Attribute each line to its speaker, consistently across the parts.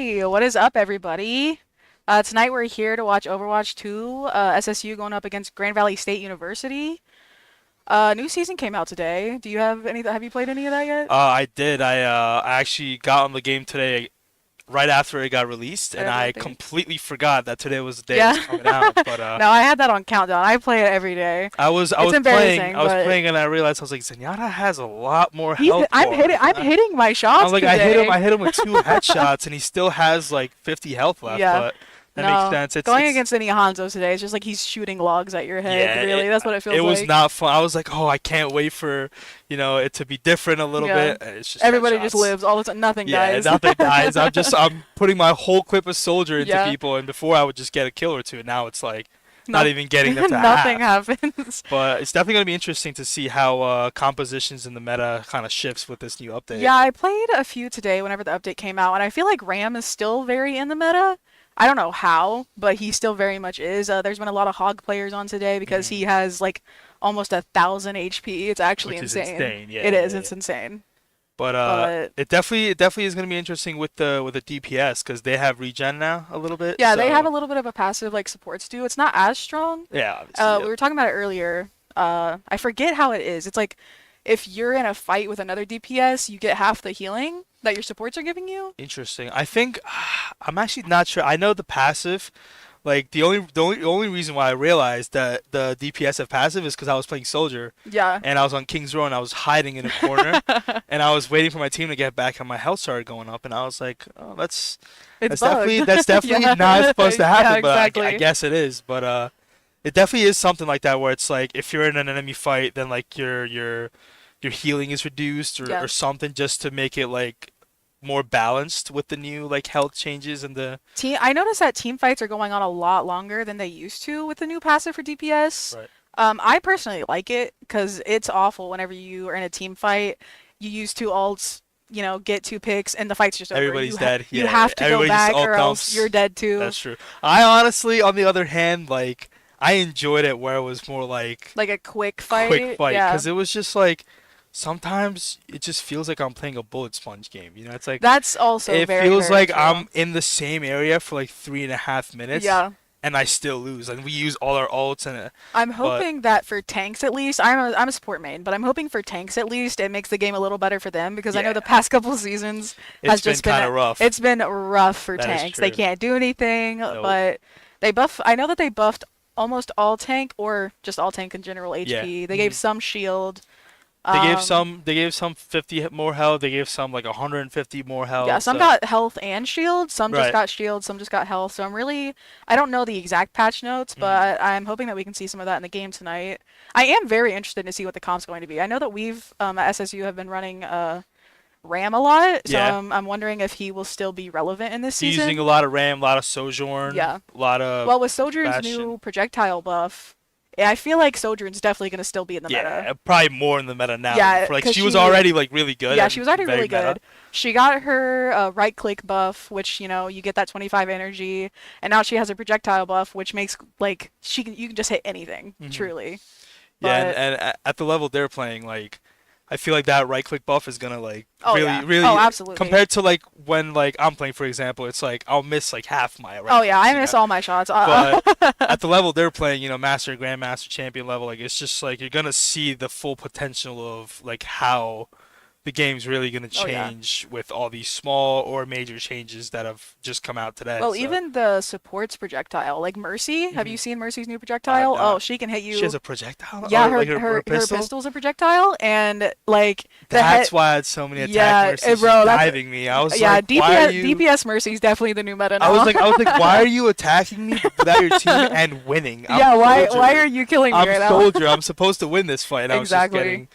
Speaker 1: Hey, what is up, everybody? Tonight we're here to watch Overwatch 2, SSU going up against Grand Valley State University. New season came out today. Do you have any? Have you played any of that yet?
Speaker 2: I did. I actually got on the game today right after it got released,
Speaker 1: Right
Speaker 2: and
Speaker 1: after
Speaker 2: I
Speaker 1: the update?
Speaker 2: completely forgot that today was the day it
Speaker 1: Yeah.
Speaker 2: was coming out. But
Speaker 1: No, I had that on countdown. I play it every day.
Speaker 2: I was I
Speaker 1: It's
Speaker 2: was playing
Speaker 1: embarrassing,
Speaker 2: I was
Speaker 1: but
Speaker 2: playing, and I realized I was like, Zenyatta has a lot more health
Speaker 1: I'm hitting.
Speaker 2: bars.
Speaker 1: I'm hitting my
Speaker 2: I'm
Speaker 1: shots
Speaker 2: like, I hit him.
Speaker 1: today.
Speaker 2: I hit him with two headshots, and he still has like 50 health left.
Speaker 1: Yeah.
Speaker 2: But that makes
Speaker 1: No,
Speaker 2: sense.
Speaker 1: going
Speaker 2: It's
Speaker 1: against any Hanzo today is just like he's shooting logs at your head.
Speaker 2: Yeah,
Speaker 1: Really, that's what it
Speaker 2: it
Speaker 1: feels
Speaker 2: was
Speaker 1: like.
Speaker 2: not fun. I was like, oh, I can't wait for it to be different a little
Speaker 1: Yeah.
Speaker 2: bit. And it's just
Speaker 1: Everybody just
Speaker 2: headshots.
Speaker 1: lives. All the time, nothing
Speaker 2: Yeah,
Speaker 1: dies.
Speaker 2: nothing dies. I'm putting my whole clip of soldier into
Speaker 1: Yeah.
Speaker 2: people, and before I would just get a kill or two, and now it's like not
Speaker 1: No,
Speaker 2: even getting them to
Speaker 1: nothing
Speaker 2: half.
Speaker 1: happens.
Speaker 2: But it's definitely going to be interesting to see how compositions in the meta kind of shifts with this new update.
Speaker 1: Yeah, I played a few today whenever the update came out, and I feel like Ram is still very in the meta. I don't know how, but he still very much is. There's been a lot of Hog players on today because
Speaker 2: Hmm.
Speaker 1: he has like almost 1,000 HP. It's actually
Speaker 2: Which is
Speaker 1: insane.
Speaker 2: insane. Yeah,
Speaker 1: It
Speaker 2: yeah,
Speaker 1: is.
Speaker 2: yeah.
Speaker 1: It's insane.
Speaker 2: But
Speaker 1: But
Speaker 2: it definitely is going to be interesting with the DPS because they have regen now a little bit.
Speaker 1: yeah, they have a
Speaker 2: So
Speaker 1: little bit of a passive like supports do. It's not as strong.
Speaker 2: yeah, obviously,
Speaker 1: We
Speaker 2: yep.
Speaker 1: were talking about it earlier. I forget how it is. It's like if you're in a fight with another DPS, you get half the healing that your supports are giving you.
Speaker 2: Interesting. I think I'm actually not sure. I know the passive. Like the only reason why I realized that the DPS have passive is because I was playing soldier
Speaker 1: Yeah.
Speaker 2: and I was on King's Row and I was hiding in a corner and I was waiting for my team to get back and my health started going up and I was like, oh,
Speaker 1: It's
Speaker 2: that's definitely
Speaker 1: bugged.
Speaker 2: that's definitely
Speaker 1: Yeah.
Speaker 2: not supposed to
Speaker 1: Yeah,
Speaker 2: happen, but I
Speaker 1: exactly.
Speaker 2: guess it is. But it definitely is something like that where it's like if you're in an enemy fight, then like your healing is reduced or
Speaker 1: Yeah.
Speaker 2: something just to make it like more balanced with the new like health changes and the
Speaker 1: I noticed that team fights are going on a lot longer than they used to with the new passive for DPS.
Speaker 2: right.
Speaker 1: I personally like it because it's awful whenever you are in a team fight. You use two ults, get two picks, and the fight's just over.
Speaker 2: Everybody's dead.
Speaker 1: You
Speaker 2: Yeah,
Speaker 1: have to go
Speaker 2: everybody just
Speaker 1: back
Speaker 2: alt
Speaker 1: or else
Speaker 2: dumps.
Speaker 1: you're dead too.
Speaker 2: That's true. I honestly, on the other hand, like I enjoyed it where it was more like
Speaker 1: Like a quick
Speaker 2: quick
Speaker 1: fight.
Speaker 2: fight
Speaker 1: Yeah.
Speaker 2: because it was just like sometimes it just feels like I'm playing a bullet sponge game. It's like
Speaker 1: That's also
Speaker 2: it
Speaker 1: very,
Speaker 2: feels
Speaker 1: very
Speaker 2: like
Speaker 1: true.
Speaker 2: I'm in the same area for like 3.5 minutes
Speaker 1: Yeah.
Speaker 2: and I still lose. And we use all our ults
Speaker 1: I'm
Speaker 2: but
Speaker 1: hoping that for tanks at least, I'm a support main, but I'm hoping for tanks at least it makes the game a little better for them because I know
Speaker 2: yeah,
Speaker 1: the past couple seasons has
Speaker 2: it's been
Speaker 1: just been
Speaker 2: kind of rough.
Speaker 1: it's been rough for
Speaker 2: That is
Speaker 1: tanks. They
Speaker 2: true.
Speaker 1: can't do anything,
Speaker 2: Nope.
Speaker 1: but they buff. I know that they buffed almost all tank or just all tank in general
Speaker 2: Yeah.
Speaker 1: HP. They gave
Speaker 2: Mhm.
Speaker 1: some shield.
Speaker 2: They gave
Speaker 1: Um,
Speaker 2: some. They gave some 50 more health. They gave some like 150 more
Speaker 1: yeah,
Speaker 2: health.
Speaker 1: some
Speaker 2: So
Speaker 1: got health and shield. Some just
Speaker 2: right.
Speaker 1: got shield. Some just got health. So I don't know the exact patch notes,
Speaker 2: Mhm.
Speaker 1: but I'm hoping that we can see some of that in the game tonight. I am very interested to see what the comp's going to be. I know that we've at SSU have been running Ram a lot, so
Speaker 2: Yeah.
Speaker 1: I'm wondering if he will still be relevant in this
Speaker 2: Using a
Speaker 1: season.
Speaker 2: lot of RAM, a lot of Sojourn,
Speaker 1: Yeah.
Speaker 2: a lot of
Speaker 1: Well, with Sojourn's
Speaker 2: Bastion.
Speaker 1: new projectile buff, yeah, I feel like Sojourn's definitely going to still be in the meta.
Speaker 2: Yeah, probably more in the meta now.
Speaker 1: Yeah,
Speaker 2: For like
Speaker 1: because
Speaker 2: she was already like really good
Speaker 1: yeah,
Speaker 2: and
Speaker 1: she was already
Speaker 2: very
Speaker 1: really
Speaker 2: meta.
Speaker 1: good. She got her right click buff, which you get that 25 energy, and now she has a projectile buff, which makes like you can just hit anything,
Speaker 2: Hmm.
Speaker 1: truly.
Speaker 2: Yeah,
Speaker 1: But
Speaker 2: at the level they're playing, like I feel like that right click buff is gonna like
Speaker 1: oh
Speaker 2: really
Speaker 1: yeah,
Speaker 2: really
Speaker 1: oh absolutely.
Speaker 2: compared to like when like I'm playing for example, it's like I'll miss like half my right
Speaker 1: Oh yeah,
Speaker 2: clicks,
Speaker 1: I miss all my shots.
Speaker 2: But at the level they're playing, master, grandmaster, champion level, like it's just like you're gonna see the full potential of like how the game's really gonna
Speaker 1: Oh yeah.
Speaker 2: change with all these small or major changes that have just come out today.
Speaker 1: Well,
Speaker 2: So,
Speaker 1: even the supports projectile, like Mercy, have you
Speaker 2: hmm
Speaker 1: seen Mercy's new
Speaker 2: I've
Speaker 1: projectile? Oh,
Speaker 2: not.
Speaker 1: she can hit
Speaker 2: She has
Speaker 1: you.
Speaker 2: a projectile,
Speaker 1: Yeah,
Speaker 2: or like her
Speaker 1: her
Speaker 2: pistol.
Speaker 1: pistol's a projectile, and like the head.
Speaker 2: That's why I had so many attack
Speaker 1: Yeah,
Speaker 2: mercies just
Speaker 1: bro, that's
Speaker 2: diving me. I was
Speaker 1: yeah.
Speaker 2: like, why are
Speaker 1: DPS
Speaker 2: you?
Speaker 1: Mercy is definitely the new meta
Speaker 2: I was
Speaker 1: now.
Speaker 2: like, I was like, why are you attacking me without your team and winning? I'm
Speaker 1: Yeah, why are
Speaker 2: soldier.
Speaker 1: you killing me
Speaker 2: I'm
Speaker 1: right now?
Speaker 2: soldier. I'm supposed to win this fight. And I was just
Speaker 1: Exactly.
Speaker 2: getting,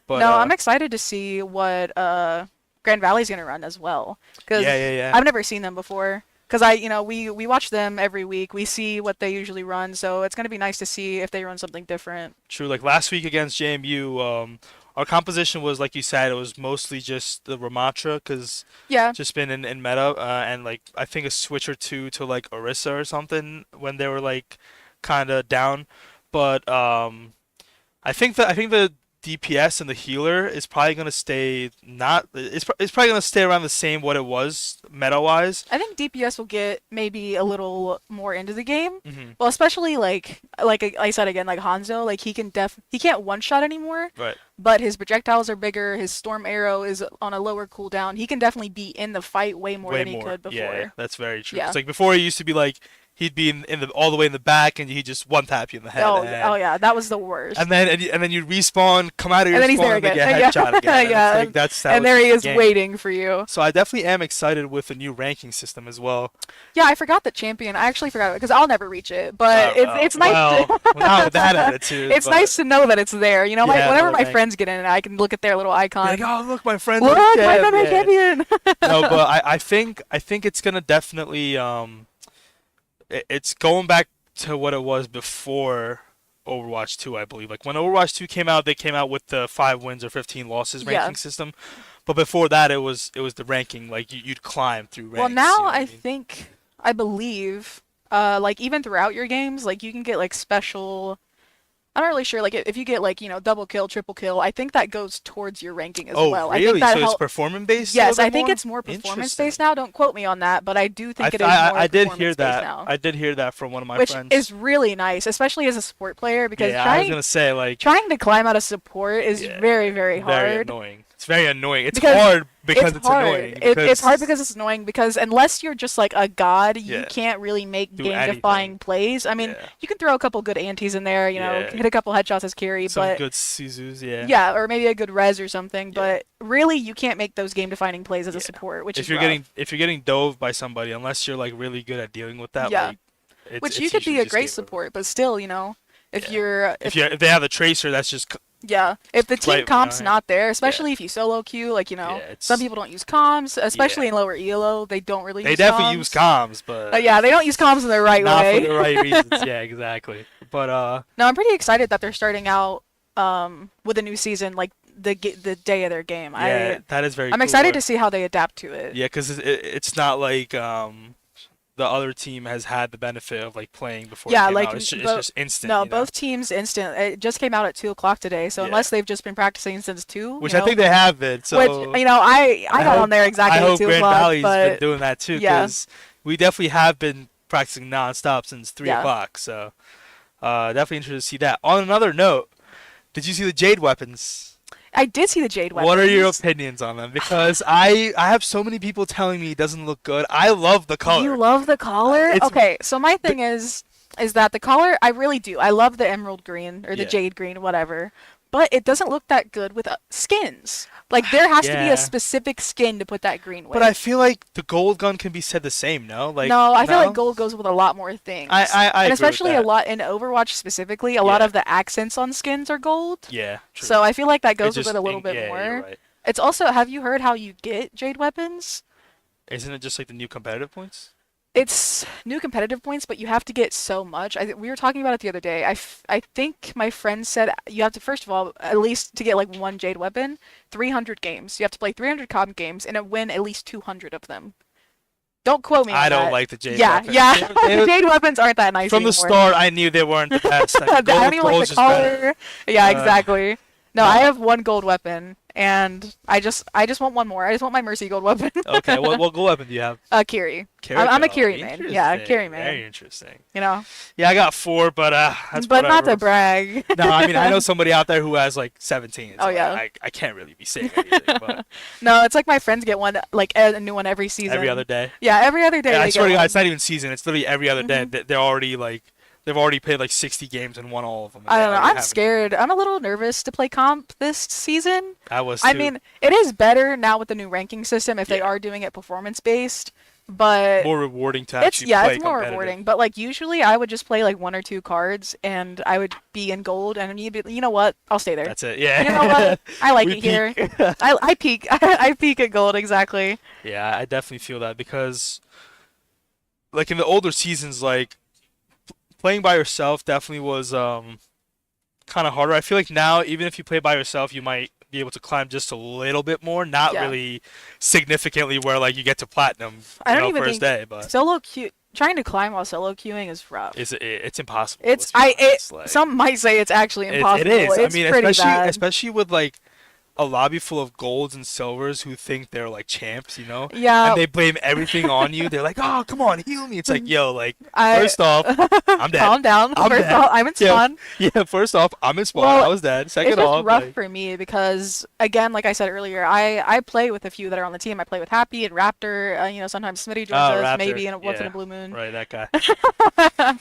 Speaker 2: but
Speaker 1: No, I'm excited to see what Grand Valley's gonna run as well, because
Speaker 2: yeah, yeah, yeah.
Speaker 1: I've never seen them before. Because we watch them every week. We see what they usually run, so it's gonna be nice to see if they run something different.
Speaker 2: True. Like last week against JMU, our composition was like you said, it was mostly just the Ramatra because
Speaker 1: Yeah,
Speaker 2: just been in meta, and like I think a switch or two to like Orisa or something when they were like kind of down, but I think the DPS and the healer is probably gonna stay not. It's probably gonna stay around the same what it was meta wise.
Speaker 1: I think DPS will get maybe a little more into the game.
Speaker 2: Hmm.
Speaker 1: Well, especially like I said again, like Hanzo, like he can't one shot anymore,
Speaker 2: Right.
Speaker 1: but his projectiles are bigger. His storm arrow is on a lower cooldown. He can definitely be in the fight way more
Speaker 2: Way
Speaker 1: than he
Speaker 2: more.
Speaker 1: could before.
Speaker 2: Yeah, that's very true.
Speaker 1: Yeah.
Speaker 2: It's like before he used to be like he'd be in the all the way in the back and he'd just one tap you in the head.
Speaker 1: Oh yeah, that was the worst.
Speaker 2: And then you'd respawn, come out of your
Speaker 1: And then he's
Speaker 2: spawn,
Speaker 1: there
Speaker 2: and then
Speaker 1: again.
Speaker 2: get headshot again. And
Speaker 1: Yeah,
Speaker 2: it's like, that's how
Speaker 1: and there
Speaker 2: it's
Speaker 1: he is
Speaker 2: the game.
Speaker 1: waiting for you.
Speaker 2: So I definitely am excited with the new ranking system as well.
Speaker 1: Yeah, I forgot the champion. I actually forgot it because I'll never reach it. But it's nice.
Speaker 2: Well, not with that attitude.
Speaker 1: It's
Speaker 2: but
Speaker 1: nice to know that it's there. You know,
Speaker 2: Yeah,
Speaker 1: whenever
Speaker 2: no,
Speaker 1: my
Speaker 2: thank-
Speaker 1: friends get in it, I can look at their little
Speaker 2: be
Speaker 1: icon.
Speaker 2: like, oh look, my friend.
Speaker 1: Look, my friend
Speaker 2: yeah.
Speaker 1: champion.
Speaker 2: No, but I think it's gonna definitely it's going back to what it was before Overwatch 2, I believe. Like when Overwatch 2 came out, they came out with the 5 wins or 15 losses
Speaker 1: Yeah.
Speaker 2: ranking system. But before that, it was the ranking. Like you'd climb through ranks.
Speaker 1: Well,
Speaker 2: you
Speaker 1: now
Speaker 2: know what
Speaker 1: I
Speaker 2: mean?
Speaker 1: think, I believe, like even throughout your games, like you can get like special. I'm not really sure. Like if you get like double kill, triple kill, I think that goes towards your ranking as
Speaker 2: Oh,
Speaker 1: well. I
Speaker 2: really?
Speaker 1: think that
Speaker 2: So it's
Speaker 1: help.
Speaker 2: performance based?
Speaker 1: Yes, I think it's more performance
Speaker 2: Interesting.
Speaker 1: based now. Don't quote me on that, but I do think it is
Speaker 2: I,
Speaker 1: more
Speaker 2: I did hear
Speaker 1: performance based
Speaker 2: that.
Speaker 1: now,
Speaker 2: I did hear that from one of my
Speaker 1: which
Speaker 2: friends.
Speaker 1: is really nice, especially as a support player, because
Speaker 2: Yeah, I was gonna say like
Speaker 1: trying to climb out of support is
Speaker 2: Yeah,
Speaker 1: very, very hard.
Speaker 2: very annoying. It's very annoying. It's
Speaker 1: Because
Speaker 2: hard because it's
Speaker 1: hard.
Speaker 2: annoying.
Speaker 1: It's hard because it's annoying because unless you're just like a god, you
Speaker 2: Yeah.
Speaker 1: can't really make
Speaker 2: Do
Speaker 1: game-defying
Speaker 2: anything.
Speaker 1: plays. I mean,
Speaker 2: Yeah.
Speaker 1: you can throw a couple good antis in there,
Speaker 2: Yeah.
Speaker 1: hit a couple headshots as carry,
Speaker 2: Some
Speaker 1: but
Speaker 2: good Sizus, yeah.
Speaker 1: yeah, or maybe a good res or something.
Speaker 2: Yeah.
Speaker 1: But really, you can't make those game-defining plays as a
Speaker 2: Yeah.
Speaker 1: support, which
Speaker 2: If
Speaker 1: is
Speaker 2: you're
Speaker 1: rough.
Speaker 2: if you're getting dove by somebody, unless you're like really good at dealing with that,
Speaker 1: Yeah.
Speaker 2: like
Speaker 1: Which
Speaker 2: it's
Speaker 1: you could be
Speaker 2: usually
Speaker 1: a
Speaker 2: just
Speaker 1: great
Speaker 2: game over.
Speaker 1: support, but still, if
Speaker 2: Yeah.
Speaker 1: you're
Speaker 2: If they have a tracer, that's just
Speaker 1: yeah, if the team
Speaker 2: Right,
Speaker 1: comp's
Speaker 2: right.
Speaker 1: not there, especially if you solo queue, like
Speaker 2: it's-
Speaker 1: some people don't use comms, especially
Speaker 2: Yeah.
Speaker 1: in lower elo, they don't really
Speaker 2: they
Speaker 1: use
Speaker 2: definitely
Speaker 1: comms.
Speaker 2: use comms, but
Speaker 1: Yeah, they don't use comms in the right
Speaker 2: not
Speaker 1: way.
Speaker 2: for the right reasons. Yeah, exactly. But
Speaker 1: No, I'm pretty excited that they're starting out with a new season, like the day of their game.
Speaker 2: yeah, that is very.
Speaker 1: I'm
Speaker 2: cool.
Speaker 1: excited to see how they adapt to it.
Speaker 2: Yeah, because it's not like the other team has had the benefit of like playing before.
Speaker 1: Yeah,
Speaker 2: it came
Speaker 1: like,
Speaker 2: out. It's
Speaker 1: bo-
Speaker 2: just instant.
Speaker 1: No,
Speaker 2: you know?
Speaker 1: both teams instant. It just came out at 2 o'clock today, so
Speaker 2: Yeah.
Speaker 1: unless they've just been practicing since 2,
Speaker 2: Which I think they have been. So
Speaker 1: which I got
Speaker 2: hope-
Speaker 1: on there exactly
Speaker 2: I
Speaker 1: at
Speaker 2: hope
Speaker 1: 2
Speaker 2: Grand
Speaker 1: o'clock,
Speaker 2: Valley's been
Speaker 1: but
Speaker 2: doing that too,
Speaker 1: yeah.
Speaker 2: because we definitely have been practicing nonstop since 3
Speaker 1: Yeah.
Speaker 2: o'clock. So definitely interested to see that. On another note, did you see the Jade weapons?
Speaker 1: I did see the Jade weapons.
Speaker 2: What are your opinions on them? Because I have so many people telling me it doesn't look good. I love the color.
Speaker 1: You love the collar?
Speaker 2: It's-
Speaker 1: Okay, so my thing is that the collar, I really do. I love the emerald green or the
Speaker 2: Yeah.
Speaker 1: jade green, whatever. But it doesn't look that good with skins. Like there has to be
Speaker 2: Yeah.
Speaker 1: a specific skin to put that green with.
Speaker 2: But I feel like the gold gun can be said the same, no? Like
Speaker 1: no, I feel
Speaker 2: no?
Speaker 1: like gold goes with a lot more things.
Speaker 2: I
Speaker 1: and
Speaker 2: agree with
Speaker 1: especially a
Speaker 2: that.
Speaker 1: lot in Overwatch specifically, a lot
Speaker 2: Yeah.
Speaker 1: of the accents on skins are gold.
Speaker 2: Yeah, true.
Speaker 1: So I feel like that
Speaker 2: It
Speaker 1: goes with
Speaker 2: just
Speaker 1: it a little
Speaker 2: in-
Speaker 1: bit
Speaker 2: yeah,
Speaker 1: more.
Speaker 2: you're right.
Speaker 1: It's also, have you heard how you get jade weapons?
Speaker 2: Isn't it just like the new competitive points?
Speaker 1: It's new competitive points, but you have to get so much. We were talking about it the other day. I think my friend said you have to, first of all, at least to get like one jade weapon, 300 games. You have to play 300 comp games and win at least 200 of them. Don't quote me on
Speaker 2: I don't
Speaker 1: that.
Speaker 2: like the Jade
Speaker 1: Yeah,
Speaker 2: weapons.
Speaker 1: yeah.
Speaker 2: They-
Speaker 1: Jade weapons aren't that nice
Speaker 2: from the
Speaker 1: anymore.
Speaker 2: start, I knew they weren't the best. Like,
Speaker 1: I don't
Speaker 2: gold-
Speaker 1: even like
Speaker 2: gold's
Speaker 1: the
Speaker 2: just better.
Speaker 1: color. Yeah,
Speaker 2: Uh,
Speaker 1: exactly. No, I have one gold weapon, and I just want one more. I just want my Mercy gold weapon.
Speaker 2: Okay, what gold weapon do you have?
Speaker 1: Kiri.
Speaker 2: Carry
Speaker 1: I'm a
Speaker 2: gun.
Speaker 1: Kiri main. Yeah,
Speaker 2: Interesting.
Speaker 1: Kiri main.
Speaker 2: Very interesting.
Speaker 1: You know,
Speaker 2: Yeah, I got 4, but that's
Speaker 1: but not to
Speaker 2: whatever.
Speaker 1: brag.
Speaker 2: No, I mean I know somebody out there who has like 17. So
Speaker 1: Oh, yeah.
Speaker 2: I can't really be saying anything, but
Speaker 1: No, it's like my friends get one, like a new one every season.
Speaker 2: every other day.
Speaker 1: Yeah, every other day.
Speaker 2: Yeah, I
Speaker 1: they
Speaker 2: swear
Speaker 1: get
Speaker 2: to God,
Speaker 1: one.
Speaker 2: it's not even season. It's literally every other day.
Speaker 1: Mhm.
Speaker 2: They're already like they've already played like 60 games and won all of them. and
Speaker 1: I
Speaker 2: they
Speaker 1: don't know.
Speaker 2: already
Speaker 1: I'm
Speaker 2: have it.
Speaker 1: scared. I'm a little nervous to play comp this season.
Speaker 2: I was.
Speaker 1: I
Speaker 2: too.
Speaker 1: mean, it is better now with the new ranking system if they
Speaker 2: Yeah.
Speaker 1: are doing it performance based, but
Speaker 2: more rewarding to
Speaker 1: it's
Speaker 2: actually play
Speaker 1: it's more
Speaker 2: competitive.
Speaker 1: rewarding. But like usually, I would just play like 1 or 2 cards, and I would be in gold, and you'd be, you know what? I'll stay there.
Speaker 2: That's it. Yeah.
Speaker 1: You know what? I like
Speaker 2: We
Speaker 1: it here.
Speaker 2: peak.
Speaker 1: I peak. I peak at gold exactly.
Speaker 2: Yeah, I definitely feel that because, like in the older seasons, like playing by yourself definitely was kind of harder. I feel like now, even if you play by yourself, you might be able to climb just a little bit more, not
Speaker 1: Yeah.
Speaker 2: really significantly where like you get to platinum,
Speaker 1: I don't
Speaker 2: you know,
Speaker 1: even
Speaker 2: first
Speaker 1: think
Speaker 2: day, but
Speaker 1: solo queue. trying to climb while solo queuing is rough.
Speaker 2: It's impossible.
Speaker 1: It's
Speaker 2: Let's be honest.
Speaker 1: some might say it's actually
Speaker 2: It
Speaker 1: impossible.
Speaker 2: is. I
Speaker 1: It's
Speaker 2: mean,
Speaker 1: pretty
Speaker 2: especially
Speaker 1: bad.
Speaker 2: especially with like a lobby full of golds and silvers who think they're like champs, you know, and
Speaker 1: Yeah,
Speaker 2: they blame everything on you. They're like, "Oh, come on, heal me." It's like, yo, like
Speaker 1: I
Speaker 2: first off, I'm dead.
Speaker 1: calm down.
Speaker 2: I'm
Speaker 1: First
Speaker 2: dead.
Speaker 1: off, I'm in
Speaker 2: Yeah,
Speaker 1: spawn.
Speaker 2: yeah. First off, I'm in spawn. I
Speaker 1: Well,
Speaker 2: was dead.
Speaker 1: it's
Speaker 2: Second
Speaker 1: just
Speaker 2: off,
Speaker 1: rough
Speaker 2: like,
Speaker 1: for me because, again, like I said earlier, I play with a few that are on the team. I play with Happy and Raptor. Sometimes Smitty joins us,
Speaker 2: Raptor.
Speaker 1: maybe in once in a
Speaker 2: Yeah,
Speaker 1: blue moon.
Speaker 2: right, that guy.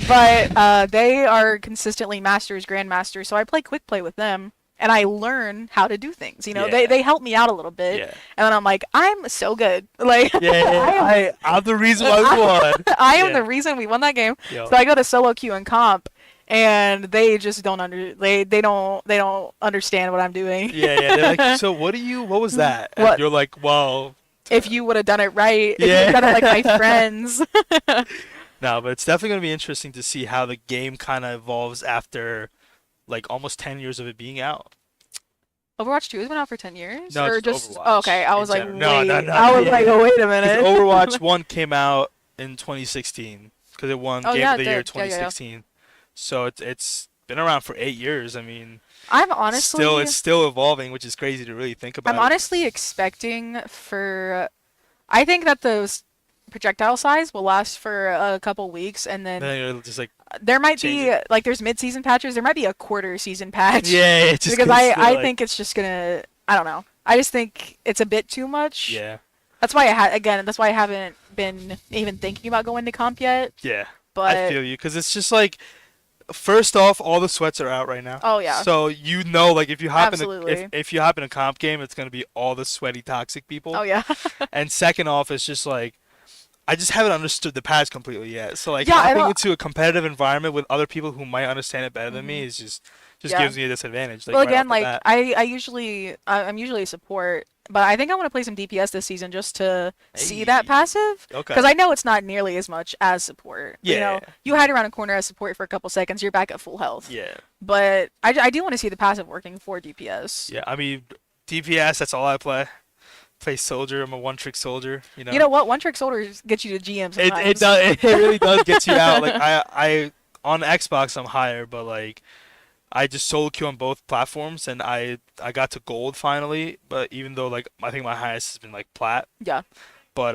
Speaker 1: But they are consistently masters, grandmasters, so I play quick play with them, and I learn how to do things.
Speaker 2: Yeah,
Speaker 1: They help me out a little bit,
Speaker 2: yeah,
Speaker 1: and then I'm like, I'm so good. Like,
Speaker 2: yeah. I'm the reason why we won.
Speaker 1: I am
Speaker 2: Yeah,
Speaker 1: the reason we won that game.
Speaker 2: yo,
Speaker 1: So I go to solo queue and comp, and they just they don't understand what I'm doing.
Speaker 2: yeah. They're like, so what was that? And
Speaker 1: What
Speaker 2: you're like, well,
Speaker 1: if you would have done it right? If
Speaker 2: yeah.
Speaker 1: you'd done it like my friends.
Speaker 2: No, but it's definitely going to be interesting to see how the game kind of evolves after like almost 10 years of it being out.
Speaker 1: Overwatch 2 has been out for 10 years?
Speaker 2: No,
Speaker 1: Or
Speaker 2: just
Speaker 1: just
Speaker 2: Overwatch
Speaker 1: oh, okay, I
Speaker 2: in
Speaker 1: was like,
Speaker 2: general. No, no,
Speaker 1: wait.
Speaker 2: no,
Speaker 1: I was
Speaker 2: yeah.
Speaker 1: like, oh, wait a
Speaker 2: Because
Speaker 1: minute.
Speaker 2: Overwatch 1 came out in 2016 because it won
Speaker 1: Oh
Speaker 2: Game
Speaker 1: yeah,
Speaker 2: of
Speaker 1: it
Speaker 2: the Year
Speaker 1: did. Yeah, yeah, yeah.
Speaker 2: 2016. So it's been around for 8 years. I mean,
Speaker 1: I'm
Speaker 2: still
Speaker 1: honestly
Speaker 2: it's still evolving, which is crazy to really think
Speaker 1: I'm
Speaker 2: about it.
Speaker 1: honestly expecting for I think that those projectile size will last for a couple weeks and then
Speaker 2: Then you're just like
Speaker 1: there might
Speaker 2: change
Speaker 1: be
Speaker 2: it.
Speaker 1: like there's mid-season patches, there might be a quarter season patch
Speaker 2: Yeah, it just
Speaker 1: because
Speaker 2: gets to
Speaker 1: I
Speaker 2: like
Speaker 1: think it's just gonna I don't know. I just think it's a bit too much.
Speaker 2: yeah,
Speaker 1: That's why that's why I haven't been even thinking about going to comp yet.
Speaker 2: yeah. I
Speaker 1: But
Speaker 2: feel you because it's just like first off, all the sweats are out right now.
Speaker 1: oh yeah,
Speaker 2: So you know, like if you hop in
Speaker 1: absolutely.
Speaker 2: if you hop in a comp game, it's gonna be all the sweaty toxic people.
Speaker 1: Oh yeah.
Speaker 2: And second off, it's just like I just haven't understood the patch completely yet. So like
Speaker 1: Yeah, I
Speaker 2: hopping
Speaker 1: don't.
Speaker 2: into a competitive environment with other people who might understand it better than me
Speaker 1: Mhm.
Speaker 2: is just
Speaker 1: Yeah.
Speaker 2: gives me a disadvantage. Like
Speaker 1: Well,
Speaker 2: right off
Speaker 1: again,
Speaker 2: the
Speaker 1: like
Speaker 2: bat.
Speaker 1: I'm usually a support, but I think I want to play some DPS this season just to see that
Speaker 2: Hey,
Speaker 1: passive,
Speaker 2: okay.
Speaker 1: because I know it's not nearly as much as support.
Speaker 2: Yeah,
Speaker 1: You hide around a corner as support for a couple seconds, you're back at full health.
Speaker 2: yeah,
Speaker 1: But I do want to see the passive working for DPS.
Speaker 2: yeah. I mean, DPS. That's all I play. Play soldier. I'm a one-trick soldier. You know.
Speaker 1: You know what? One trick soldiers get you to GM
Speaker 2: It
Speaker 1: sometimes.
Speaker 2: does. It really does get you out. Like I on Xbox I'm higher, but like I just solo queue on both platforms, and I got to gold finally. But even though like I think my highest has been like plat,
Speaker 1: Yeah.
Speaker 2: but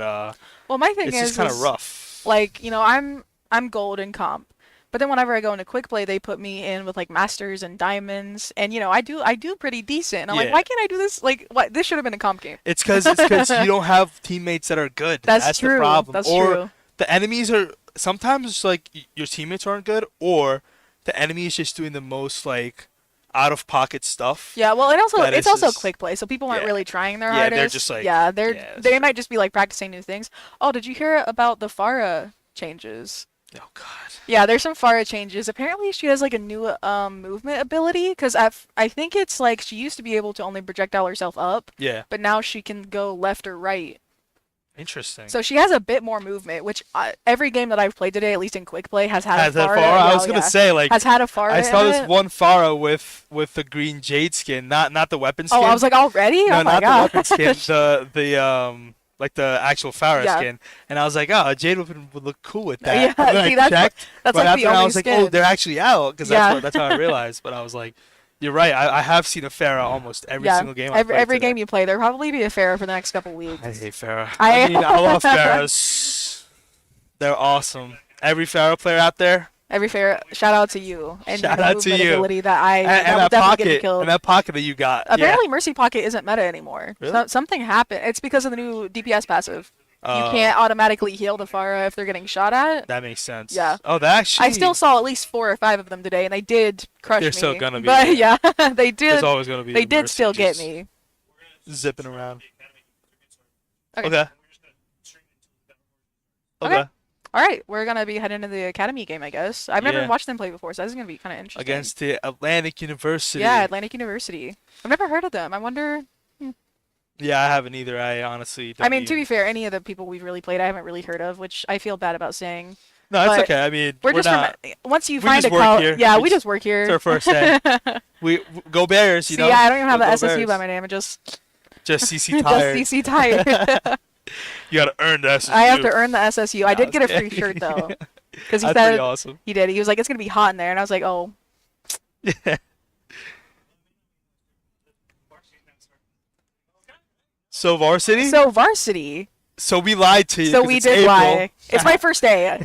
Speaker 1: Well, my thing
Speaker 2: it's just
Speaker 1: is,
Speaker 2: kind of
Speaker 1: is
Speaker 2: rough.
Speaker 1: like I'm gold in comp, but then whenever I go into quick play, they put me in with like masters and diamonds, and I do pretty decent. And I'm like,
Speaker 2: Yeah,
Speaker 1: why can't I do this? Like, what? This should have been a comp game.
Speaker 2: it's because you don't have teammates that are good.
Speaker 1: That's
Speaker 2: That's the
Speaker 1: true.
Speaker 2: problem.
Speaker 1: That's
Speaker 2: Or
Speaker 1: true.
Speaker 2: the enemies are sometimes like your teammates aren't good, or the enemy is just doing the most like out of pocket stuff.
Speaker 1: Yeah. Well,
Speaker 2: That
Speaker 1: it's
Speaker 2: is
Speaker 1: also
Speaker 2: just
Speaker 1: quick play, so people aren't
Speaker 2: yeah,
Speaker 1: really trying their
Speaker 2: yeah. They're
Speaker 1: hardest.
Speaker 2: just like
Speaker 1: Yeah,
Speaker 2: yeah. That's
Speaker 1: they
Speaker 2: true.
Speaker 1: might just be like practicing new things. Oh, did you hear about the Farah changes?
Speaker 2: Oh God.
Speaker 1: Yeah, there's some Farah changes. Apparently, she has like a new movement ability because I think it's like she used to be able to only projectile herself up,
Speaker 2: Yeah.
Speaker 1: but now she can go left or right.
Speaker 2: Interesting.
Speaker 1: So she has a bit more movement, which every game that I've played today, at least in quick play, has had
Speaker 2: Has
Speaker 1: a
Speaker 2: that
Speaker 1: Farah.
Speaker 2: Farah? I
Speaker 1: Yeah,
Speaker 2: was gonna
Speaker 1: yeah.
Speaker 2: say like
Speaker 1: Has had a Farah
Speaker 2: I saw
Speaker 1: in
Speaker 2: this
Speaker 1: it.
Speaker 2: one Farah with the green jade skin, not the weapon skin.
Speaker 1: Oh, I was like, already?
Speaker 2: no,
Speaker 1: Oh my
Speaker 2: not the
Speaker 1: god.
Speaker 2: weapon skin, the like the actual Farah
Speaker 1: Yeah.
Speaker 2: skin. And I was like, oh, jade would look cool with that.
Speaker 1: Yeah,
Speaker 2: And then
Speaker 1: see,
Speaker 2: I checked,
Speaker 1: that's
Speaker 2: but
Speaker 1: like the
Speaker 2: after I
Speaker 1: only
Speaker 2: was like, oh,
Speaker 1: skin.
Speaker 2: they're actually out because
Speaker 1: Yeah.
Speaker 2: that's how I realized. But I was like, you're right. I have seen a Farah almost every
Speaker 1: Yeah,
Speaker 2: single game I played
Speaker 1: every
Speaker 2: today.
Speaker 1: game you play, there'll probably be a Farah for the next couple
Speaker 2: I
Speaker 1: weeks.
Speaker 2: hate Farah.
Speaker 1: I
Speaker 2: I mean, I love Farahs. They're awesome. Every Farah player out there,
Speaker 1: Every Farah, shout out to you and
Speaker 2: shout
Speaker 1: your
Speaker 2: out to
Speaker 1: movement
Speaker 2: you.
Speaker 1: ability that
Speaker 2: And
Speaker 1: will
Speaker 2: that
Speaker 1: definitely get me
Speaker 2: pocket,
Speaker 1: killed.
Speaker 2: and that pocket that you got. Yeah.
Speaker 1: Apparently, Mercy Pocket isn't meta anymore.
Speaker 2: Really?
Speaker 1: Something happened. It's because of the new DPS passive. You
Speaker 2: Uh,
Speaker 1: can't automatically heal the Farah if they're getting shot at.
Speaker 2: That makes sense.
Speaker 1: Yeah.
Speaker 2: Oh, that actually.
Speaker 1: I still saw at least 4 or 5 of them today, and they did crush
Speaker 2: They're
Speaker 1: me.
Speaker 2: still gonna be,
Speaker 1: But yeah, they
Speaker 2: There's
Speaker 1: did.
Speaker 2: always gonna be.
Speaker 1: They
Speaker 2: the
Speaker 1: did
Speaker 2: Mercy
Speaker 1: still get
Speaker 2: just
Speaker 1: me.
Speaker 2: zipping around.
Speaker 1: Okay.
Speaker 2: Okay.
Speaker 1: Okay.
Speaker 2: Okay.
Speaker 1: All right, we're gonna be heading to the Academy game, I guess. I've never
Speaker 2: Yeah.
Speaker 1: watched them play before, so this is gonna be kind of interesting.
Speaker 2: Against the Atlantic University.
Speaker 1: Yeah, Atlantic University. I've never heard of them. I wonder.
Speaker 2: Yeah, I haven't either. I honestly don't
Speaker 1: I mean, to
Speaker 2: even-
Speaker 1: be fair, any of the people we've really played, I haven't really heard of, which I feel bad about saying.
Speaker 2: No, it's
Speaker 1: but
Speaker 2: okay. I mean,
Speaker 1: We're
Speaker 2: we're
Speaker 1: just
Speaker 2: not.
Speaker 1: once you
Speaker 2: we
Speaker 1: find
Speaker 2: just
Speaker 1: a
Speaker 2: work
Speaker 1: call,
Speaker 2: here.
Speaker 1: yeah,
Speaker 2: We
Speaker 1: we
Speaker 2: just-
Speaker 1: just work here.
Speaker 2: It's our first day. We go Bears, you
Speaker 1: See,
Speaker 2: know.
Speaker 1: yeah, I don't even have
Speaker 2: We'll
Speaker 1: the
Speaker 2: go
Speaker 1: SSU by
Speaker 2: Bears.
Speaker 1: my name. I just
Speaker 2: Just CC tired.
Speaker 1: just CC tired.
Speaker 2: You gotta earn the
Speaker 1: I have
Speaker 2: SSU.
Speaker 1: to earn the SSU. I
Speaker 2: Nah, I
Speaker 1: did
Speaker 2: was
Speaker 1: get a free
Speaker 2: kidding.
Speaker 1: shirt though, because he
Speaker 2: That's pretty
Speaker 1: said
Speaker 2: awesome.
Speaker 1: he did. He was like, "It's gonna be hot in there," and I was like, "Oh."
Speaker 2: So varsity?
Speaker 1: So varsity.
Speaker 2: So we lied to you
Speaker 1: So
Speaker 2: because
Speaker 1: we
Speaker 2: it's
Speaker 1: did
Speaker 2: April.
Speaker 1: lie. It's my first day.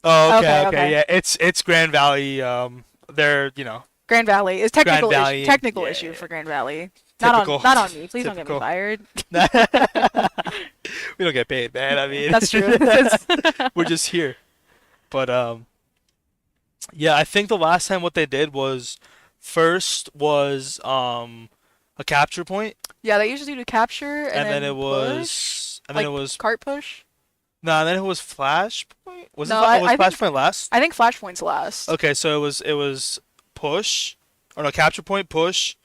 Speaker 2: Oh, okay,
Speaker 1: Okay,
Speaker 2: okay,
Speaker 1: okay.
Speaker 2: yeah. It's Grand Valley. They're
Speaker 1: Grand Valley is
Speaker 2: Grand Valley.
Speaker 1: technical
Speaker 2: Yeah,
Speaker 1: issue
Speaker 2: yeah.
Speaker 1: for Grand Valley.
Speaker 2: Typical.
Speaker 1: Not on me. Please don't get me
Speaker 2: Typical.
Speaker 1: fired.
Speaker 2: We don't get paid, man. I mean,
Speaker 1: That's true.
Speaker 2: we're just here. But yeah. I think the last time what they did was first was a capture point,
Speaker 1: Yeah, they usually do capture and
Speaker 2: and then it
Speaker 1: then push,
Speaker 2: was and then
Speaker 1: like
Speaker 2: it was
Speaker 1: cart push.
Speaker 2: no, and then it was flash point. Was it
Speaker 1: No,
Speaker 2: was
Speaker 1: I
Speaker 2: flash
Speaker 1: think
Speaker 2: point last?
Speaker 1: flashpoint's last,
Speaker 2: Okay, so it was push or no capture point push,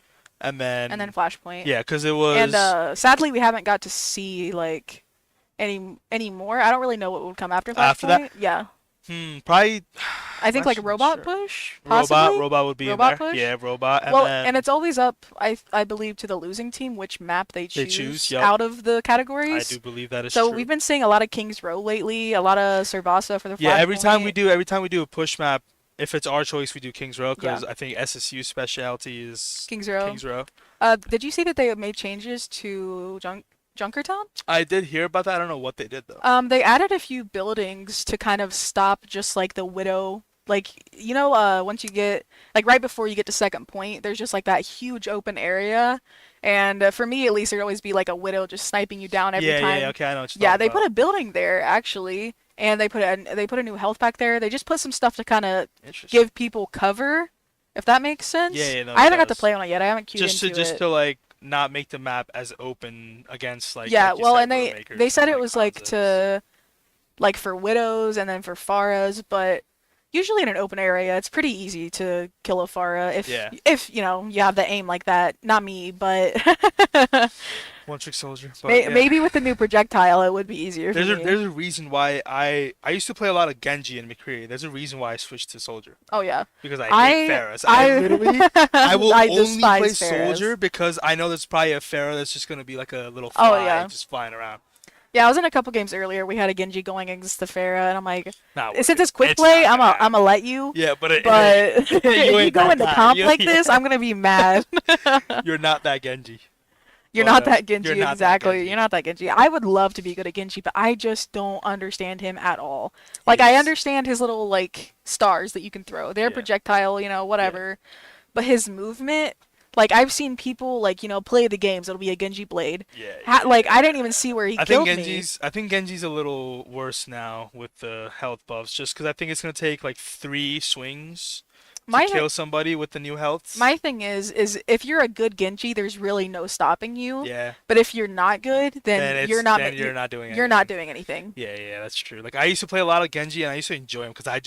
Speaker 2: and
Speaker 1: and then
Speaker 2: then
Speaker 1: flashpoint.
Speaker 2: yeah, because it
Speaker 1: And
Speaker 2: was
Speaker 1: sadly, we haven't got to see like any more. I don't really know what would come after
Speaker 2: after that.
Speaker 1: flashpoint. Yeah,
Speaker 2: Probably.
Speaker 1: I
Speaker 2: I'm
Speaker 1: think like
Speaker 2: actually not
Speaker 1: robot
Speaker 2: sure.
Speaker 1: push,
Speaker 2: Robot,
Speaker 1: possibly.
Speaker 2: robot would be in
Speaker 1: Robot
Speaker 2: there.
Speaker 1: push.
Speaker 2: Yeah, robot, and
Speaker 1: Well, and
Speaker 2: then
Speaker 1: it's always up, I believe, to the losing team which map they
Speaker 2: they choose.
Speaker 1: choose
Speaker 2: Yep,
Speaker 1: out of the
Speaker 2: I
Speaker 1: categories.
Speaker 2: do believe that is
Speaker 1: So
Speaker 2: true.
Speaker 1: we've been seeing a lot of Kings Row lately, a lot of Cerbasa for the
Speaker 2: Yeah,
Speaker 1: flashpoint.
Speaker 2: every time we do a push map, if it's our choice, we do Kings Row
Speaker 1: Yeah,
Speaker 2: because I think SSU specialty is
Speaker 1: Kings Row.
Speaker 2: Kings Row.
Speaker 1: Did you see that they made changes to Junkertown?
Speaker 2: I did hear about that. I don't know what they did though.
Speaker 1: They added a few buildings to kind of stop just like the Widow. Like, once you get, like right before you get to second point, there's just like that huge open area. And for me at least, there'd always be like a Widow just sniping you down every
Speaker 2: Yeah, yeah, yeah,
Speaker 1: time.
Speaker 2: okay, I know what you're
Speaker 1: Yeah,
Speaker 2: talking
Speaker 1: they put
Speaker 2: about.
Speaker 1: a building there actually, and they put a new health pack there. They just put some stuff to kind of
Speaker 2: Interesting.
Speaker 1: give people cover, if that makes
Speaker 2: Yeah,
Speaker 1: sense.
Speaker 2: yeah, no,
Speaker 1: I
Speaker 2: it
Speaker 1: haven't got to
Speaker 2: does.
Speaker 1: play on it yet. I haven't queued into
Speaker 2: Just
Speaker 1: it.
Speaker 2: to like not make the map as open against
Speaker 1: Yeah,
Speaker 2: like you
Speaker 1: well,
Speaker 2: said,
Speaker 1: and they
Speaker 2: Widowmakers
Speaker 1: said
Speaker 2: and
Speaker 1: it
Speaker 2: like
Speaker 1: was like
Speaker 2: Hanzas.
Speaker 1: to like for widows and then for Pharahs, but usually in an open area, it's pretty easy to kill a Pharah
Speaker 2: Yeah,
Speaker 1: if you have the aim like that. Not me, but
Speaker 2: one trick soldier. But yeah,
Speaker 1: maybe with the new projectile, it would be easier for me.
Speaker 2: there's a reason why I used to play a lot of Genji and McCree. There's a reason why I switched to soldier
Speaker 1: Oh yeah,
Speaker 2: because I hate
Speaker 1: I
Speaker 2: Pharahs. I literally I will
Speaker 1: I
Speaker 2: only play
Speaker 1: despise
Speaker 2: soldier
Speaker 1: Pharahs.
Speaker 2: because I know there's probably a Pharah that's just gonna be like a little
Speaker 1: Oh
Speaker 2: fly
Speaker 1: yeah,
Speaker 2: just flying around.
Speaker 1: yeah. I was in a couple games earlier. We had a Genji going against the Pharah, and I'm like,
Speaker 2: Not worth
Speaker 1: since
Speaker 2: it.
Speaker 1: it's quick
Speaker 2: It's
Speaker 1: play,
Speaker 2: not gonna
Speaker 1: I'm gonna
Speaker 2: happen.
Speaker 1: let you.
Speaker 2: Yeah, but
Speaker 1: But
Speaker 2: you
Speaker 1: if you
Speaker 2: ain't
Speaker 1: go
Speaker 2: that
Speaker 1: into
Speaker 2: guy.
Speaker 1: comp like this, I'm gonna be mad.
Speaker 2: You're not that Genji.
Speaker 1: You're
Speaker 2: But
Speaker 1: not that
Speaker 2: you're
Speaker 1: Genji,
Speaker 2: not that
Speaker 1: exactly. You're
Speaker 2: Genji.
Speaker 1: not that Genji. I would love to be good at Genji, but I just don't understand him at all. Like, I
Speaker 2: He's
Speaker 1: understand his little, like, stars that you can throw. Their
Speaker 2: yeah,
Speaker 1: projectile,
Speaker 2: yeah,
Speaker 1: whatever. But his movement, like, I've seen people, like, play the games. It'll be a Genji blade.
Speaker 2: yeah,
Speaker 1: Like, I didn't
Speaker 2: yeah.
Speaker 1: even see where he killed me.
Speaker 2: I think Genji's a little worse now with the health buffs, just because I think it's gonna take like 3 swings to
Speaker 1: My th
Speaker 2: kill somebody with the new healths.
Speaker 1: my thing is if you're a good Genji, there's really no stopping you.
Speaker 2: Yeah,
Speaker 1: But if you're not good, then
Speaker 2: you're not doing
Speaker 1: you're not
Speaker 2: anything.
Speaker 1: doing anything.
Speaker 2: Yeah, yeah, that's true. Like I used to play a lot of Genji, and I used to enjoy him because I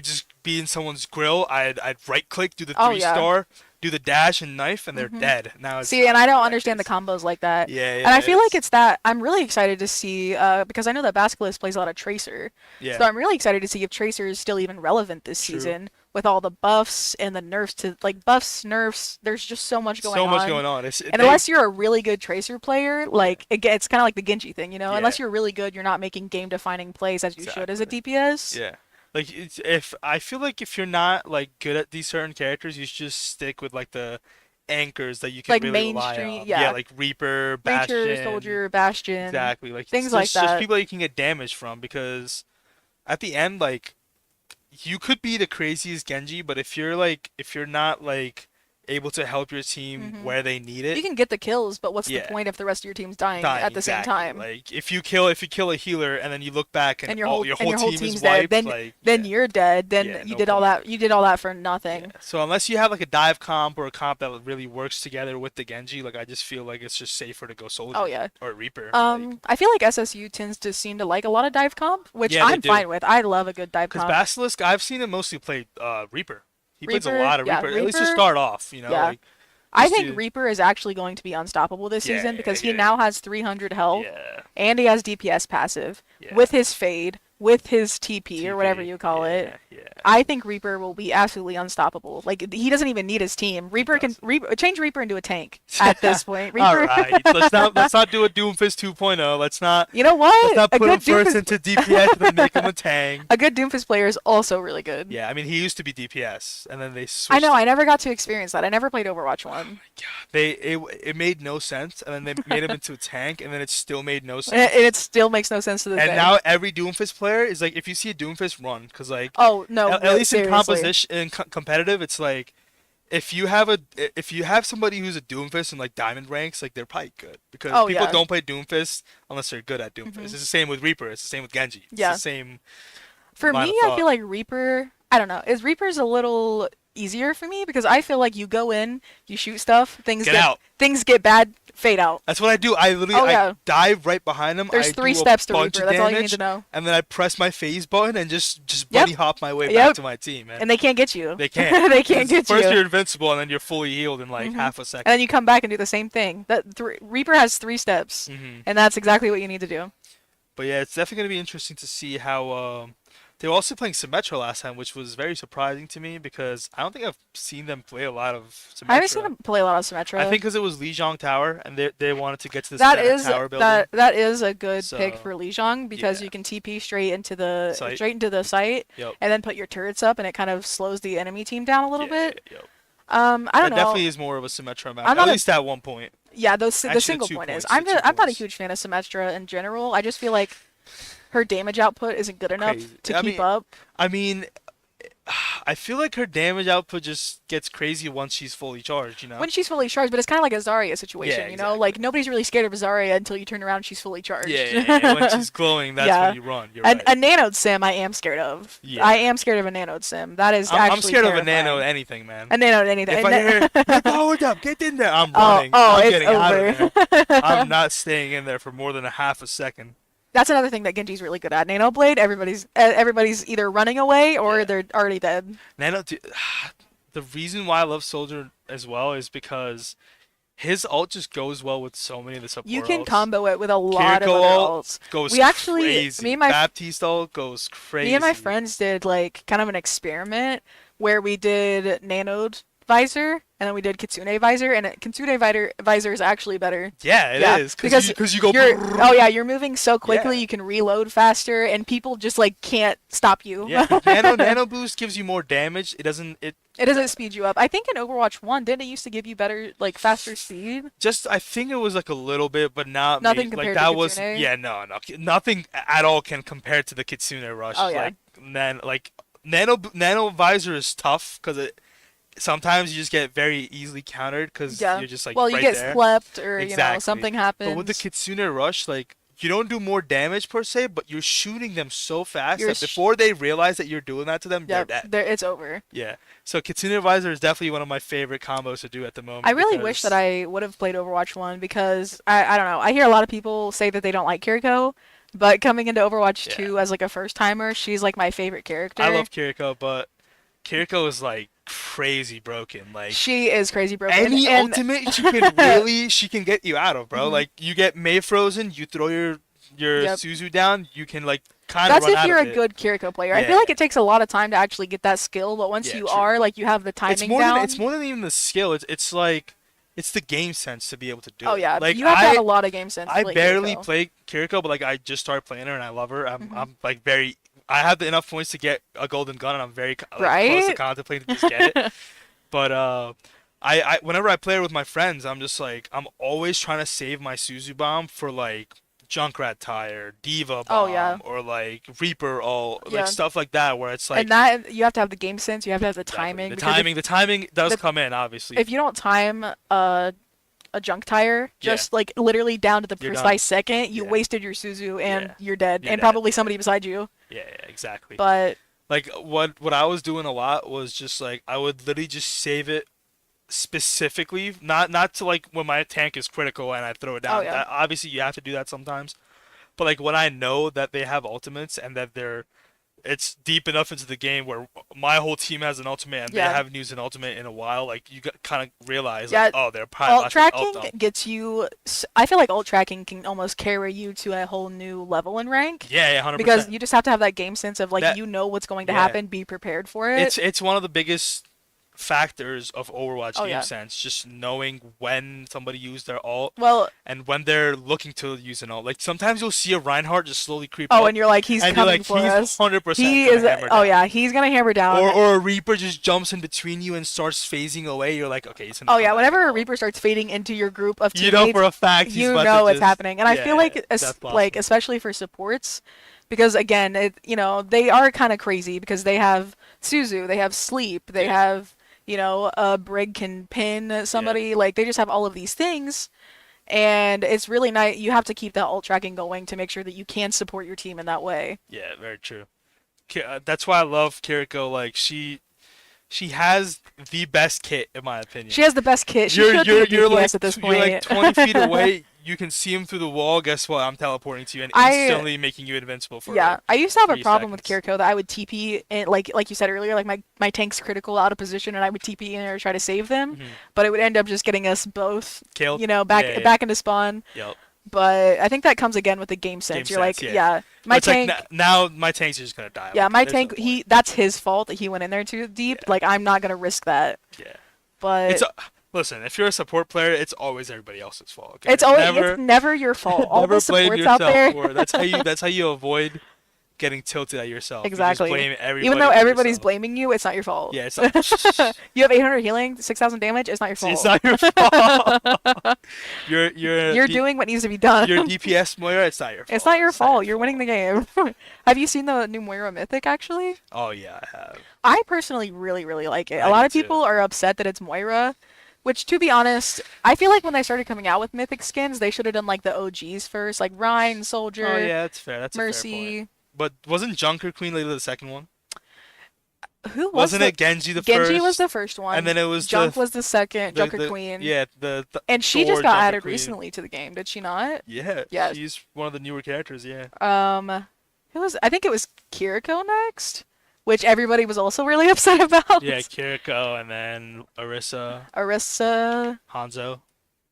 Speaker 2: just be in someone's grill. I'd right click, do the
Speaker 1: Oh
Speaker 2: three
Speaker 1: yeah.
Speaker 2: star, do the dash and knife, and they're
Speaker 1: hmm
Speaker 2: dead. Now it's
Speaker 1: See, and
Speaker 2: not
Speaker 1: I
Speaker 2: gonna
Speaker 1: don't
Speaker 2: be that
Speaker 1: understand the
Speaker 2: case.
Speaker 1: combos like that.
Speaker 2: Yeah,
Speaker 1: And
Speaker 2: yeah,
Speaker 1: I feel like
Speaker 2: it's
Speaker 1: it's that I'm really excited to see, because I know that Basilisk plays a lot of Tracer.
Speaker 2: yeah,
Speaker 1: So I'm really excited to see if Tracer is still even relevant this
Speaker 2: true.
Speaker 1: season with all the buffs and the nerfs to, like, buffs, nerfs. There's just so much going
Speaker 2: So much
Speaker 1: on.
Speaker 2: going on.
Speaker 1: And unless you're a really good Tracer player,
Speaker 2: Yeah,
Speaker 1: like, it's kind of like the Genji thing,
Speaker 2: yeah,
Speaker 1: Unless you're really good, you're not making game-defining plays as you should as a
Speaker 2: exactly.
Speaker 1: DPS.
Speaker 2: Yeah. Like if I feel like if you're not like good at these certain characters, you should just stick with like the anchors that you can
Speaker 1: Like
Speaker 2: really rely
Speaker 1: mainstream,
Speaker 2: on. Yeah,
Speaker 1: yeah.
Speaker 2: like Reaper,
Speaker 1: Breacher,
Speaker 2: Bastion,
Speaker 1: Soldier, Bastion,
Speaker 2: exactly. Like
Speaker 1: things like
Speaker 2: just
Speaker 1: that.
Speaker 2: people that you can get damage from because at the end like you could be the craziest Genji, but if you're not like able to help your team
Speaker 1: hmm
Speaker 2: where they need
Speaker 1: You
Speaker 2: it,
Speaker 1: can get the kills, but what's the
Speaker 2: yeah,
Speaker 1: point if the rest of your team's dying
Speaker 2: dying
Speaker 1: at the same
Speaker 2: exactly.
Speaker 1: time?
Speaker 2: Like if you kill a healer and then you look back and all your
Speaker 1: And
Speaker 2: whole
Speaker 1: your whole
Speaker 2: team is
Speaker 1: team's dead,
Speaker 2: wiped, like
Speaker 1: then
Speaker 2: yeah,
Speaker 1: you're dead. Then
Speaker 2: yeah, no point.
Speaker 1: you did all that for
Speaker 2: Yeah.
Speaker 1: nothing.
Speaker 2: So unless you have like a dive comp or a comp that really works together with the Genji, like I just feel like it's just safer to go
Speaker 1: Oh
Speaker 2: Soldier
Speaker 1: yeah.
Speaker 2: or Reaper. Like
Speaker 1: I feel like SSU tends to seem to like a lot of dive comp, which
Speaker 2: yeah, they
Speaker 1: I'm
Speaker 2: do.
Speaker 1: fine with. I love a good dive
Speaker 2: Because
Speaker 1: comp.
Speaker 2: Basilisk, I've seen him mostly play Reaper. He plays a
Speaker 1: Reaper,
Speaker 2: lot of
Speaker 1: yeah,
Speaker 2: Reaper, at least to
Speaker 1: Reaper,
Speaker 2: start off,
Speaker 1: yeah.
Speaker 2: like
Speaker 1: I
Speaker 2: just
Speaker 1: think
Speaker 2: to
Speaker 1: Reaper is actually going to be unstoppable this
Speaker 2: yeah,
Speaker 1: season
Speaker 2: yeah,
Speaker 1: because he
Speaker 2: yeah,
Speaker 1: now has 300 health
Speaker 2: yeah,
Speaker 1: and he has DPS passive
Speaker 2: yeah,
Speaker 1: with his fade. with his TP or whatever
Speaker 2: TP.
Speaker 1: you call it,
Speaker 2: Yeah, yeah.
Speaker 1: I think Reaper will be absolutely unstoppable. Like he doesn't even need his team.
Speaker 2: He
Speaker 1: Reaper can
Speaker 2: doesn't.
Speaker 1: change Reaper into a tank at this point.
Speaker 2: All
Speaker 1: Reaper,
Speaker 2: right. Let's not do a Doomfist 2.0.
Speaker 1: you know
Speaker 2: Let's
Speaker 1: what?
Speaker 2: not put him first into DPS and then make him a tank.
Speaker 1: A good Doomfist player is also really good.
Speaker 2: Yeah, I mean he used to be DPS and then they
Speaker 1: I
Speaker 2: switched
Speaker 1: know.
Speaker 2: him.
Speaker 1: I never got to experience that. I never played Overwatch one,
Speaker 2: It made no sense and then they made him into a tank and then it still made no
Speaker 1: and
Speaker 2: sense.
Speaker 1: it still makes no sense to this
Speaker 2: And
Speaker 1: day.
Speaker 2: now every Doomfist player is like, if you see a Doomfist, run, because like
Speaker 1: Oh no,
Speaker 2: at least in
Speaker 1: seriously.
Speaker 2: composition in competitive, it's like if you have somebody who's a Doomfist in like diamond ranks, like they're probably good because
Speaker 1: Oh
Speaker 2: people
Speaker 1: yeah.
Speaker 2: don't play Doomfist unless they're good at Doomfist.
Speaker 1: hmm
Speaker 2: It's the same with Reaper. It's the same with Genji. It's the
Speaker 1: Yeah.
Speaker 2: same
Speaker 1: For
Speaker 2: line
Speaker 1: me,
Speaker 2: of
Speaker 1: I feel
Speaker 2: thought.
Speaker 1: like Reaper. I don't know. Is Reaper's a little easier for me because I feel like you go in, you shoot stuff,
Speaker 2: Get out.
Speaker 1: things get bad, fade out.
Speaker 2: That's what I do. I literally
Speaker 1: Oh yeah.
Speaker 2: I dive right behind them.
Speaker 1: There's
Speaker 2: I
Speaker 1: three
Speaker 2: do a
Speaker 1: steps to
Speaker 2: bunch
Speaker 1: Reaper.
Speaker 2: of
Speaker 1: That's all you need
Speaker 2: damage,
Speaker 1: to know.
Speaker 2: and then I press my phase button and just
Speaker 1: Yep.
Speaker 2: bunny hop my way back
Speaker 1: Yep.
Speaker 2: to my team, man.
Speaker 1: And they can't get you.
Speaker 2: They can't.
Speaker 1: They can't
Speaker 2: 'Cause
Speaker 1: get
Speaker 2: first
Speaker 1: you.
Speaker 2: you're invincible, and then you're fully healed in like
Speaker 1: hmm
Speaker 2: half a
Speaker 1: And then
Speaker 2: second.
Speaker 1: you come back and do the same thing. Reaper has three steps,
Speaker 2: hmm
Speaker 1: and that's exactly what you need to do.
Speaker 2: But yeah, it's definitely gonna be interesting to see how they were also playing Symmetra last time, which was very surprising to me because I don't think I've seen them play a lot of
Speaker 1: I haven't seen
Speaker 2: Symmetra.
Speaker 1: them play a lot of
Speaker 2: I
Speaker 1: Symmetra.
Speaker 2: think because it was Lijiang Tower and they wanted to get to the
Speaker 1: That
Speaker 2: center
Speaker 1: is
Speaker 2: tower building.
Speaker 1: that is a good pick
Speaker 2: So
Speaker 1: for Lijiang because
Speaker 2: yeah,
Speaker 1: you can TP
Speaker 2: site.
Speaker 1: straight into the site
Speaker 2: Yep.
Speaker 1: and then put your turrets up and it kind of slows the enemy team down a little
Speaker 2: Yeah,
Speaker 1: bit.
Speaker 2: yep.
Speaker 1: I don't
Speaker 2: That
Speaker 1: know.
Speaker 2: definitely is more of a Symmetra map,
Speaker 1: I'm
Speaker 2: at
Speaker 1: not a
Speaker 2: least at one point.
Speaker 1: yeah, the
Speaker 2: Actually,
Speaker 1: single
Speaker 2: the two
Speaker 1: point is
Speaker 2: points. The two
Speaker 1: I'm not a
Speaker 2: points.
Speaker 1: huge fan of Symmetra in general. I just feel like her damage output isn't good enough
Speaker 2: Crazy.
Speaker 1: to keep up.
Speaker 2: I mean, I feel like her damage output just gets crazy once she's fully charged. You know?
Speaker 1: When she's fully charged, but it's kind of like a Zarya situation,
Speaker 2: Yeah,
Speaker 1: you know?
Speaker 2: exactly.
Speaker 1: Like nobody's really scared of a Zarya until you turn around and she's fully charged.
Speaker 2: Yeah. When she's glowing, that's
Speaker 1: Yeah.
Speaker 2: when you run. You're
Speaker 1: And
Speaker 2: right.
Speaker 1: a nanode sim I am scared of.
Speaker 2: Yeah.
Speaker 1: I am scared of a nanode sim. That is
Speaker 2: I'm
Speaker 1: actually
Speaker 2: scared of a
Speaker 1: terrifying.
Speaker 2: nano anything, man.
Speaker 1: A nanode anything.
Speaker 2: If I hear get powered up, get in there, I'm
Speaker 1: Oh,
Speaker 2: running.
Speaker 1: oh,
Speaker 2: I'm
Speaker 1: it's
Speaker 2: getting out of there.
Speaker 1: over.
Speaker 2: I'm not staying in there for more than a half a second.
Speaker 1: That's another thing that Genji's really good at. Nano Blade, everybody's either running away or
Speaker 2: Yeah.
Speaker 1: they're already dead.
Speaker 2: Nano, the reason why I love Soldier as well is because his ult just goes well with so many of the support
Speaker 1: You can
Speaker 2: ults.
Speaker 1: combo it with a lot of
Speaker 2: Kiriko
Speaker 1: other
Speaker 2: ult
Speaker 1: ults.
Speaker 2: goes
Speaker 1: We actually,
Speaker 2: crazy.
Speaker 1: me and my
Speaker 2: Baptiste ult goes crazy.
Speaker 1: Me and my friends did like kind of an experiment where we did Nanode Visor and then we did Kitsune Visor, and Visor is actually better.
Speaker 2: Yeah,
Speaker 1: Yeah,
Speaker 2: it is
Speaker 1: because
Speaker 2: because you go.
Speaker 1: oh yeah, you're moving so quickly,
Speaker 2: Yeah.
Speaker 1: you can reload faster, and people just like can't stop you.
Speaker 2: Yeah, nano boost gives you more damage. It doesn't.
Speaker 1: It doesn't speed you up. I think in Overwatch 1, didn't it used to give you better, like faster speed?
Speaker 2: Just I think it was like a little bit, but not
Speaker 1: Nothing
Speaker 2: like
Speaker 1: compared to
Speaker 2: that was
Speaker 1: Kitsune?
Speaker 2: yeah no nothing at all can compare to the Kitsune rush.
Speaker 1: Oh, yeah.
Speaker 2: Like nano visor is tough because it sometimes you just get very easily countered because
Speaker 1: Yeah.
Speaker 2: you're just like
Speaker 1: Well, you
Speaker 2: right
Speaker 1: get
Speaker 2: there.
Speaker 1: slept or,
Speaker 2: Exactly.
Speaker 1: something
Speaker 2: But with the
Speaker 1: happens.
Speaker 2: Kitsune rush, like you don't do more damage per se, but you're shooting them so fast
Speaker 1: You're
Speaker 2: that
Speaker 1: sh-
Speaker 2: before they realize that you're doing that to them, they're
Speaker 1: Yep,
Speaker 2: dead.
Speaker 1: it's over.
Speaker 2: Yeah. So Kitsune Visor is definitely one of my favorite combos to do at the moment.
Speaker 1: I really wish that I would have played Overwatch 1 because I don't know. I hear a lot of people say that they don't like Kiriko, but coming into Overwatch
Speaker 2: Yeah.
Speaker 1: 2 as like a first timer, she's like my favorite character.
Speaker 2: I love Kiriko, but Kiriko is like crazy broken. Like
Speaker 1: She is crazy broken.
Speaker 2: any
Speaker 1: and
Speaker 2: ultimate she can get you out of, bro.
Speaker 1: Mhm.
Speaker 2: Like you get May frozen, you throw your
Speaker 1: Yep.
Speaker 2: Suzu down, you can like kind of
Speaker 1: that's
Speaker 2: run
Speaker 1: if
Speaker 2: out
Speaker 1: you're
Speaker 2: of
Speaker 1: a
Speaker 2: it.
Speaker 1: good Kiriko player. I
Speaker 2: Yeah.
Speaker 1: feel like it takes a lot of time to actually get that skill, but once
Speaker 2: Yeah,
Speaker 1: you
Speaker 2: true.
Speaker 1: are, like you have the
Speaker 2: It's
Speaker 1: timing
Speaker 2: more
Speaker 1: down.
Speaker 2: than it's more than even the skill. It's like it's the game sense to be able to do
Speaker 1: Oh
Speaker 2: it.
Speaker 1: yeah,
Speaker 2: Like
Speaker 1: you have to have a lot of game sense. to
Speaker 2: I
Speaker 1: play
Speaker 2: barely
Speaker 1: Kiriko.
Speaker 2: play Kiriko, but like I just started playing her and I love her.
Speaker 1: Mhm.
Speaker 2: I'm like very. I have enough points to get a golden gun, and I'm very close to
Speaker 1: Right?
Speaker 2: contemplating to just get it. But I whenever I play her with my friends, I'm just like I'm always trying to save my Suzu bomb for like Junkrat tire, Diva
Speaker 1: Oh,
Speaker 2: bomb,
Speaker 1: yeah.
Speaker 2: or like Reaper, all
Speaker 1: Yeah.
Speaker 2: like stuff like that, where it's like
Speaker 1: And that you have to have the game sense. You have to have the
Speaker 2: exactly.
Speaker 1: timing.
Speaker 2: The
Speaker 1: because
Speaker 2: timing, the timing does
Speaker 1: the-
Speaker 2: come in obviously.
Speaker 1: if you don't time a junk tire,
Speaker 2: Yeah.
Speaker 1: just like literally down to the
Speaker 2: You're done.
Speaker 1: precise second, you
Speaker 2: Yeah.
Speaker 1: wasted your Suzu and
Speaker 2: Yeah.
Speaker 1: you're dead,
Speaker 2: You're
Speaker 1: and
Speaker 2: dead.
Speaker 1: probably somebody beside you.
Speaker 2: Yeah, exactly.
Speaker 1: But
Speaker 2: Like what I was doing a lot was just like I would literally just save it specifically, not to like when my tank is critical and I throw it down.
Speaker 1: Oh, yeah.
Speaker 2: Obviously you have to do that sometimes. But like when I know that they have ultimates and that they're it's deep enough into the game where my whole team has an ultimate and they
Speaker 1: Yeah.
Speaker 2: haven't used an ultimate in a while. Like you kind of realize like,
Speaker 1: Yeah,
Speaker 2: oh, they're probably
Speaker 1: alt
Speaker 2: about to ult
Speaker 1: tracking
Speaker 2: them.
Speaker 1: gets you. I feel like alt tracking can almost carry you to a whole new level in rank
Speaker 2: Yeah, yeah,
Speaker 1: because
Speaker 2: 100%.
Speaker 1: you just have to have that game sense of like
Speaker 2: That
Speaker 1: you know what's going to
Speaker 2: yeah,
Speaker 1: happen, be prepared for it.
Speaker 2: it's one of the biggest factors of Overwatch
Speaker 1: Oh
Speaker 2: game
Speaker 1: yeah.
Speaker 2: sense, just knowing when somebody used their ult
Speaker 1: Well,
Speaker 2: and when they're looking to use an ult. Like sometimes you'll see a Reinhardt just slowly creep
Speaker 1: oh,
Speaker 2: up,
Speaker 1: and you're like, he's
Speaker 2: and you're
Speaker 1: coming
Speaker 2: like,
Speaker 1: for
Speaker 2: he's
Speaker 1: us.
Speaker 2: 100%
Speaker 1: He
Speaker 2: gonna
Speaker 1: is.
Speaker 2: hammer
Speaker 1: Oh
Speaker 2: down.
Speaker 1: yeah, he's gonna hammer down.
Speaker 2: Or a Reaper just jumps in between you and starts phasing away. You're like, okay, he's gonna
Speaker 1: Oh
Speaker 2: come
Speaker 1: yeah,
Speaker 2: back and
Speaker 1: whenever a
Speaker 2: ult.
Speaker 1: Reaper starts fading into your group of
Speaker 2: You know
Speaker 1: teammates,
Speaker 2: for a fact he's
Speaker 1: you
Speaker 2: about to
Speaker 1: know it's
Speaker 2: just
Speaker 1: happening. And I feel
Speaker 2: yeah,
Speaker 1: like,
Speaker 2: that's
Speaker 1: like
Speaker 2: possible.
Speaker 1: especially for supports, because again, they are kind of crazy because they have Suzu, they have Sleep, they
Speaker 2: Yeah,
Speaker 1: have Brig can pin
Speaker 2: yeah,
Speaker 1: somebody. Like they just have all of these things, and it's really nice. You have to keep that ult tracking going to make sure that you can support your team in that way.
Speaker 2: yeah, very true. That's why I love Kiriko. Like she has the best kit in my
Speaker 1: She
Speaker 2: opinion.
Speaker 1: has the best kit. She
Speaker 2: You're
Speaker 1: should be
Speaker 2: you're
Speaker 1: a
Speaker 2: you're
Speaker 1: DPS
Speaker 2: like
Speaker 1: at this
Speaker 2: you're like
Speaker 1: point.
Speaker 2: 20 feet away. You can see him through the wall. Guess what? I'm teleporting to you and
Speaker 1: I
Speaker 2: instantly making you invincible
Speaker 1: Yeah,
Speaker 2: for
Speaker 1: I used to have a
Speaker 2: three
Speaker 1: problem with
Speaker 2: seconds.
Speaker 1: Kiriko that I would TP and like you said earlier, like my tank's critical out of position and I would TP in there to try to save them,
Speaker 2: Hmm.
Speaker 1: but it would end up just getting us both,
Speaker 2: Killed.
Speaker 1: back
Speaker 2: Yeah, yeah.
Speaker 1: back into spawn.
Speaker 2: Yep.
Speaker 1: But I think that comes again with the game
Speaker 2: Game
Speaker 1: sense. You're
Speaker 2: sense.
Speaker 1: like,
Speaker 2: Yeah.
Speaker 1: yeah,
Speaker 2: But
Speaker 1: my
Speaker 2: it's like
Speaker 1: tank,
Speaker 2: now my tanks are just gonna die.
Speaker 1: yeah,
Speaker 2: Like
Speaker 1: my
Speaker 2: there's no
Speaker 1: tank,
Speaker 2: point.
Speaker 1: he that's his fault that he went in there too deep.
Speaker 2: Yeah.
Speaker 1: Like I'm not gonna risk that.
Speaker 2: Yeah. It's
Speaker 1: But
Speaker 2: listen. If you're a support player, it's always everybody else's fault. Okay.
Speaker 1: it's never your fault. All the
Speaker 2: Never blame
Speaker 1: supports out
Speaker 2: yourself
Speaker 1: there.
Speaker 2: for it. That's how you avoid getting tilted at yourself. You just
Speaker 1: Exactly.
Speaker 2: blame
Speaker 1: Even
Speaker 2: everybody
Speaker 1: though
Speaker 2: but
Speaker 1: everybody's
Speaker 2: yourself.
Speaker 1: blaming you, it's not your fault.
Speaker 2: Yeah, it's like
Speaker 1: You have 800 healing, 6,000 damage, it's not your
Speaker 2: it's
Speaker 1: fault.
Speaker 2: not your fault.
Speaker 1: You're doing what needs to be done.
Speaker 2: your DPS Moira, it's not your fault.
Speaker 1: It's not your
Speaker 2: It's not
Speaker 1: fault. You're winning the game. Have you seen the new Moira Mythic actually?
Speaker 2: Oh yeah, I have.
Speaker 1: I personally really, really like it. A
Speaker 2: I
Speaker 1: lot
Speaker 2: do
Speaker 1: of
Speaker 2: too.
Speaker 1: people are upset that it's Moira, which to be honest, I feel like when they started coming out with Mythic skins, they should have done like the OGs first, like Rhine,
Speaker 2: Oh
Speaker 1: Soldier,
Speaker 2: yeah, that's fair. That's a fair point.
Speaker 1: Mercy.
Speaker 2: But wasn't Junker Queen later the second one?
Speaker 1: Who was
Speaker 2: Wasn't
Speaker 1: the
Speaker 2: it Genji the
Speaker 1: Genji
Speaker 2: first?
Speaker 1: was the first
Speaker 2: And
Speaker 1: one.
Speaker 2: then it was
Speaker 1: Junk was the second, Junker
Speaker 2: the
Speaker 1: Queen.
Speaker 2: yeah
Speaker 1: And she
Speaker 2: Thor
Speaker 1: just got
Speaker 2: Junker
Speaker 1: added
Speaker 2: Queen.
Speaker 1: recently to the game, did she not?
Speaker 2: Yeah,
Speaker 1: Yes.
Speaker 2: she's one of the newer characters. Yeah.
Speaker 1: Who was? I think it was Kiriko next, which everybody was also really upset about.
Speaker 2: Yeah, Kiriko and then Orisa,
Speaker 1: Orisa.
Speaker 2: Hanzo.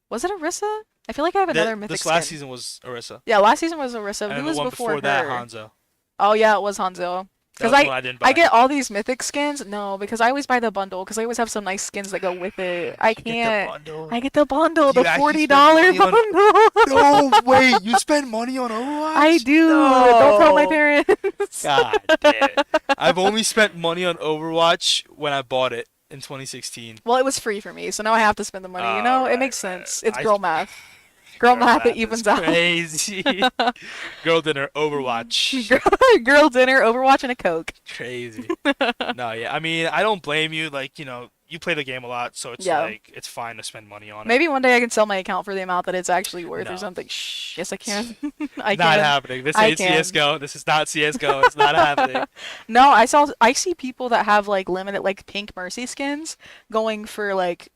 Speaker 1: Was it Orisa? I feel like I have another mythic
Speaker 2: This last
Speaker 1: skin.
Speaker 2: season was Orisa,
Speaker 1: Yeah, last season was Orisa.
Speaker 2: and
Speaker 1: Who
Speaker 2: then the
Speaker 1: was
Speaker 2: one
Speaker 1: before
Speaker 2: before that
Speaker 1: her?
Speaker 2: Hanzo.
Speaker 1: Oh yeah, it was Hanzo.
Speaker 2: That
Speaker 1: Because
Speaker 2: was the
Speaker 1: I
Speaker 2: one I didn't
Speaker 1: I
Speaker 2: buy.
Speaker 1: get all these mythic skins. No, because I always buy the bundle because I always have some nice skins that go with it. I
Speaker 2: You get the
Speaker 1: can't.
Speaker 2: bundle.
Speaker 1: I get the bundle,
Speaker 2: You
Speaker 1: the
Speaker 2: actually spend
Speaker 1: $40
Speaker 2: money on-
Speaker 1: bundle.
Speaker 2: No way! You spend money on Overwatch?
Speaker 1: I do. Don't tell my
Speaker 2: No.
Speaker 1: parents.
Speaker 2: God damn. I've only spent money on Overwatch when I bought it in 2016.
Speaker 1: Well, it was free for me, so now I have to spend the money. You
Speaker 2: Oh,
Speaker 1: know, it
Speaker 2: right,
Speaker 1: makes
Speaker 2: right.
Speaker 1: sense. It's
Speaker 2: I-
Speaker 1: girl math. Girl math, it
Speaker 2: That is
Speaker 1: evens out.
Speaker 2: crazy. Girl dinner, Overwatch.
Speaker 1: Girl dinner, Overwatch, and a Coke.
Speaker 2: Crazy. No, yeah. I mean, I don't blame you. Like, you play the game a lot, so it's
Speaker 1: Yeah.
Speaker 2: like it's fine to spend money on it.
Speaker 1: Maybe one day I can sell my account for the amount that it's actually worth or
Speaker 2: No.
Speaker 1: something. Shh. Yes, I can. I
Speaker 2: Not
Speaker 1: can.
Speaker 2: happening. This
Speaker 1: I
Speaker 2: ain't
Speaker 1: can.
Speaker 2: CS:GO. This is not CS:GO. It's not happening.
Speaker 1: No, I see people that have like limited like pink mercy skins going for like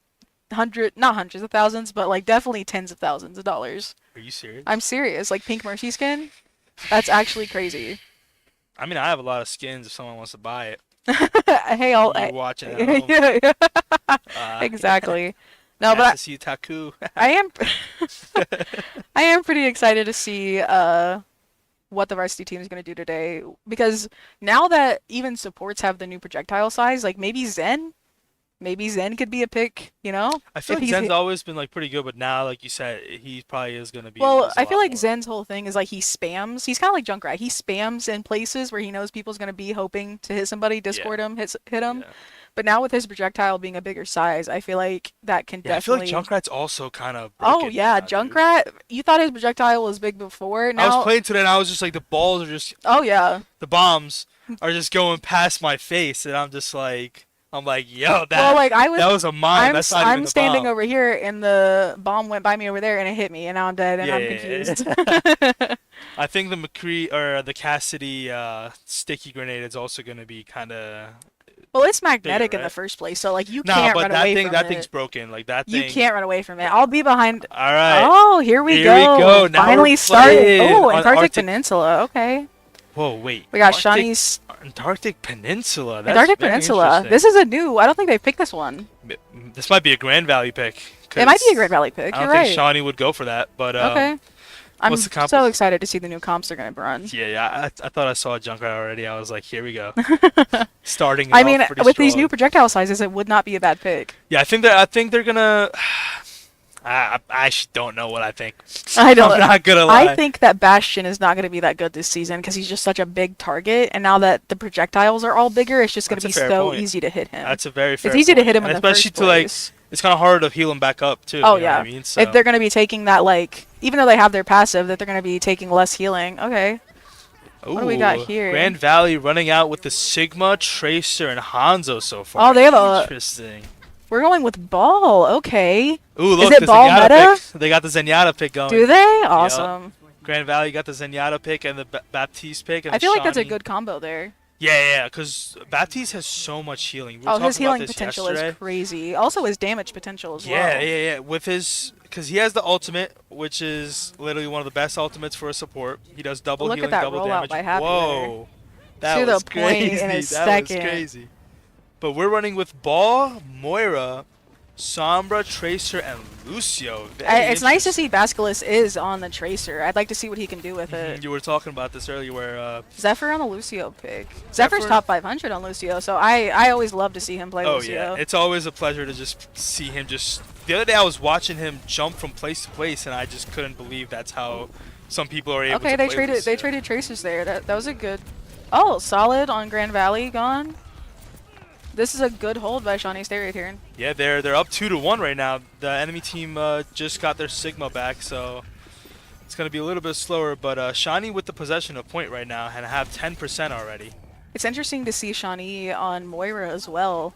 Speaker 1: not hundreds of thousands, but like definitely tens of thousands of dollars.
Speaker 2: Are you serious?
Speaker 1: I'm serious. Like pink mercy skin, that's actually crazy.
Speaker 2: I mean, I have a lot of skins if someone wants to buy it.
Speaker 1: Hey, I'll.
Speaker 2: You're watching at home.
Speaker 1: Exactly. No,
Speaker 2: Nice
Speaker 1: but
Speaker 2: to see you, Taku.
Speaker 1: I am I am pretty excited to see what the varsity team is going to do today because now that even supports have the new projectile size, like maybe Zen could be a pick, you know?
Speaker 2: I feel
Speaker 1: If
Speaker 2: like
Speaker 1: he's
Speaker 2: Zen's always been like pretty good, but now, like you said, he probably is gonna be.
Speaker 1: Well,
Speaker 2: used a
Speaker 1: I feel
Speaker 2: lot
Speaker 1: like
Speaker 2: more.
Speaker 1: Zen's whole thing is like he spams. He's kind of like Junkrat. He spams in places where he knows people's going to be hoping to hit somebody, Discord him, hit him.
Speaker 2: Yeah.
Speaker 1: But now with his projectile being a bigger size, I feel like that can
Speaker 2: Yeah, I feel
Speaker 1: definitely.
Speaker 2: like Junkrat's also kind of.
Speaker 1: Oh yeah, Junkrat. You thought his projectile was big before.
Speaker 2: I
Speaker 1: Now,
Speaker 2: was playing today, and I was just like, the balls are just,
Speaker 1: oh yeah.
Speaker 2: the bombs are just going past my face, and I'm like, yo,
Speaker 1: Well, like I
Speaker 2: that was a mine.
Speaker 1: I'm,
Speaker 2: That's not even
Speaker 1: I'm
Speaker 2: the
Speaker 1: standing
Speaker 2: bomb.
Speaker 1: over here, and the bomb went by me over there, and it hit me, and now I'm dead, and
Speaker 2: Yeah,
Speaker 1: I'm
Speaker 2: yeah,
Speaker 1: confused.
Speaker 2: I think the McCree or the Cassidy sticky grenade is also gonna be kind of.
Speaker 1: Well, it's magnetic in the
Speaker 2: right?
Speaker 1: first place, so like you
Speaker 2: Nah,
Speaker 1: can't
Speaker 2: but
Speaker 1: run
Speaker 2: that
Speaker 1: away
Speaker 2: thing,
Speaker 1: from
Speaker 2: that
Speaker 1: it.
Speaker 2: thing's broken. Like that
Speaker 1: You
Speaker 2: thing.
Speaker 1: can't run away from it. I'll be behind.
Speaker 2: All right.
Speaker 1: Oh, here we
Speaker 2: Here
Speaker 1: go.
Speaker 2: we go. Now
Speaker 1: Finally
Speaker 2: we're
Speaker 1: started.
Speaker 2: playing
Speaker 1: Oh,
Speaker 2: on
Speaker 1: Antarctic
Speaker 2: Arctic.
Speaker 1: Peninsula. Okay.
Speaker 2: Whoa, wait.
Speaker 1: We got Shawnee's
Speaker 2: Antarctic Peninsula. That's
Speaker 1: Antarctic
Speaker 2: very
Speaker 1: Peninsula.
Speaker 2: interesting.
Speaker 1: This is a new. I don't think they picked this one.
Speaker 2: This might be a Grand Valley pick.
Speaker 1: It might be a
Speaker 2: 'Cause
Speaker 1: Grand Valley pick.
Speaker 2: I
Speaker 1: You're
Speaker 2: don't think
Speaker 1: right.
Speaker 2: Shawnee would go for that, but
Speaker 1: Okay. I'm
Speaker 2: what's the comp?
Speaker 1: so excited to see the new comps they're gonna run.
Speaker 2: Yeah, I thought I saw a Junkrat already. I was like, here we go. Starting it
Speaker 1: I
Speaker 2: off
Speaker 1: mean,
Speaker 2: pretty
Speaker 1: with these new
Speaker 2: strong.
Speaker 1: projectile sizes, it would not be a bad pick.
Speaker 2: Yeah, I think they're gonna. I actually don't know what I think.
Speaker 1: I don't.
Speaker 2: I'm not gonna lie.
Speaker 1: I think that Bastion is not going to be that good this season because he's just such a big target, and now that the projectiles are all bigger, it's just going to
Speaker 2: That's
Speaker 1: be
Speaker 2: a fair
Speaker 1: so
Speaker 2: point.
Speaker 1: easy to hit him.
Speaker 2: That's a very fair
Speaker 1: It's easy to
Speaker 2: point.
Speaker 1: hit him
Speaker 2: And
Speaker 1: in the
Speaker 2: especially
Speaker 1: first
Speaker 2: to like,
Speaker 1: place.
Speaker 2: it's kind of hard to heal him back up too.
Speaker 1: Oh
Speaker 2: you know what
Speaker 1: yeah.
Speaker 2: I mean? So.
Speaker 1: If they're going to be taking that, like, even though they have their passive, that they're going to be taking less healing. Okay.
Speaker 2: Ooh,
Speaker 1: What do we got here?
Speaker 2: Grand Valley running out with the Sigma, Tracer, and Hanzo so far.
Speaker 1: Oh, they have a.
Speaker 2: Interesting.
Speaker 1: We're going with ball. Okay.
Speaker 2: Ooh, look,
Speaker 1: it
Speaker 2: the
Speaker 1: ball
Speaker 2: Zenyatta
Speaker 1: meta?
Speaker 2: pick. They got the Zenyatta pick going.
Speaker 1: Do they? Awesome.
Speaker 2: Grand Valley got the Zenyatta pick and the Baptiste pick. And
Speaker 1: I
Speaker 2: the
Speaker 1: feel like that's a
Speaker 2: Shawnee.
Speaker 1: good combo there.
Speaker 2: Yeah, because Baptiste has so much healing. We were
Speaker 1: Oh, his
Speaker 2: talking about
Speaker 1: healing
Speaker 2: this
Speaker 1: potential
Speaker 2: yesterday.
Speaker 1: is crazy. Also, his damage potential as
Speaker 2: Yeah,
Speaker 1: well.
Speaker 2: yeah. With his, because he has the ultimate, which is literally one of the best ultimates for a support. He does double
Speaker 1: Look at
Speaker 2: healing,
Speaker 1: that
Speaker 2: double
Speaker 1: rollout
Speaker 2: damage.
Speaker 1: by Happy
Speaker 2: Whoa, that
Speaker 1: To the
Speaker 2: was
Speaker 1: point in
Speaker 2: crazy.
Speaker 1: a
Speaker 2: That
Speaker 1: second.
Speaker 2: was crazy. But we're running with Ball, Moira, Sombra, Tracer, and Lucio.
Speaker 1: It's nice to see Basculus is on the Tracer. I'd like to see what he can do with it.
Speaker 2: You were talking about this earlier, where
Speaker 1: Zephyr on the Lucio pick. Zephyr's
Speaker 2: Zephyr-
Speaker 1: top 500 on Lucio, so I always love to see him play
Speaker 2: oh
Speaker 1: Lucio.
Speaker 2: yeah, it's always a pleasure to just see him. Just the other day, I was watching him jump from place to place, and I just couldn't believe that's how some people are able
Speaker 1: Okay,
Speaker 2: to
Speaker 1: they
Speaker 2: play
Speaker 1: traded
Speaker 2: Lucio.
Speaker 1: Tracers there. That was a good. Oh, solid on Grand Valley gone. This is a good hold by Shawnee State right here.
Speaker 2: Yeah, they're up 2-1 right now. The enemy team just got their Sigma back, so it's gonna be a little bit slower. But Shawnee with the possession of point right now and have 10% already.
Speaker 1: It's interesting to see Shawnee on Moira as well.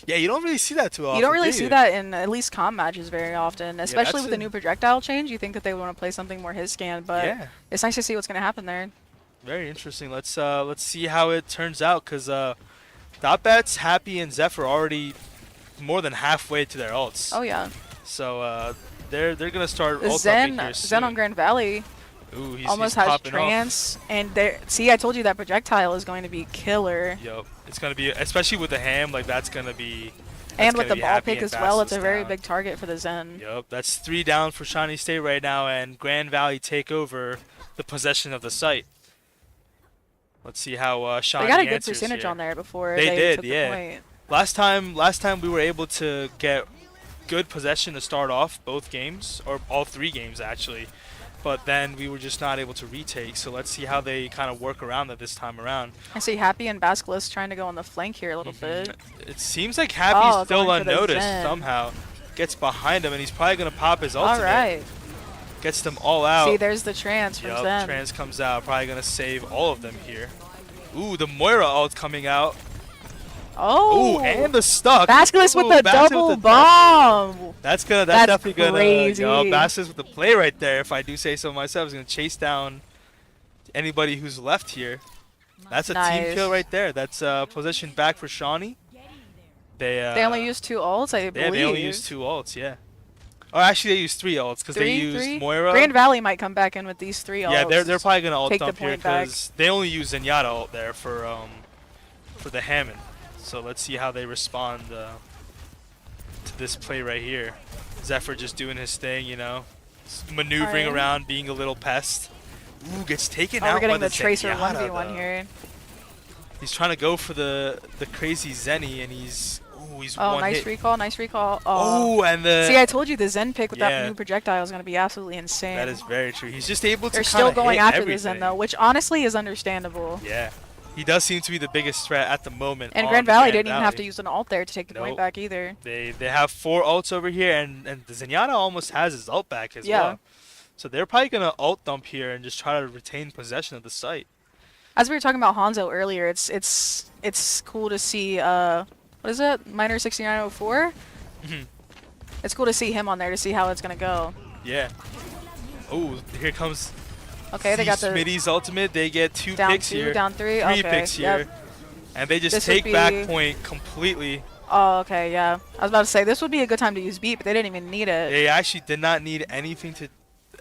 Speaker 2: Yeah, you don't really see that too often.
Speaker 1: You don't really
Speaker 2: do
Speaker 1: see
Speaker 2: you?
Speaker 1: that in at least comm matches very often, especially
Speaker 2: that's
Speaker 1: with the
Speaker 2: a-
Speaker 1: new projectile change. You think that they want to play something more his scan, but
Speaker 2: Yeah,
Speaker 1: it's nice to see what's going to happen there.
Speaker 2: very interesting. Let's see how it turns out, cause Dotbats, Happy, and Zephyr already more than halfway to their ults.
Speaker 1: Oh yeah,
Speaker 2: So they're gonna start
Speaker 1: the
Speaker 2: ult
Speaker 1: Zen
Speaker 2: here
Speaker 1: Zen on
Speaker 2: soon.
Speaker 1: Grand Valley
Speaker 2: Ooh,
Speaker 1: almost
Speaker 2: he's
Speaker 1: has
Speaker 2: popping off.
Speaker 1: trance, and there. See, I told you that projectile is going to be killer,
Speaker 2: Yup, it's gonna be, especially with the ham, like that's gonna be.
Speaker 1: and
Speaker 2: that's
Speaker 1: with
Speaker 2: gonna
Speaker 1: the
Speaker 2: be
Speaker 1: ball
Speaker 2: Happy
Speaker 1: pick
Speaker 2: and
Speaker 1: as well. It's a
Speaker 2: Basilisk
Speaker 1: very
Speaker 2: down.
Speaker 1: big target for the Zen.
Speaker 2: Yup, that's 3 down for Shawnee State right now, and Grand Valley take over the possession of the site. Let's see how Shawnee
Speaker 1: They got a good
Speaker 2: answers
Speaker 1: percentage
Speaker 2: here.
Speaker 1: on there before
Speaker 2: They
Speaker 1: they
Speaker 2: did,
Speaker 1: took
Speaker 2: yeah.
Speaker 1: the point.
Speaker 2: Last time we were able to get good possession to start off both games, or all 3 games actually, but then we were just not able to retake. So let's see how they kind of work around that this time around.
Speaker 1: I see Happy and Basculus trying to go on the flank here a little bit.
Speaker 2: It seems like Happy's
Speaker 1: Oh,
Speaker 2: still
Speaker 1: going for the
Speaker 2: unnoticed
Speaker 1: Zen.
Speaker 2: somehow. Gets behind him, and he's probably gonna pop his ultimate.
Speaker 1: All right.
Speaker 2: Gets them all out.
Speaker 1: See, there's the trans from
Speaker 2: Yup,
Speaker 1: Zen.
Speaker 2: trans comes out, probably gonna save all of them here. Ooh, the Moira ult coming out.
Speaker 1: Oh,
Speaker 2: Ooh, and the stuck.
Speaker 1: Basculus with
Speaker 2: Ooh,
Speaker 1: the
Speaker 2: Basilisk
Speaker 1: double
Speaker 2: with the-
Speaker 1: bomb.
Speaker 2: That's
Speaker 1: That's
Speaker 2: definitely
Speaker 1: crazy.
Speaker 2: gonna. Basilisk with the play right there. If I do say so myself, is gonna chase down anybody who's left here. That's a team
Speaker 1: Nice.
Speaker 2: kill right there. That's position back for Shawnee. They
Speaker 1: They only used 2 ults, I
Speaker 2: yeah,
Speaker 1: believe.
Speaker 2: they only used 2 ults. Yeah. Or actually, they used 3 ults because they used
Speaker 1: Three?
Speaker 2: Moira.
Speaker 1: Grand Valley might come back in with these 3 ults.
Speaker 2: Yeah, they're probably gonna ult
Speaker 1: Take the
Speaker 2: dump here
Speaker 1: point back.
Speaker 2: because they only use Zenyatta ult there for the Hammond. So let's see how they respond to this play right here. Zephyr just doing his thing, you know, maneuvering
Speaker 1: Alright.
Speaker 2: around, being a little pest. Ooh, gets taken
Speaker 1: Oh,
Speaker 2: out
Speaker 1: we're getting
Speaker 2: by
Speaker 1: the Tracer
Speaker 2: Zenyatta,
Speaker 1: 1v1
Speaker 2: though.
Speaker 1: here.
Speaker 2: He's trying to go for the crazy Zenny, and he's
Speaker 1: Oh,
Speaker 2: one
Speaker 1: nice
Speaker 2: hit.
Speaker 1: recall, nice recall. Oh.
Speaker 2: Ooh, and the
Speaker 1: See, I told you the Zen pick with
Speaker 2: Yeah.
Speaker 1: that new projectile is going to be absolutely insane.
Speaker 2: that is very true. He's just able to
Speaker 1: They're
Speaker 2: kinda
Speaker 1: still going
Speaker 2: hit
Speaker 1: after
Speaker 2: everything.
Speaker 1: the Zen, though, which honestly is understandable.
Speaker 2: Yeah, he does seem to be the biggest threat at the moment.
Speaker 1: And
Speaker 2: on
Speaker 1: Grand
Speaker 2: the
Speaker 1: Valley
Speaker 2: Grand
Speaker 1: didn't even have to
Speaker 2: Valley.
Speaker 1: use an ult there to take the point
Speaker 2: Nope.
Speaker 1: back either.
Speaker 2: They have 4 ults over here, and the Zenyatta almost has his ult back as
Speaker 1: Yeah.
Speaker 2: well. So they're probably gonna ult dump here and just try to retain possession of the site.
Speaker 1: As we were talking about Hanzo earlier, it's cool to see what is it? Miner 6904?
Speaker 2: Mhm.
Speaker 1: It's cool to see him on there to see how it's gonna go.
Speaker 2: Yeah. Oh, here comes
Speaker 1: Okay, they got the
Speaker 2: Smitty's ultimate. They get 2
Speaker 1: down
Speaker 2: picks
Speaker 1: 2,
Speaker 2: here,
Speaker 1: down 3.
Speaker 2: 3
Speaker 1: Okay.
Speaker 2: picks
Speaker 1: yep.
Speaker 2: here, and they just
Speaker 1: This would
Speaker 2: take back
Speaker 1: be-
Speaker 2: point completely.
Speaker 1: Oh, okay, yeah. I was about to say this would be a good time to use beat, but they didn't even need it.
Speaker 2: They actually did not need anything to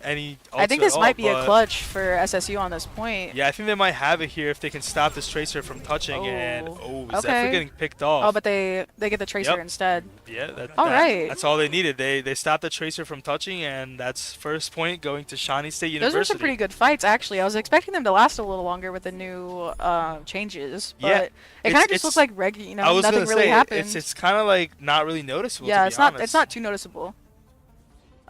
Speaker 2: any
Speaker 1: I
Speaker 2: ults
Speaker 1: think
Speaker 2: at
Speaker 1: this
Speaker 2: all,
Speaker 1: might be a
Speaker 2: but
Speaker 1: clutch for SSU on this point.
Speaker 2: yeah, I think they might have it here if they can stop this Tracer from touching. And
Speaker 1: Oh,
Speaker 2: Zephyr
Speaker 1: okay.
Speaker 2: getting picked
Speaker 1: Oh,
Speaker 2: off.
Speaker 1: but they get the tracer
Speaker 2: Yep.
Speaker 1: instead.
Speaker 2: Yeah,
Speaker 1: All right.
Speaker 2: that's all they needed. They stopped the Tracer from touching, and that's first point going to Shawnee State
Speaker 1: Those were some
Speaker 2: University.
Speaker 1: pretty good fights, actually. I was expecting them to last a little longer with the new changes,
Speaker 2: Yeah,
Speaker 1: but it kind of just looked
Speaker 2: it's.
Speaker 1: like
Speaker 2: I was
Speaker 1: nothing
Speaker 2: gonna
Speaker 1: really
Speaker 2: say
Speaker 1: happened.
Speaker 2: it's kind of like not really noticeable, to
Speaker 1: Yeah,
Speaker 2: be
Speaker 1: it's
Speaker 2: honest.
Speaker 1: not too noticeable.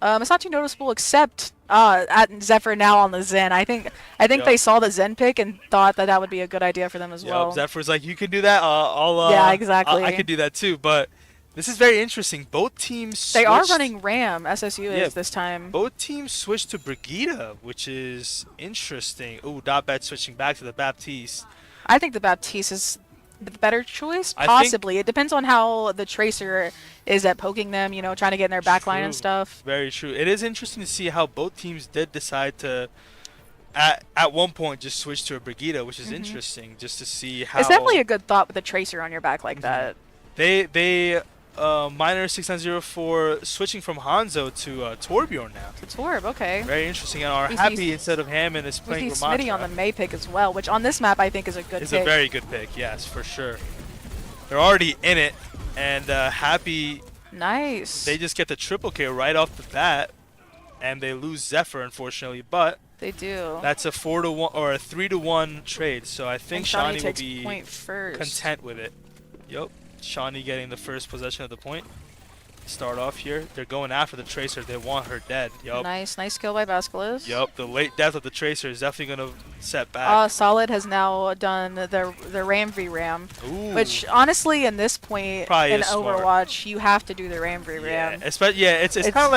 Speaker 1: It's not too noticeable except at Zephyr now on the Zen. I think
Speaker 2: Yep.
Speaker 1: they saw the Zen pick and thought that that would be a good idea for them as
Speaker 2: Yep.
Speaker 1: well.
Speaker 2: Zephyr's like, you can do that.
Speaker 1: Yeah,
Speaker 2: I
Speaker 1: exactly.
Speaker 2: could do that too. But this is very interesting. Both teams
Speaker 1: They are
Speaker 2: switched.
Speaker 1: running Ram, SSU
Speaker 2: Yeah,
Speaker 1: is this time.
Speaker 2: both teams switched to Brigida, which is interesting. Ooh, Dotbat switching back to the Baptiste.
Speaker 1: I think the Baptiste is the better choice,
Speaker 2: I think
Speaker 1: possibly. It depends on how the Tracer is at poking them, trying to get in their backline and
Speaker 2: true,
Speaker 1: stuff.
Speaker 2: very true. It is interesting to see how both teams did decide to at one point just switch to a Brigida, which is
Speaker 1: hmm
Speaker 2: interesting, just to see
Speaker 1: It's definitely
Speaker 2: how
Speaker 1: a good thought with the Tracer on your back like
Speaker 2: Mhm.
Speaker 1: that.
Speaker 2: they minor 6904 switching from Hanzo to Torbjorn now.
Speaker 1: It's Torb, okay.
Speaker 2: Very interesting. And our
Speaker 1: We
Speaker 2: Happy
Speaker 1: see,
Speaker 2: instead of Hammond is
Speaker 1: we see
Speaker 2: playing
Speaker 1: Smitty on the
Speaker 2: Ramattra.
Speaker 1: May pick as well, which on this map I think is a good
Speaker 2: Is a
Speaker 1: pick.
Speaker 2: very good pick, yes, for sure. They're already in it, and Happy,
Speaker 1: Nice.
Speaker 2: they just get the triple K right off the bat, and they lose Zephyr, unfortunately. But
Speaker 1: They do.
Speaker 2: that's a 4-1 or a 3-1 trade, so I think
Speaker 1: And Shawnee
Speaker 2: Shawnee will
Speaker 1: takes
Speaker 2: be
Speaker 1: point first.
Speaker 2: content with it. Yup, Shawnee getting the first possession of the point. Start off here. They're going after the Tracer. They want her dead. Yup.
Speaker 1: Nice kill by Basculus.
Speaker 2: Yup, the late death of the Tracer is definitely going to set back.
Speaker 1: Solid has now done the Ram v Ram,
Speaker 2: Ooh.
Speaker 1: which honestly in this point
Speaker 2: Probably
Speaker 1: in
Speaker 2: is smart.
Speaker 1: Overwatch you have to do the Ram v
Speaker 2: Yeah,
Speaker 1: Ram.
Speaker 2: it's kind of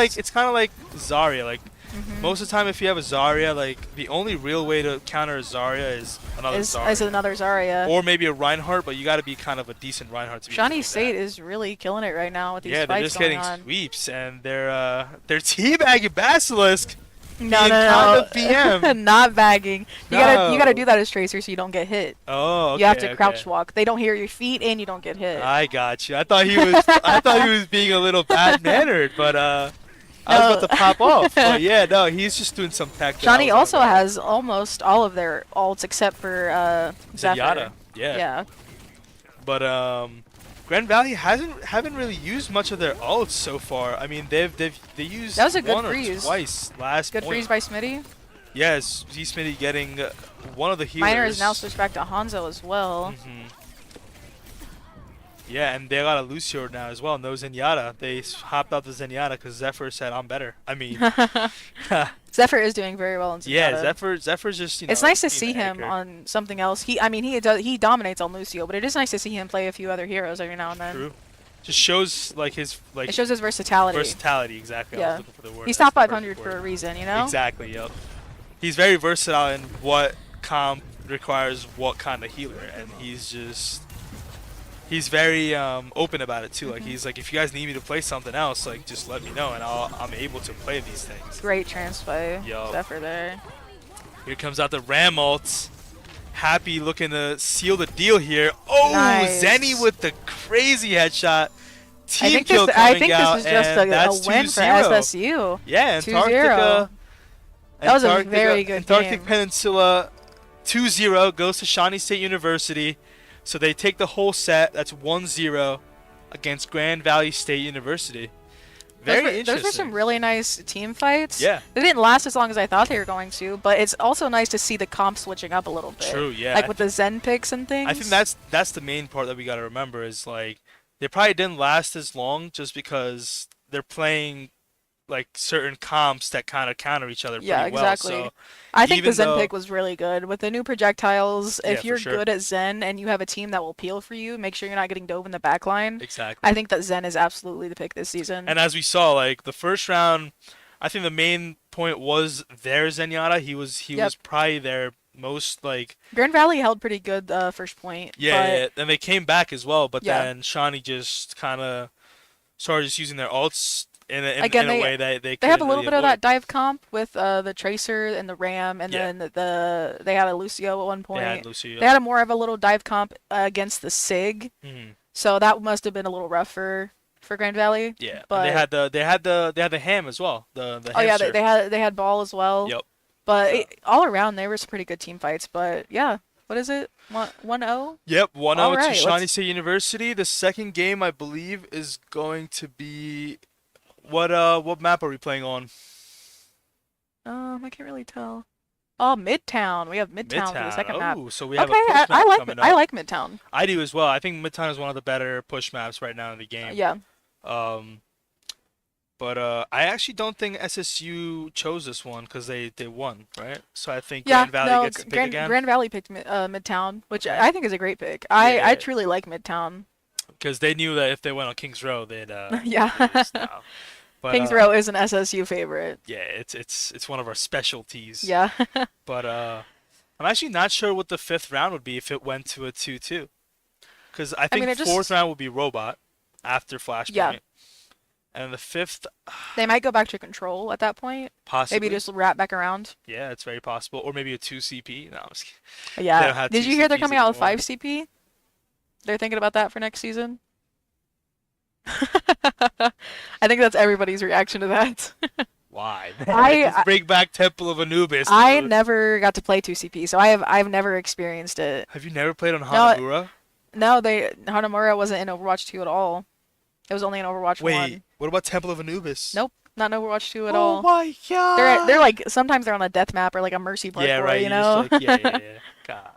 Speaker 2: like Zarya. Like
Speaker 1: Mhm.
Speaker 2: most of the time, if you have a Zarya, like the only real way to counter a Zarya is another
Speaker 1: Is
Speaker 2: Zarya,
Speaker 1: another Zarya.
Speaker 2: or maybe a Reinhardt. But you got to be kind of a decent Reinhardt to be able to
Speaker 1: Shawnee
Speaker 2: do
Speaker 1: State
Speaker 2: that.
Speaker 1: is really killing it right now with these
Speaker 2: Yeah, they're
Speaker 1: fights
Speaker 2: just
Speaker 1: going
Speaker 2: getting
Speaker 1: on.
Speaker 2: sweeps, and they're teabagging Basilisk.
Speaker 1: No,
Speaker 2: being
Speaker 1: no,
Speaker 2: kind
Speaker 1: no,
Speaker 2: of BM.
Speaker 1: not bagging. You gotta
Speaker 2: No.
Speaker 1: do that as Tracer so you don't get hit.
Speaker 2: Oh, okay.
Speaker 1: You have to crouch
Speaker 2: Okay.
Speaker 1: walk. They don't hear your feet and you don't get hit.
Speaker 2: I got you. I thought he was. I thought he was being a little bad mannered, but I was about to pop off. But yeah, no, he's just doing some tech. that I
Speaker 1: Shawnee
Speaker 2: was
Speaker 1: also
Speaker 2: unaware of.
Speaker 1: has almost all of their ults except for Zephyr.
Speaker 2: Zenyatta. Yeah.
Speaker 1: Yeah.
Speaker 2: But Grand Valley haven't really used much of their ults so far. I mean, they used
Speaker 1: That was a good
Speaker 2: one or
Speaker 1: freeze.
Speaker 2: twice last
Speaker 1: Good
Speaker 2: point.
Speaker 1: freeze by Smitty.
Speaker 2: Yes, Z Smitty getting one of the healers.
Speaker 1: Miner is now switched back to Hanzo as well.
Speaker 2: Mhm. Yeah, and they got a Lucio now as well. No Zenyatta. They hopped out the Zenyatta because Zephyr said, "I'm better." I mean,
Speaker 1: Zephyr is doing very well in Zenyatta.
Speaker 2: yeah, Zephyr's just
Speaker 1: It's nice to
Speaker 2: being
Speaker 1: see
Speaker 2: the
Speaker 1: him
Speaker 2: anchor.
Speaker 1: on something else. He dominates on Lucio, but it is nice to see him play a few other heroes every now and then.
Speaker 2: True. Just shows like his
Speaker 1: It shows his versatility.
Speaker 2: versatility. Exactly. I
Speaker 1: Yeah.
Speaker 2: was looking for the word.
Speaker 1: He's
Speaker 2: That's
Speaker 1: top
Speaker 2: the perfect
Speaker 1: 500 for
Speaker 2: word.
Speaker 1: a reason, you know?
Speaker 2: Exactly. Yep. He's very versatile in what comp requires what kind of healer, and he's very open about it too. Like
Speaker 1: Mm-hmm.
Speaker 2: he's like, if you guys need me to play something else, like just let me know, and I'm able to play these things.
Speaker 1: Great trans by
Speaker 2: Yup.
Speaker 1: Zephyr there.
Speaker 2: Here comes out the Ram ult. Happy looking to seal the deal here. Oh,
Speaker 1: Nice.
Speaker 2: Zenny with the crazy headshot.
Speaker 1: I
Speaker 2: Team
Speaker 1: think
Speaker 2: kill
Speaker 1: this,
Speaker 2: coming
Speaker 1: I think
Speaker 2: out,
Speaker 1: this is just
Speaker 2: and
Speaker 1: a
Speaker 2: that's
Speaker 1: win for
Speaker 2: 2-0.
Speaker 1: SSU.
Speaker 2: Yeah,
Speaker 1: 2-0.
Speaker 2: Antarctica.
Speaker 1: That was a very good
Speaker 2: Antarctic
Speaker 1: game.
Speaker 2: Peninsula 2-0 goes to Shawnee State University. So they take the whole set. That's 1-0 against Grand Valley State University. Very
Speaker 1: Those
Speaker 2: interesting.
Speaker 1: were some really nice team fights.
Speaker 2: Yeah.
Speaker 1: They didn't last as long as I thought they were going to, but it's also nice to see the comp switching up a little bit.
Speaker 2: True, yeah.
Speaker 1: Like with the Zen picks and things.
Speaker 2: I think that's the main part that we got to remember is like they probably didn't last as long just because they're playing like certain comps that kind of counter each other
Speaker 1: Yeah,
Speaker 2: pretty well.
Speaker 1: exactly.
Speaker 2: So
Speaker 1: I think the
Speaker 2: even
Speaker 1: Zen
Speaker 2: though-
Speaker 1: pick was really good. With the new projectiles,
Speaker 2: Yeah,
Speaker 1: if
Speaker 2: for
Speaker 1: you're
Speaker 2: sure.
Speaker 1: good at Zen and you have a team that will peel for you, make sure you're not getting dove in the back line.
Speaker 2: exactly.
Speaker 1: I think that Zen is absolutely the pick this season.
Speaker 2: And as we saw, like the first round, I think the main point was their Zenyatta. He was
Speaker 1: Yep.
Speaker 2: probably their most like
Speaker 1: Grand Valley held pretty good first point.
Speaker 2: yeah, and they came back as well. But
Speaker 1: Yeah.
Speaker 2: then Shawnee just kind of started just using their ults
Speaker 1: Again,
Speaker 2: in a way that they
Speaker 1: They have a
Speaker 2: couldn't
Speaker 1: little
Speaker 2: really
Speaker 1: bit of that
Speaker 2: avoid.
Speaker 1: dive comp with the Tracer and the Ram, and
Speaker 2: Yeah.
Speaker 1: then they had a Lucio at one point.
Speaker 2: They had Lucio.
Speaker 1: They had a more of a little dive comp against the Sig,
Speaker 2: Mhm.
Speaker 1: so that must have been a little rough for for Grand Valley.
Speaker 2: Yeah, and
Speaker 1: But
Speaker 2: they had the ham as well. The
Speaker 1: oh yeah,
Speaker 2: hamster.
Speaker 1: they had ball as well.
Speaker 2: Yep.
Speaker 1: But
Speaker 2: So.
Speaker 1: all around there were some pretty good team fights. But yeah, what is it? 1-0?
Speaker 2: Yep, 1-0
Speaker 1: All
Speaker 2: to
Speaker 1: right,
Speaker 2: Shawnee
Speaker 1: let's.
Speaker 2: State University. The second game, I believe, is going to be what map are we playing on?
Speaker 1: I can't really tell. Oh, Midtown. We have Midtown for the
Speaker 2: Midtown.
Speaker 1: second map.
Speaker 2: Oh, so we have
Speaker 1: Okay,
Speaker 2: a push map coming
Speaker 1: I
Speaker 2: up.
Speaker 1: like Midtown.
Speaker 2: I do as well. I think Midtown is one of the better push maps right now in the game.
Speaker 1: Yeah.
Speaker 2: Um, but I actually don't think SSU chose this one because they won, right? So I think
Speaker 1: Yeah,
Speaker 2: Grand Valley
Speaker 1: no,
Speaker 2: gets to pick again.
Speaker 1: Grand Valley picked Midtown, which
Speaker 2: Okay.
Speaker 1: I think is a great pick. I
Speaker 2: Yeah,
Speaker 1: truly like Midtown.
Speaker 2: because they knew that if they went on Kings Row, they'd
Speaker 1: Yeah.
Speaker 2: lose now. But
Speaker 1: Kings Row is an SSU favorite.
Speaker 2: yeah, it's one of our specialties.
Speaker 1: Yeah.
Speaker 2: But I'm actually not sure what the fifth round would be if it went to a 2-2. Because I
Speaker 1: I mean,
Speaker 2: think
Speaker 1: it
Speaker 2: fourth
Speaker 1: just
Speaker 2: round would be Robot after Flashpoint.
Speaker 1: yeah,
Speaker 2: And the fifth,
Speaker 1: they might go back to control at that point. Maybe
Speaker 2: possibly.
Speaker 1: just wrap back around.
Speaker 2: Yeah, it's very possible. Or maybe a 2 CP. No, I'm just kidding. They
Speaker 1: Yeah.
Speaker 2: don't have
Speaker 1: Did
Speaker 2: 2
Speaker 1: you hear they're
Speaker 2: CPs
Speaker 1: coming out with
Speaker 2: anymore.
Speaker 1: 5 CP? They're thinking about that for next season. I think that's everybody's reaction to that.
Speaker 2: Why?
Speaker 1: I
Speaker 2: Just bring back Temple of Anubis,
Speaker 1: I
Speaker 2: dude.
Speaker 1: never got to play 2CP, so I've never experienced it.
Speaker 2: Have you never played on
Speaker 1: No,
Speaker 2: Hanamura?
Speaker 1: no, Hanamura wasn't in Overwatch 2 at all. It was only in Overwatch
Speaker 2: Wait,
Speaker 1: 1.
Speaker 2: what about Temple of Anubis?
Speaker 1: Nope, not in Overwatch 2 at
Speaker 2: Oh
Speaker 1: all.
Speaker 2: my
Speaker 1: They're
Speaker 2: god!
Speaker 1: like sometimes they're on a death map or like a mercy parkour,
Speaker 2: Yeah, right.
Speaker 1: you
Speaker 2: You just
Speaker 1: know?
Speaker 2: like yeah. God.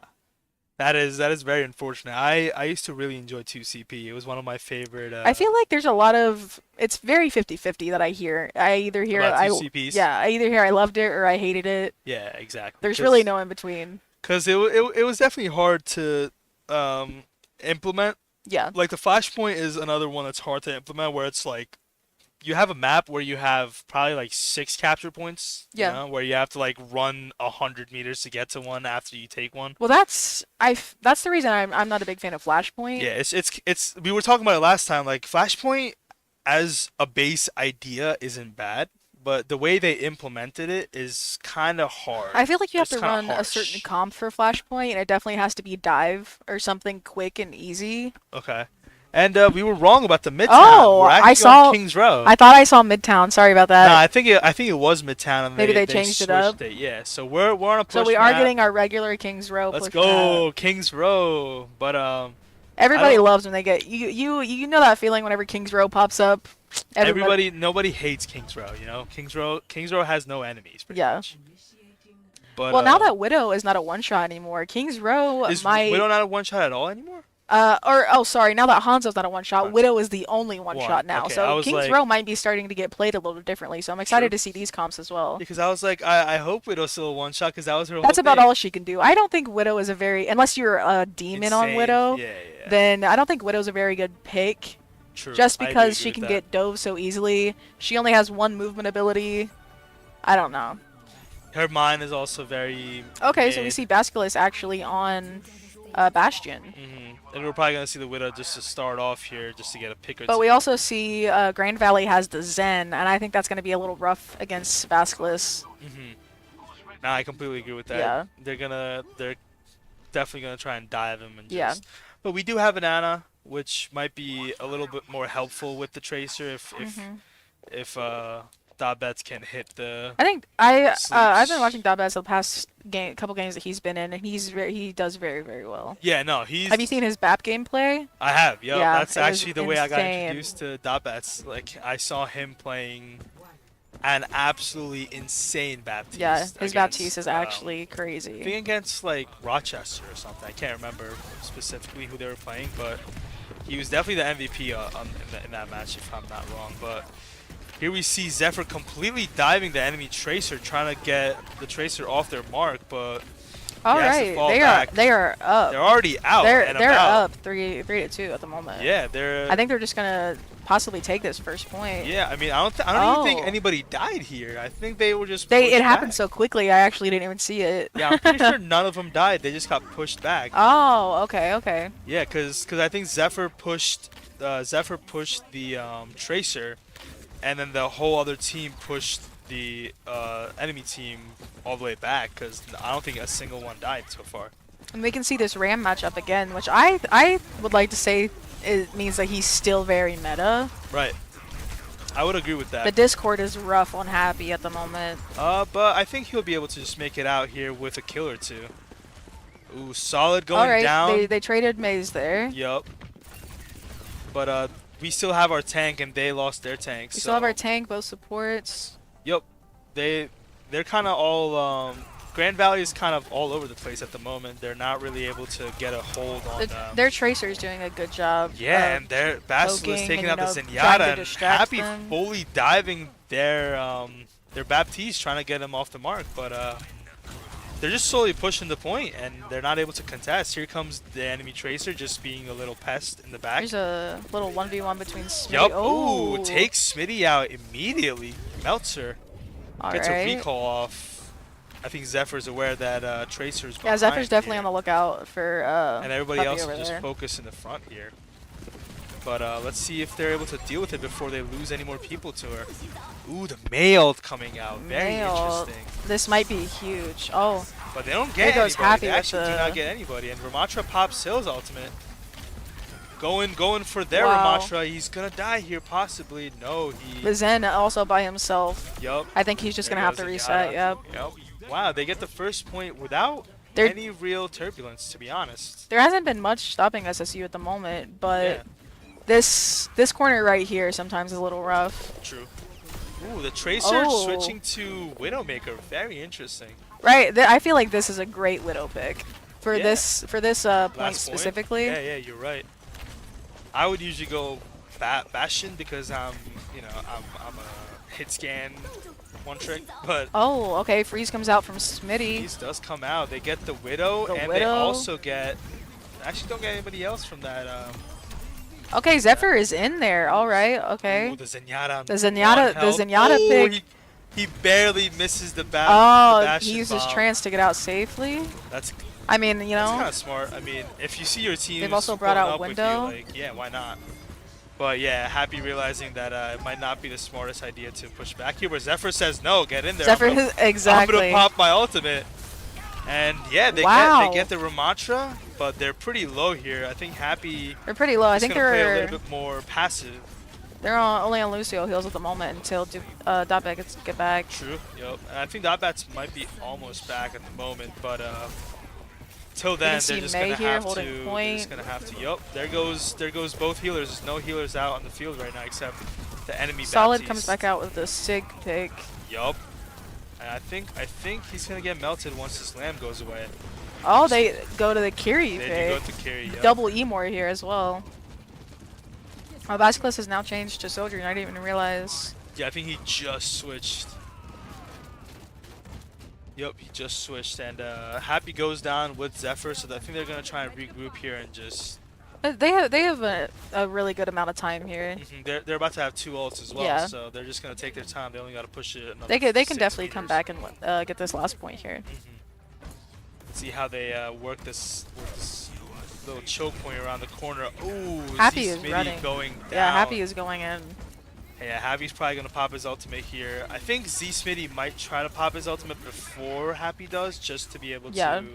Speaker 2: That is very unfortunate. I used to really enjoy 2CP. It was one of my favorite
Speaker 1: I feel like there's a lot of it's very 50-50 that I hear. I either hear
Speaker 2: about
Speaker 1: I
Speaker 2: 2CPs.
Speaker 1: yeah, I either hear I loved it or I hated it.
Speaker 2: Yeah, exactly.
Speaker 1: There's really no in between.
Speaker 2: Because it was definitely hard to implement.
Speaker 1: Yeah.
Speaker 2: Like the Flashpoint is another one that's hard to implement where it's like you have a map where you have probably like 6 capture points,
Speaker 1: Yeah.
Speaker 2: you know, where you have to like run 100 meters to get to one after you take one.
Speaker 1: Well, that's the reason I'm not a big fan of Flashpoint.
Speaker 2: Yeah, it's we were talking about it last time. Like Flashpoint as a base idea isn't bad, but the way they implemented it is kind of hard.
Speaker 1: I feel like you have
Speaker 2: It's
Speaker 1: to
Speaker 2: kinda
Speaker 1: run a
Speaker 2: harsh.
Speaker 1: certain comp for Flashpoint, and it definitely has to be dive or something quick and easy.
Speaker 2: Okay. And we were wrong about the Midtown.
Speaker 1: Oh,
Speaker 2: We're
Speaker 1: I
Speaker 2: actually on
Speaker 1: saw.
Speaker 2: Kings Row.
Speaker 1: I thought I saw Midtown. Sorry about
Speaker 2: No,
Speaker 1: that.
Speaker 2: I think it was Midtown and
Speaker 1: Maybe they
Speaker 2: they
Speaker 1: changed it
Speaker 2: switched
Speaker 1: up.
Speaker 2: it. Yeah, so we're on a push
Speaker 1: So we are
Speaker 2: map.
Speaker 1: getting our regular Kings Row
Speaker 2: Let's
Speaker 1: push
Speaker 2: go
Speaker 1: map.
Speaker 2: Kings Row. But I
Speaker 1: Everybody
Speaker 2: don't.
Speaker 1: loves when they get you know that feeling whenever Kings Row pops up.
Speaker 2: Nobody hates Kings Row. You know, Kings Row has no enemies pretty
Speaker 1: Yeah.
Speaker 2: much. But
Speaker 1: Well, now that Widow is not a one shot anymore, Kings Row
Speaker 2: is
Speaker 1: might.
Speaker 2: Widow not a one shot at all anymore?
Speaker 1: Sorry, now that Hanzo's not a one shot,
Speaker 2: Huh.
Speaker 1: Widow is the only one
Speaker 2: One.
Speaker 1: shot now.
Speaker 2: Okay, I
Speaker 1: So
Speaker 2: was
Speaker 1: Kings
Speaker 2: like-
Speaker 1: Row might be starting to get played a little differently. So I'm excited
Speaker 2: True.
Speaker 1: to see these comps as well.
Speaker 2: Because I was like, I hope Widow's still a one shot because that was her
Speaker 1: That's
Speaker 2: whole
Speaker 1: about
Speaker 2: thing.
Speaker 1: all she can do. I don't think Widow is a very unless you're a demon on
Speaker 2: Insane.
Speaker 1: Widow,
Speaker 2: Yeah, yeah.
Speaker 1: then I don't think Widow's a very good pick.
Speaker 2: True.
Speaker 1: Just
Speaker 2: I do
Speaker 1: because
Speaker 2: agree
Speaker 1: she
Speaker 2: with
Speaker 1: can
Speaker 2: that.
Speaker 1: get dove so easily. She only has one movement ability. I don't know.
Speaker 2: Her mine is also very.
Speaker 1: Okay, so we
Speaker 2: mid.
Speaker 1: see Basculus actually on Bastion.
Speaker 2: And we're probably gonna see the Widow just to start off here, just to get a pick or
Speaker 1: But
Speaker 2: two.
Speaker 1: we also see Grand Valley has the Zen, and I think that's going to be a little rough against Basculus.
Speaker 2: Nah, I completely agree with that.
Speaker 1: Yeah.
Speaker 2: They're definitely gonna try and dive him and just.
Speaker 1: Yeah.
Speaker 2: But we do have an Ana, which might be a little bit more helpful with the Tracer if Dobbets can hit the.
Speaker 1: I think I've
Speaker 2: Sleeps.
Speaker 1: been watching Dabaz the past couple games that he's been in, and he does very, very well.
Speaker 2: Yeah, no, he's.
Speaker 1: Have you seen his BAP gameplay?
Speaker 2: I have. Yo,
Speaker 1: Yeah,
Speaker 2: that's
Speaker 1: it was
Speaker 2: actually the way I got
Speaker 1: insane.
Speaker 2: introduced to Dobbets. Like I saw him playing an absolutely insane Baptiste.
Speaker 1: Yeah, his
Speaker 2: against,
Speaker 1: Baptiste is actually
Speaker 2: I think
Speaker 1: crazy.
Speaker 2: against like Rochester or something. I can't remember specifically who they were playing, but he was definitely the MVP in that match, if I'm not wrong. But here we see Zephyr completely diving the enemy Tracer, trying to get the Tracer off their mark, but
Speaker 1: All
Speaker 2: he has to
Speaker 1: right,
Speaker 2: fall
Speaker 1: they
Speaker 2: back.
Speaker 1: are up.
Speaker 2: They're already out
Speaker 1: They're
Speaker 2: and
Speaker 1: they're
Speaker 2: about.
Speaker 1: up 3-2 at the moment.
Speaker 2: Yeah, they're.
Speaker 1: I think they're just gonna possibly take this first point.
Speaker 2: Yeah, I mean, I don't even think
Speaker 1: Oh.
Speaker 2: anybody died here. I think they were just.
Speaker 1: It
Speaker 2: pushed
Speaker 1: happened
Speaker 2: back.
Speaker 1: so quickly. I actually didn't even see it.
Speaker 2: Yeah, I'm pretty sure none of them died. They just got pushed back.
Speaker 1: Oh, okay.
Speaker 2: Yeah, cause I think Zephyr pushed the Tracer, and then the whole other team pushed the enemy team all the way back. Cause I don't think a single one died so far.
Speaker 1: And we can see this Ram matchup again, which I would like to say it means that he's still very meta.
Speaker 2: Right. I would agree with
Speaker 1: The
Speaker 2: that.
Speaker 1: Discord is rough on Happy at the moment.
Speaker 2: But I think he'll be able to just make it out here with a kill or two. Ooh, solid
Speaker 1: All
Speaker 2: going
Speaker 1: right,
Speaker 2: down.
Speaker 1: they traded Maze there.
Speaker 2: Yup. But we still have our tank, and they lost their tank.
Speaker 1: We still have our tank, both supports.
Speaker 2: Yup. They're kind of all Grand Valley is kind of all over the place at the moment. They're not really able to get a hold on them.
Speaker 1: Their Tracer's doing a good job.
Speaker 2: Yeah, and their Basilisk taking out the
Speaker 1: trying to
Speaker 2: Zenyatta and
Speaker 1: distract
Speaker 2: Happy
Speaker 1: them.
Speaker 2: fully diving their Baptiste, trying to get him off the mark, but they're just slowly pushing the point, and they're not able to contest. Here comes the enemy Tracer, just being a little pest in the back.
Speaker 1: There's a little 1v1 between Smitty.
Speaker 2: Yup.
Speaker 1: Oh,
Speaker 2: Ooh, takes Smitty out immediately. Melts her.
Speaker 1: all
Speaker 2: Gets
Speaker 1: right.
Speaker 2: a recall off. I think Zephyr's aware that Tracer's behind.
Speaker 1: Yeah, Zephyr's definitely
Speaker 2: here.
Speaker 1: on the lookout for
Speaker 2: And everybody
Speaker 1: Puppy
Speaker 2: else
Speaker 1: over
Speaker 2: is just
Speaker 1: there.
Speaker 2: focused in the front here. But let's see if they're able to deal with it before they lose any more people to her. Ooh, the mailed coming out. Very
Speaker 1: Mailed.
Speaker 2: interesting.
Speaker 1: This might be huge. Oh,
Speaker 2: But they don't
Speaker 1: There
Speaker 2: get
Speaker 1: goes
Speaker 2: anybody.
Speaker 1: Happy
Speaker 2: They
Speaker 1: with
Speaker 2: actually do
Speaker 1: the-
Speaker 2: not get anybody. And Ramatra pops Hill's ultimate. Going for their
Speaker 1: Wow.
Speaker 2: Ramatra. He's going to die here possibly. No, he...
Speaker 1: the Zen also by himself.
Speaker 2: Yup.
Speaker 1: I think he's just
Speaker 2: There
Speaker 1: gonna have
Speaker 2: goes
Speaker 1: to
Speaker 2: Zenyatta.
Speaker 1: reset. Yep.
Speaker 2: Yup. Wow, they get the first point without
Speaker 1: There-
Speaker 2: any real turbulence, to be honest.
Speaker 1: There hasn't been much stopping SSU at the moment, but
Speaker 2: Yeah.
Speaker 1: this corner right here sometimes is a little rough.
Speaker 2: True. Ooh, the Tracer
Speaker 1: Oh.
Speaker 2: switching to Widowmaker. Very interesting.
Speaker 1: Right. I feel like this is a great Widow pick for
Speaker 2: Yeah.
Speaker 1: this point
Speaker 2: Last point?
Speaker 1: specifically.
Speaker 2: Yeah, you're right. I would usually go Bastion because I'm a hit scan one trick, but
Speaker 1: Oh, okay. Freeze comes out from Smitty.
Speaker 2: these does come out. They get the Widow,
Speaker 1: The
Speaker 2: and they
Speaker 1: Widow.
Speaker 2: also get. Actually, don't get anybody else from that.
Speaker 1: Okay, Zephyr is in there. All right. Okay.
Speaker 2: Ooh, the Zenyatta.
Speaker 1: The Zenyatta-
Speaker 2: one health.
Speaker 1: the Zenyatta
Speaker 2: Ooh,
Speaker 1: pick-
Speaker 2: He barely misses the the
Speaker 1: Oh,
Speaker 2: Bastion
Speaker 1: he uses
Speaker 2: bomb.
Speaker 1: trance to get out safely.
Speaker 2: That's
Speaker 1: I mean, you
Speaker 2: That's kind
Speaker 1: know,
Speaker 2: of smart. I mean, if you see your team,
Speaker 1: They've also brought out Window.
Speaker 2: like, yeah, why not? But yeah, Happy realizing that it might not be the smartest idea to push back here. Where Zephyr says, "No, get in there.
Speaker 1: Zephyr
Speaker 2: I'm gonna,
Speaker 1: is exactly.
Speaker 2: I'm gonna pop my ultimate." And yeah,
Speaker 1: Wow.
Speaker 2: they get the Ramatra, but they're pretty low here. I think Happy
Speaker 1: They're pretty low. I
Speaker 2: is
Speaker 1: think
Speaker 2: gonna play a
Speaker 1: they're
Speaker 2: little bit more passive.
Speaker 1: only on Lucio heals at the moment until Dotback gets get back.
Speaker 2: True. Yep. And I think Dotbats might be almost back at the moment, but till then
Speaker 1: see
Speaker 2: they're just
Speaker 1: Mei
Speaker 2: gonna
Speaker 1: here
Speaker 2: have
Speaker 1: holding
Speaker 2: to. They're
Speaker 1: point.
Speaker 2: just gonna have to. Yup. There goes both healers. There's no healers out on the field right now except the enemy.
Speaker 1: Solid
Speaker 2: Baptiste.
Speaker 1: comes back out with the Sig pick.
Speaker 2: Yup. And I think he's gonna get melted once this lamb goes away.
Speaker 1: Oh, they go to the Kiri
Speaker 2: They do go
Speaker 1: pick.
Speaker 2: to carry. Yup.
Speaker 1: Double Emor here as well. Oh, Basilisk has now changed to Soldier, and I didn't even realize.
Speaker 2: Yeah, I think he just switched. Yup, he just switched, and Happy goes down with Zephyr, so I think they're gonna try and regroup here and just.
Speaker 1: They have a really good amount of time here.
Speaker 2: They're about to have 2 ults as well,
Speaker 1: Yeah.
Speaker 2: so they're just gonna take their time. They only gotta push it. Another
Speaker 1: They can
Speaker 2: 6
Speaker 1: definitely come
Speaker 2: meters.
Speaker 1: back and get this last point here.
Speaker 2: See how they work this little choke point around the corner. Ooh,
Speaker 1: Happy
Speaker 2: Z
Speaker 1: is
Speaker 2: Smitty
Speaker 1: running.
Speaker 2: going down.
Speaker 1: Yeah, Happy is going in.
Speaker 2: Yeah, Happy's probably gonna pop his ultimate here. I think Z Smitty might try to pop his ultimate before Happy does, just to be able
Speaker 1: Yeah.
Speaker 2: to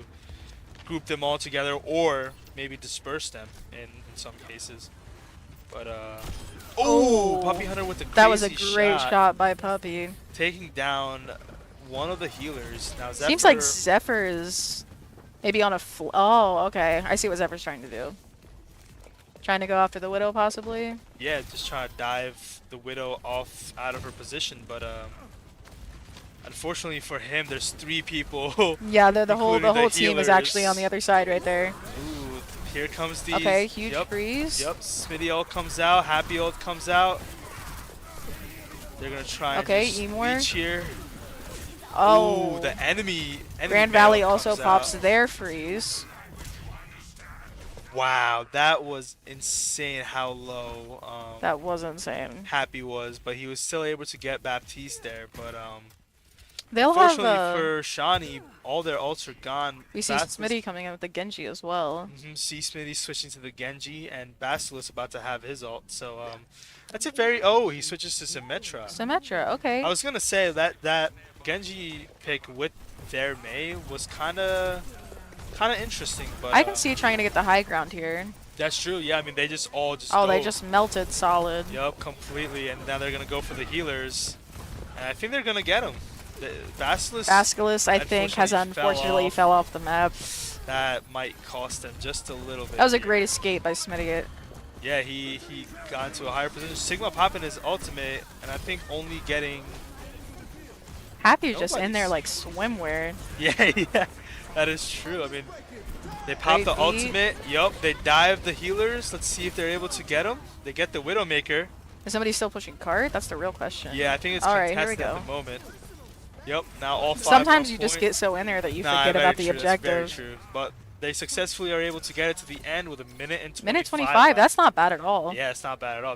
Speaker 2: group them all together, or maybe disperse them in some cases. But
Speaker 1: Oh,
Speaker 2: Puppy Hunter with the crazy
Speaker 1: That was a great shot by Puppy.
Speaker 2: taking down one of the healers. Now Zephyr,
Speaker 1: Seems like Zephyr is maybe on a oh, okay. I see what Zephyr's trying to do. Trying to go after the Widow, possibly.
Speaker 2: yeah, just trying to dive the Widow off out of her position, but unfortunately for him, there's 3 people.
Speaker 1: Yeah, the whole
Speaker 2: Including the
Speaker 1: team is actually on
Speaker 2: healers.
Speaker 1: the other side right there.
Speaker 2: Ooh, here comes the
Speaker 1: Okay, huge
Speaker 2: Yep,
Speaker 1: freeze.
Speaker 2: yep. Smitty ult comes out. Happy ult comes out. They're gonna try
Speaker 1: Okay,
Speaker 2: and just
Speaker 1: Emor.
Speaker 2: reach here.
Speaker 1: Oh,
Speaker 2: Ooh, the enemy
Speaker 1: Grand
Speaker 2: male
Speaker 1: Valley also
Speaker 2: comes
Speaker 1: pops
Speaker 2: out.
Speaker 1: their freeze.
Speaker 2: Wow, that was insane how low
Speaker 1: That was insane.
Speaker 2: Happy was, but he was still able to get Baptiste there. But
Speaker 1: They'll have
Speaker 2: unfortunately for Shawnee, all their ults are gone.
Speaker 1: we see Smitty coming in with the Genji as well.
Speaker 2: See Smitty switching to the Genji, and Basilisk about to have his ult. So that's a very he switches to Symmetra.
Speaker 1: Symmetra, okay.
Speaker 2: I was gonna say that Genji pick with their Mei was kind of interesting, but
Speaker 1: I can see trying to get the high ground here.
Speaker 2: That's true. Yeah, I mean they just all just
Speaker 1: Oh, they
Speaker 2: go.
Speaker 1: just melted solid.
Speaker 2: Yup, completely. And now they're gonna go for the healers, and I think they're gonna get him. The Basilisk
Speaker 1: Basculus, I think, has unfortunately fell off the map.
Speaker 2: That might cost them just a little bit.
Speaker 1: That was a
Speaker 2: here.
Speaker 1: great escape by Smitty.
Speaker 2: Yeah, he got into a higher position. Sigma popping his ultimate, and I think only getting.
Speaker 1: Happy's just in there
Speaker 2: Nobody's-
Speaker 1: like swimwear.
Speaker 2: Yeah, yeah, that is true. I mean, they pop
Speaker 1: Great
Speaker 2: the
Speaker 1: beat.
Speaker 2: ultimate. Yup, they dive the healers. Let's see if they're able to get him. They get the Widowmaker.
Speaker 1: Is somebody still pushing cart? That's the real question.
Speaker 2: Yeah, I think it's
Speaker 1: All right, here we
Speaker 2: contested at
Speaker 1: go.
Speaker 2: the moment. Yep, now all 5
Speaker 1: Sometimes
Speaker 2: on
Speaker 1: you just
Speaker 2: point.
Speaker 1: get so in there that you
Speaker 2: Nah,
Speaker 1: forget
Speaker 2: very
Speaker 1: about the
Speaker 2: true, that's very
Speaker 1: objective.
Speaker 2: true. But they successfully are able to get it to the end with a minute and 25.
Speaker 1: Minute 25,
Speaker 2: left.
Speaker 1: that's not bad at all.
Speaker 2: Yeah, it's not bad at all.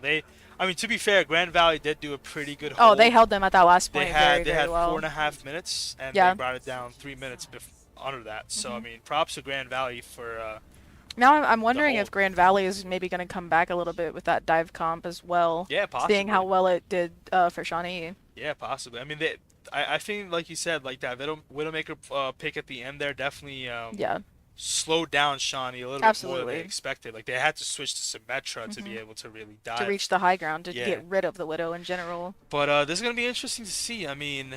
Speaker 2: I mean, to be fair, Grand Valley did do a pretty good
Speaker 1: Oh,
Speaker 2: hold.
Speaker 1: they held them at that last
Speaker 2: They
Speaker 1: point
Speaker 2: had
Speaker 1: very well.
Speaker 2: 4.5 minutes, and
Speaker 1: Yeah.
Speaker 2: they brought it down 3 minutes under that. So I mean, props to Grand Valley for.
Speaker 1: Now I'm wondering
Speaker 2: hold.
Speaker 1: if Grand Valley is maybe going to come back a little bit with that dive comp as well.
Speaker 2: Yeah, possibly.
Speaker 1: Seeing how well it did for Shawnee.
Speaker 2: Yeah, possibly. I mean, I think like you said, like that Widowmaker pick at the end there definitely
Speaker 1: Yeah,
Speaker 2: slowed down Shawnee a little bit more than
Speaker 1: Absolutely.
Speaker 2: they expected. Like they had to switch to Symmetra to be able to really dive.
Speaker 1: to reach the high ground, to
Speaker 2: Yeah.
Speaker 1: get rid of the Widow in general.
Speaker 2: But this is gonna be interesting to see. I mean,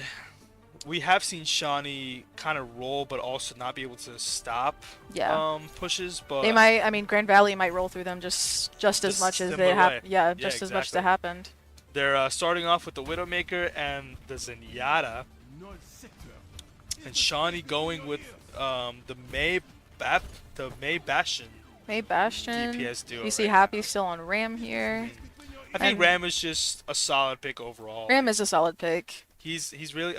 Speaker 2: we have seen Shawnee kind of roll, but also not be able to stop
Speaker 1: Yeah.
Speaker 2: pushes. But
Speaker 1: They might, I mean, Grand Valley might roll through them just as
Speaker 2: Just
Speaker 1: much as
Speaker 2: similar
Speaker 1: they have.
Speaker 2: way.
Speaker 1: Yeah,
Speaker 2: Yeah,
Speaker 1: just as much as
Speaker 2: exactly.
Speaker 1: that happened.
Speaker 2: they're starting off with the Widowmaker and the Zenyatta, and Shawnee going with the May Bastion
Speaker 1: May Bastion.
Speaker 2: DPS duo.
Speaker 1: We see
Speaker 2: right
Speaker 1: Happy
Speaker 2: now.
Speaker 1: still on Ram here.
Speaker 2: I think
Speaker 1: and-
Speaker 2: Ram is just a solid pick overall.
Speaker 1: Ram is a solid pick.
Speaker 2: He's really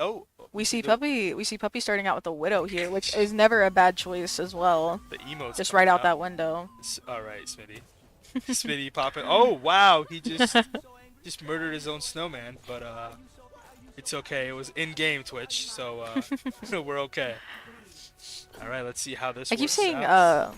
Speaker 1: We see
Speaker 2: the-
Speaker 1: Puppy starting out with the Widow here, which is never a bad choice as well.
Speaker 2: the emotes
Speaker 1: Just
Speaker 2: coming
Speaker 1: right out that window.
Speaker 2: All right, Smitty. Smitty popping. Oh wow, he just murdered his own snowman, but it's okay. It was in-game Twitch, so we're okay. All right, let's see how this.
Speaker 1: I keep
Speaker 2: works
Speaker 1: seeing
Speaker 2: out.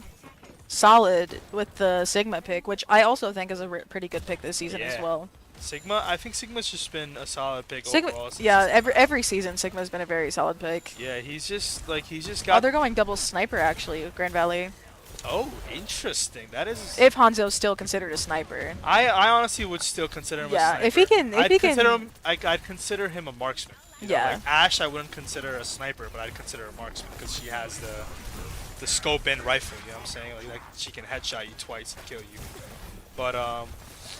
Speaker 1: Solid with the Sigma pick, which I also think is a pretty good pick this season as
Speaker 2: Yeah.
Speaker 1: well.
Speaker 2: Sigma. I think Sigma's just been a solid pick
Speaker 1: Sigma,
Speaker 2: overall. since
Speaker 1: yeah,
Speaker 2: his-
Speaker 1: every season Sigma's been a very solid pick.
Speaker 2: Yeah, he's just
Speaker 1: Oh,
Speaker 2: got.
Speaker 1: they're going double sniper actually with Grand Valley.
Speaker 2: Oh, interesting. That is.
Speaker 1: If Hanzo's still considered a sniper.
Speaker 2: I honestly would still consider him
Speaker 1: Yeah,
Speaker 2: a sniper.
Speaker 1: if he can- if
Speaker 2: I'd
Speaker 1: he can-
Speaker 2: consider him. I'd consider him a marksman. You know,
Speaker 1: Yeah.
Speaker 2: like Ash, I wouldn't consider a sniper, but I'd consider a marksman because she has the scope and rifle. You know what I'm saying? Like she can headshot you twice and kill you. But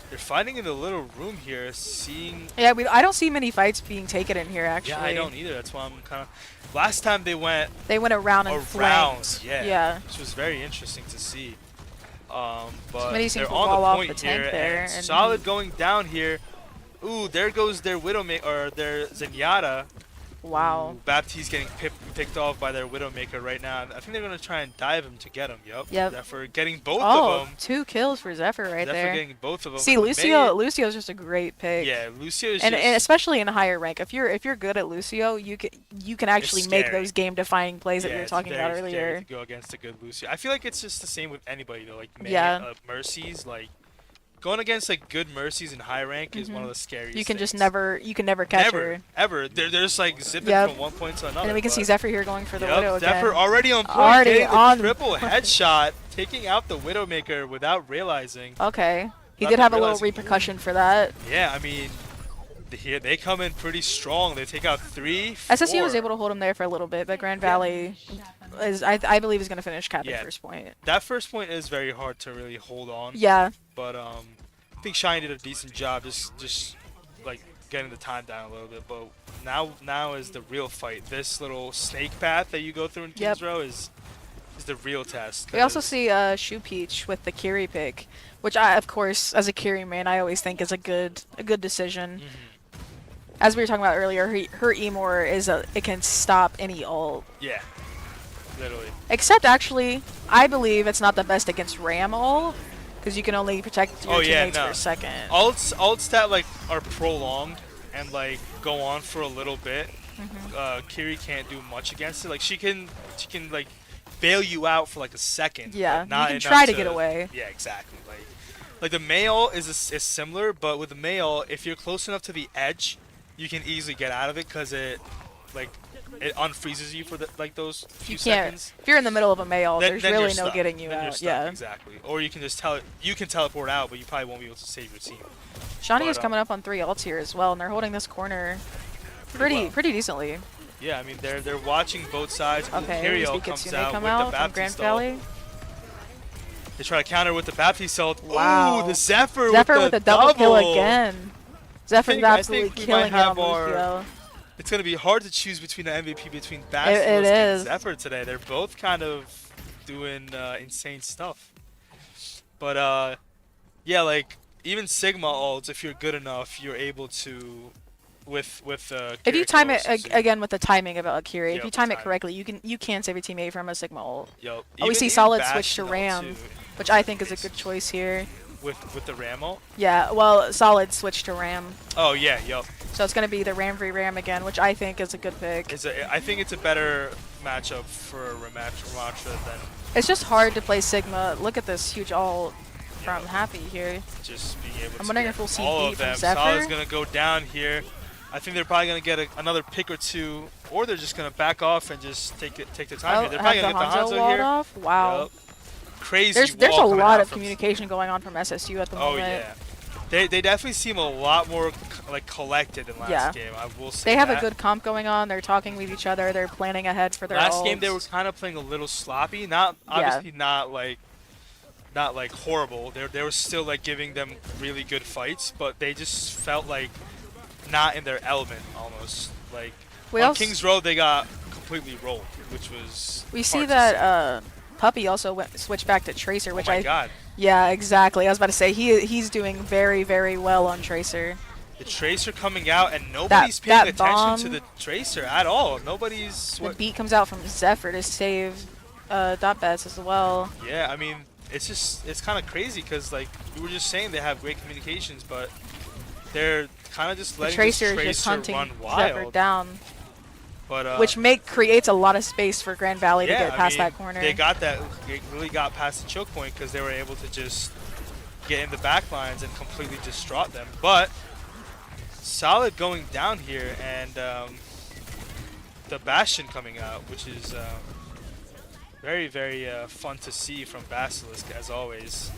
Speaker 2: they're fighting in the little room here, seeing.
Speaker 1: Yeah, I don't see many fights being taken in here actually.
Speaker 2: Yeah, I don't either. That's why I'm kind of. Last time they went
Speaker 1: They went around and
Speaker 2: around,
Speaker 1: flanked.
Speaker 2: yeah, which was very interesting to see. But
Speaker 1: Smitty seems
Speaker 2: they're
Speaker 1: to
Speaker 2: on
Speaker 1: wall
Speaker 2: the
Speaker 1: off
Speaker 2: point
Speaker 1: the tank
Speaker 2: here,
Speaker 1: there,
Speaker 2: and
Speaker 1: and
Speaker 2: Solid
Speaker 1: he-
Speaker 2: going down here. Ooh, there goes their Widowmaker or their Zenyatta.
Speaker 1: Wow.
Speaker 2: Ooh, Baptiste getting picked off by their Widowmaker right now. I think they're gonna try and dive him to get him. Yep. Zephyr getting both
Speaker 1: Oh,
Speaker 2: of them.
Speaker 1: 2 kills for Zephyr right
Speaker 2: Zephyr
Speaker 1: there.
Speaker 2: getting both of them.
Speaker 1: See, Lucio's just a great pick.
Speaker 2: Yeah, Lucio is
Speaker 1: And,
Speaker 2: just.
Speaker 1: and especially in a higher rank, if you're good at Lucio, you can actually make
Speaker 2: scary.
Speaker 1: those game-defining plays that
Speaker 2: yeah,
Speaker 1: we were
Speaker 2: it's
Speaker 1: talking about
Speaker 2: very scary
Speaker 1: earlier.
Speaker 2: to go against a good Lucio. I feel like it's just the same with anybody though. Like May,
Speaker 1: Yeah.
Speaker 2: Mercies, like going against like good Mercies in high rank is one of the scariest.
Speaker 1: You can just
Speaker 2: things.
Speaker 1: never catch
Speaker 2: Never,
Speaker 1: her.
Speaker 2: ever. They're just like zipping
Speaker 1: Yep.
Speaker 2: from one point to another.
Speaker 1: And then we can see
Speaker 2: but-
Speaker 1: Zephyr here going for the
Speaker 2: Yep,
Speaker 1: Widow again.
Speaker 2: Zephyr already on point,
Speaker 1: Already
Speaker 2: getting the
Speaker 1: on-
Speaker 2: triple headshot, taking out the Widowmaker without realizing.
Speaker 1: Okay. He
Speaker 2: Not
Speaker 1: did have a little
Speaker 2: realizing-
Speaker 1: repercussion for that.
Speaker 2: Yeah, I mean, they come in pretty strong. They take out 3, 4.
Speaker 1: SSU was able to hold him there for a little bit, but Grand Valley I believe is going to finish cap
Speaker 2: Yeah.
Speaker 1: at first point.
Speaker 2: That first point is very hard to really hold on.
Speaker 1: Yeah.
Speaker 2: But I think Shine did a decent job just like getting the time down a little bit. But now is the real fight. This little snake path that you go through in Kings
Speaker 1: Yep.
Speaker 2: Row is the real test.
Speaker 1: We also
Speaker 2: 'cause-
Speaker 1: see Shoe Peach with the Kiri pick, which I, of course, as a Kiri main, I always think is a good decision. As we were talking about earlier, her Emor it can stop any ult.
Speaker 2: Yeah, literally.
Speaker 1: Except actually, I believe it's not the best against Ram ult, because you can only protect your teammates for a second.
Speaker 2: Ults that like are prolonged and like go on for a little bit. Kiri can't do much against it. Like she can like bail you out for like a second.
Speaker 1: Yeah,
Speaker 2: but not
Speaker 1: you can
Speaker 2: enough
Speaker 1: try to get away.
Speaker 2: Yeah, exactly. Like the male is similar, but with the male, if you're close enough to the edge, you can easily get out of it because it like it unfreezes you for those
Speaker 1: You
Speaker 2: few
Speaker 1: can't.
Speaker 2: seconds.
Speaker 1: If you're in the middle of a mail,
Speaker 2: Then
Speaker 1: there's
Speaker 2: then you're
Speaker 1: really no
Speaker 2: stuck.
Speaker 1: getting you
Speaker 2: Then you're
Speaker 1: out.
Speaker 2: stuck
Speaker 1: Yeah.
Speaker 2: exactly. Or you can just you can teleport out, but you probably won't be able to save your team.
Speaker 1: Shawnee
Speaker 2: But
Speaker 1: is coming up on 3 ults here as well, and they're holding this corner
Speaker 2: pretty well.
Speaker 1: pretty decently.
Speaker 2: Yeah, I mean they're watching both sides. Ooh,
Speaker 1: Okay,
Speaker 2: Kirio
Speaker 1: we
Speaker 2: comes
Speaker 1: Kitsune
Speaker 2: out
Speaker 1: come
Speaker 2: with the
Speaker 1: out from Grand
Speaker 2: Baptiste ult.
Speaker 1: Valley.
Speaker 2: They try to counter with the Baptiste ult.
Speaker 1: Wow.
Speaker 2: Ooh, the Zephyr
Speaker 1: with
Speaker 2: the
Speaker 1: a double kill again. Zephyr's
Speaker 2: I
Speaker 1: absolutely
Speaker 2: think we
Speaker 1: killing
Speaker 2: might
Speaker 1: it
Speaker 2: have
Speaker 1: on
Speaker 2: our-
Speaker 1: Lucio.
Speaker 2: It's gonna be hard to choose between an MVP between
Speaker 1: It
Speaker 2: Basilisk and
Speaker 1: is.
Speaker 2: Zephyr today. They're both kind of doing insane stuff. But yeah, like even Sigma ults, if you're good enough, you're able to with
Speaker 1: If you
Speaker 2: Kiriko,
Speaker 1: time it
Speaker 2: Suzuki.
Speaker 1: again with the timing of Akira, if
Speaker 2: Yep,
Speaker 1: you time it
Speaker 2: timing.
Speaker 1: correctly, you can save your teammate from a Sigma ult.
Speaker 2: Yup.
Speaker 1: Oh, we see
Speaker 2: Even
Speaker 1: Solid switch to
Speaker 2: Bastion ult,
Speaker 1: Ram,
Speaker 2: too,
Speaker 1: which I think is a
Speaker 2: It's-
Speaker 1: good choice here.
Speaker 2: with the Ram ult.
Speaker 1: Yeah, well, Solid switch to Ram.
Speaker 2: Oh yeah, yup.
Speaker 1: So it's going to be the Ram v Ram again, which I think is a good pick.
Speaker 2: I think it's a better matchup for Ramatra than
Speaker 1: It's just hard to play Sigma. Look at this huge ult from Happy here.
Speaker 2: just being able to
Speaker 1: I'm wondering
Speaker 2: get
Speaker 1: if we'll see
Speaker 2: all
Speaker 1: B
Speaker 2: of
Speaker 1: from
Speaker 2: them.
Speaker 1: Zephyr.
Speaker 2: Solid's gonna go down here. I think they're probably gonna get another pick or two, or they're just gonna back off and just take the time here. They're probably
Speaker 1: have
Speaker 2: gonna
Speaker 1: the
Speaker 2: get the
Speaker 1: Hanzo
Speaker 2: Hanzo
Speaker 1: walled
Speaker 2: here.
Speaker 1: off? Wow.
Speaker 2: Yup. Crazy.
Speaker 1: There's a
Speaker 2: wall coming
Speaker 1: lot
Speaker 2: out
Speaker 1: of
Speaker 2: from
Speaker 1: communication going on from SSU at the
Speaker 2: Oh
Speaker 1: moment.
Speaker 2: yeah. They definitely seem a lot more like collected than last
Speaker 1: Yeah.
Speaker 2: game. I will say
Speaker 1: They have
Speaker 2: that.
Speaker 1: a good comp going on. They're talking with each other. They're planning ahead for their
Speaker 2: Last game they
Speaker 1: ults.
Speaker 2: were kind of playing a little sloppy. Not obviously not like horrible. They were still like giving them really good fights, but they just felt like not in their element almost. Like
Speaker 1: We
Speaker 2: on
Speaker 1: also
Speaker 2: Kings Road they got completely rolled, which was
Speaker 1: we
Speaker 2: hard
Speaker 1: see
Speaker 2: to
Speaker 1: that Puppy also switched back to Tracer,
Speaker 2: Oh
Speaker 1: which
Speaker 2: my god.
Speaker 1: yeah, exactly. I was about to say he's doing very well on Tracer.
Speaker 2: The Tracer coming out and nobody's paying
Speaker 1: that
Speaker 2: attention
Speaker 1: bomb-
Speaker 2: to the Tracer at all. Nobody's
Speaker 1: The beat comes out from Zephyr to save dot bets as well.
Speaker 2: Yeah, I mean, it's kind of crazy because like we were just saying they have great communications, but they're kind of just
Speaker 1: The
Speaker 2: letting
Speaker 1: Tracer
Speaker 2: this
Speaker 1: is just
Speaker 2: Tracer
Speaker 1: hunting
Speaker 2: run
Speaker 1: Zephyr
Speaker 2: wild.
Speaker 1: down,
Speaker 2: But
Speaker 1: which creates a lot of space for Grand Valley to
Speaker 2: yeah,
Speaker 1: get past
Speaker 2: I mean,
Speaker 1: that corner.
Speaker 2: They got that. They really got past the choke point because they were able to just get in the back lines and completely distraught them. But Solid going down here and the Bastion coming out, which is very fun to see from Basilisk as always.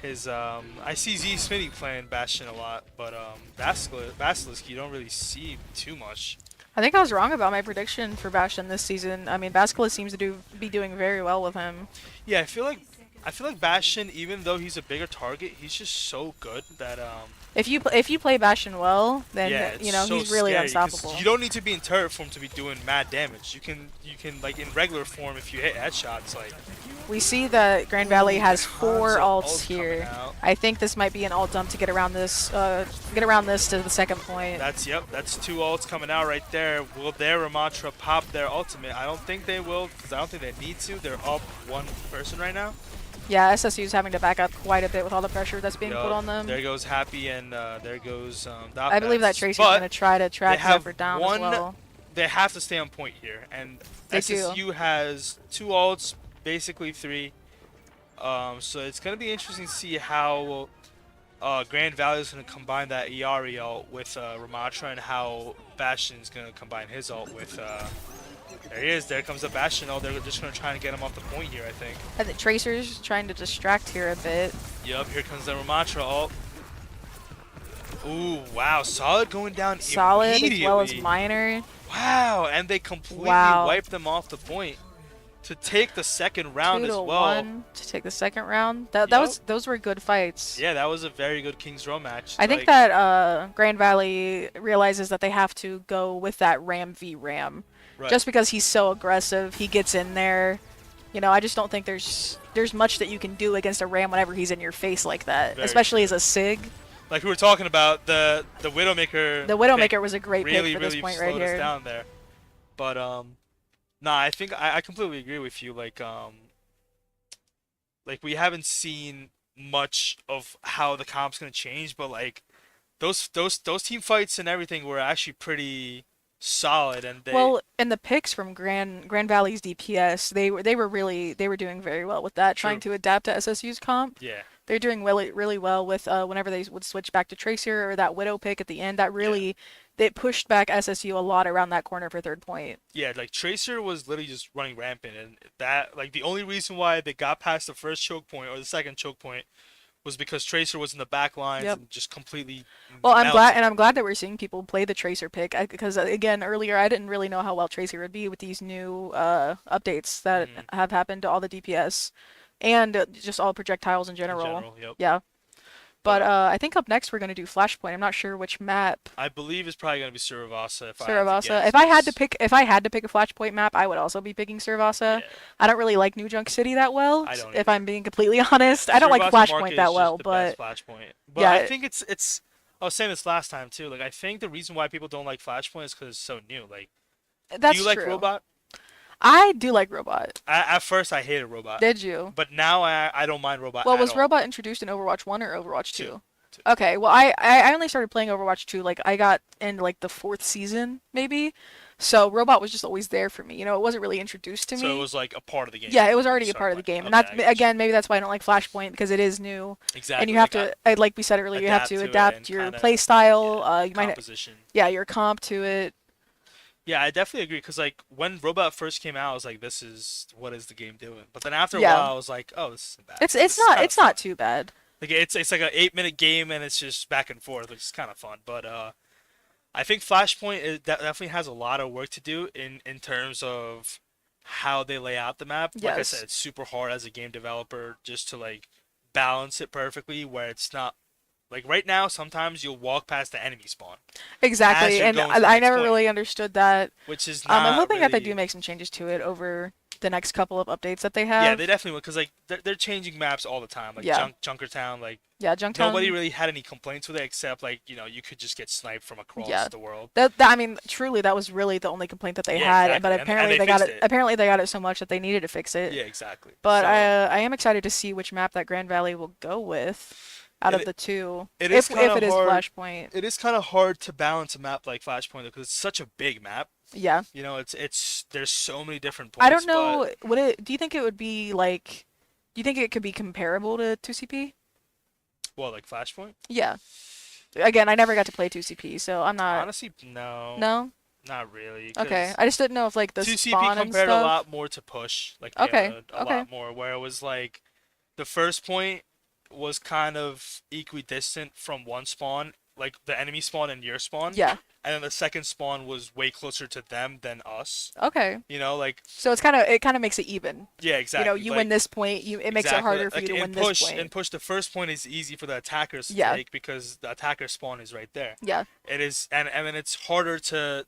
Speaker 2: His I see Z Smitty playing Bastion a lot, but Basilisk you don't really see too much.
Speaker 1: I think I was wrong about my prediction for Bastion this season. I mean, Basilisk seems to be doing very well with him.
Speaker 2: Yeah, I feel like Bastion, even though he's a bigger target, he's just so good that
Speaker 1: If you play Bastion well, then
Speaker 2: yeah, it's
Speaker 1: you know
Speaker 2: so
Speaker 1: he's really
Speaker 2: scary 'cause
Speaker 1: unstoppable.
Speaker 2: You don't need to be in turret form to be doing mad damage. You can like in regular form if you hit headshots like.
Speaker 1: We see that Grand Valley has 4
Speaker 2: Hanzo
Speaker 1: ults
Speaker 2: ult coming
Speaker 1: here.
Speaker 2: out.
Speaker 1: I think this might be an ult dump to get around this to the second point.
Speaker 2: That's 2 ults coming out right there. Will their Ramatra pop their ultimate? I don't think they will because I don't think they need to. They're up 1 person right now.
Speaker 1: Yeah, SSU is having to back up quite a bit with all the pressure that's being
Speaker 2: Yup,
Speaker 1: put on them.
Speaker 2: There goes Happy and there goes
Speaker 1: I believe that Tracer's
Speaker 2: But
Speaker 1: going to try to track
Speaker 2: they have
Speaker 1: Zephyr down
Speaker 2: one-
Speaker 1: as well.
Speaker 2: they have to stay on point here, and
Speaker 1: They do.
Speaker 2: SSU has 2 ults, basically 3. So it's gonna be interesting to see how Grand Valley is gonna combine that Iari ult with Ramatra, and how Bastion's gonna combine his ult with. There he is. There comes the Bastion ult. They're just gonna try and get him off the point here, I think.
Speaker 1: I think Tracer's trying to distract here a bit.
Speaker 2: Yup. Here comes the Ramatra ult. Ooh, wow! Solid going down
Speaker 1: Solid as
Speaker 2: immediately.
Speaker 1: well as Minor.
Speaker 2: Wow, and they completely
Speaker 1: Wow.
Speaker 2: wiped them off the point to take the second round
Speaker 1: 2
Speaker 2: as
Speaker 1: to
Speaker 2: well.
Speaker 1: 1 to take the second round. That
Speaker 2: Yup.
Speaker 1: was those were good fights.
Speaker 2: Yeah, that was a very good Kings Row match.
Speaker 1: I think that Grand Valley realizes that they have to go with that Ram v Ram.
Speaker 2: right.
Speaker 1: Just because he's so aggressive, he gets in there. You know, I just don't think there's much that you can do against a Ram whenever he's in your face like that,
Speaker 2: Very
Speaker 1: especially
Speaker 2: true.
Speaker 1: as a Sig.
Speaker 2: like we were talking about, the Widowmaker.
Speaker 1: The Widowmaker was a great
Speaker 2: really,
Speaker 1: pick for this
Speaker 2: really
Speaker 1: point
Speaker 2: slowed
Speaker 1: right
Speaker 2: us
Speaker 1: here.
Speaker 2: down there. But nah, I think I completely agree with you. Like we haven't seen much of how the comp's gonna change, but like those team fights and everything were actually pretty solid, and they
Speaker 1: Well, and the picks from Grand Valley's DPS, they were doing very well with that, trying
Speaker 2: True.
Speaker 1: to adapt to SSU's comp.
Speaker 2: yeah.
Speaker 1: They're doing really really well with whenever they would switch back to Tracer or that Widow pick at the end. That
Speaker 2: Yeah.
Speaker 1: really it pushed back SSU a lot around that corner for third point.
Speaker 2: Yeah, like Tracer was literally just running rampant, and that like the only reason why they got past the first choke point or the second choke point was because Tracer was in the back lines
Speaker 1: Yep.
Speaker 2: and just completely
Speaker 1: Well,
Speaker 2: melted.
Speaker 1: I'm glad that we're seeing people play the Tracer pick because again, earlier I didn't really know how well Tracer would be with these new updates that
Speaker 2: Hmm.
Speaker 1: have happened to all the DPS and just all projectiles in
Speaker 2: In
Speaker 1: general.
Speaker 2: general, yep.
Speaker 1: Yeah. But
Speaker 2: But
Speaker 1: I think up next we're gonna do Flashpoint. I'm not sure which map.
Speaker 2: I believe it's probably gonna be Suravasa if I had to
Speaker 1: Suravasa.
Speaker 2: guess, cause
Speaker 1: If I had to pick a Flashpoint map, I would also be picking Suravasa.
Speaker 2: yeah,
Speaker 1: I don't really like New Junk City that well,
Speaker 2: I don't
Speaker 1: if
Speaker 2: either.
Speaker 1: I'm being completely honest. I don't like
Speaker 2: Suravasa
Speaker 1: Flashpoint
Speaker 2: Market
Speaker 1: that
Speaker 2: is
Speaker 1: well,
Speaker 2: just the best
Speaker 1: but
Speaker 2: Flashpoint. But I
Speaker 1: yeah,
Speaker 2: think it's. I was saying this last time too. Like I think the reason why people don't like Flashpoint is because it's so new. Like, do you
Speaker 1: that's
Speaker 2: like
Speaker 1: true.
Speaker 2: Robot?
Speaker 1: I do like Robot.
Speaker 2: At first I hated Robot,
Speaker 1: Did you?
Speaker 2: but now I don't mind Robot
Speaker 1: Well,
Speaker 2: at
Speaker 1: was
Speaker 2: all.
Speaker 1: Robot introduced in Overwatch 1 or Overwatch
Speaker 2: Two,
Speaker 1: 2?
Speaker 2: two.
Speaker 1: Okay, well, I only started playing Overwatch 2, like, I got in, like, the fourth season, maybe. So, Robot was just always there for me. You know, it wasn't really introduced to
Speaker 2: So it
Speaker 1: me.
Speaker 2: was like a part of the game
Speaker 1: Yeah, it was
Speaker 2: when you
Speaker 1: already a
Speaker 2: started
Speaker 1: part of the
Speaker 2: playing.
Speaker 1: game. And
Speaker 2: Okay,
Speaker 1: that's,
Speaker 2: I got you.
Speaker 1: again, maybe that's why I don't like Flashpoint, because it is new. And you
Speaker 2: Exactly.
Speaker 1: have
Speaker 2: Like
Speaker 1: to, like we said earlier, you have
Speaker 2: adapt
Speaker 1: to
Speaker 2: to it and
Speaker 1: adapt your
Speaker 2: kind of
Speaker 1: play style.
Speaker 2: yeah,
Speaker 1: You might,
Speaker 2: composition.
Speaker 1: yeah, your comp to it.
Speaker 2: Yeah, I definitely agree because like when Robot first came out, I was like, "This is what is the game doing?" But then after a
Speaker 1: Yeah.
Speaker 2: while, I was like, "Oh, this isn't bad. Like, this is kind of
Speaker 1: It's
Speaker 2: fun."
Speaker 1: not too bad.
Speaker 2: Like it's like an 8 minute game and it's just back and forth, which is kind of fun. But I think Flashpoint definitely has a lot of work to do in terms of how they lay out the map. Like I said,
Speaker 1: Yes.
Speaker 2: it's super hard as a game developer just to like balance it perfectly where it's not like right now. Sometimes you'll walk past the enemy spawn as
Speaker 1: Exactly.
Speaker 2: you're
Speaker 1: And
Speaker 2: going to the
Speaker 1: I
Speaker 2: next
Speaker 1: never
Speaker 2: point,
Speaker 1: really understood that.
Speaker 2: which is
Speaker 1: I'm
Speaker 2: not
Speaker 1: hoping that they do
Speaker 2: really.
Speaker 1: make some changes to it over the next couple of updates that they
Speaker 2: Yeah, they
Speaker 1: have.
Speaker 2: definitely will because like they're changing maps all the time. Like
Speaker 1: Yeah.
Speaker 2: Junkertown, like
Speaker 1: Yeah,
Speaker 2: nobody
Speaker 1: Junktown.
Speaker 2: really had any complaints with it except like you could just get sniped from across
Speaker 1: Yeah.
Speaker 2: the world.
Speaker 1: I mean, truly, that was really the only complaint that they
Speaker 2: Yeah,
Speaker 1: had. But
Speaker 2: exactly, and they fixed it.
Speaker 1: apparently they got it so much that they needed to fix it.
Speaker 2: Yeah, exactly.
Speaker 1: But
Speaker 2: So
Speaker 1: I am excited to see which map that Grand Valley will go with out of
Speaker 2: it
Speaker 1: the two,
Speaker 2: it is kind
Speaker 1: if
Speaker 2: of
Speaker 1: it is
Speaker 2: hard.
Speaker 1: Flashpoint.
Speaker 2: It is kind of hard to balance a map like Flashpoint because it's such a big map.
Speaker 1: Yeah.
Speaker 2: It's there's so many different
Speaker 1: I don't
Speaker 2: points, but
Speaker 1: know. Would it? Do you think it would be like? Do you think it could be comparable to 2CP?
Speaker 2: well, like Flashpoint.
Speaker 1: Yeah. Again, I never got to play 2CP, so I'm not.
Speaker 2: Honestly, no,
Speaker 1: No.
Speaker 2: not really,
Speaker 1: Okay.
Speaker 2: because
Speaker 1: I just didn't know if like the
Speaker 2: 2CP
Speaker 1: spawn and
Speaker 2: compared a
Speaker 1: stuff.
Speaker 2: lot more to push. Like they
Speaker 1: Okay.
Speaker 2: had a
Speaker 1: Okay.
Speaker 2: lot more, where it was like the first point was kind of equidistant from one spawn, like the enemy spawn and your spawn,
Speaker 1: Yeah.
Speaker 2: and then the second spawn was way closer to them than us.
Speaker 1: Okay.
Speaker 2: Like
Speaker 1: So it kind of makes it even.
Speaker 2: yeah,
Speaker 1: You know,
Speaker 2: exactly.
Speaker 1: you win
Speaker 2: Like
Speaker 1: this point, it makes it
Speaker 2: exactly.
Speaker 1: harder for you
Speaker 2: Like
Speaker 1: to
Speaker 2: in
Speaker 1: win this
Speaker 2: push,
Speaker 1: point.
Speaker 2: the first point is easy for the attackers to
Speaker 1: Yeah.
Speaker 2: take because the attacker spawn is right there.
Speaker 1: Yeah.
Speaker 2: It is, and then it's harder to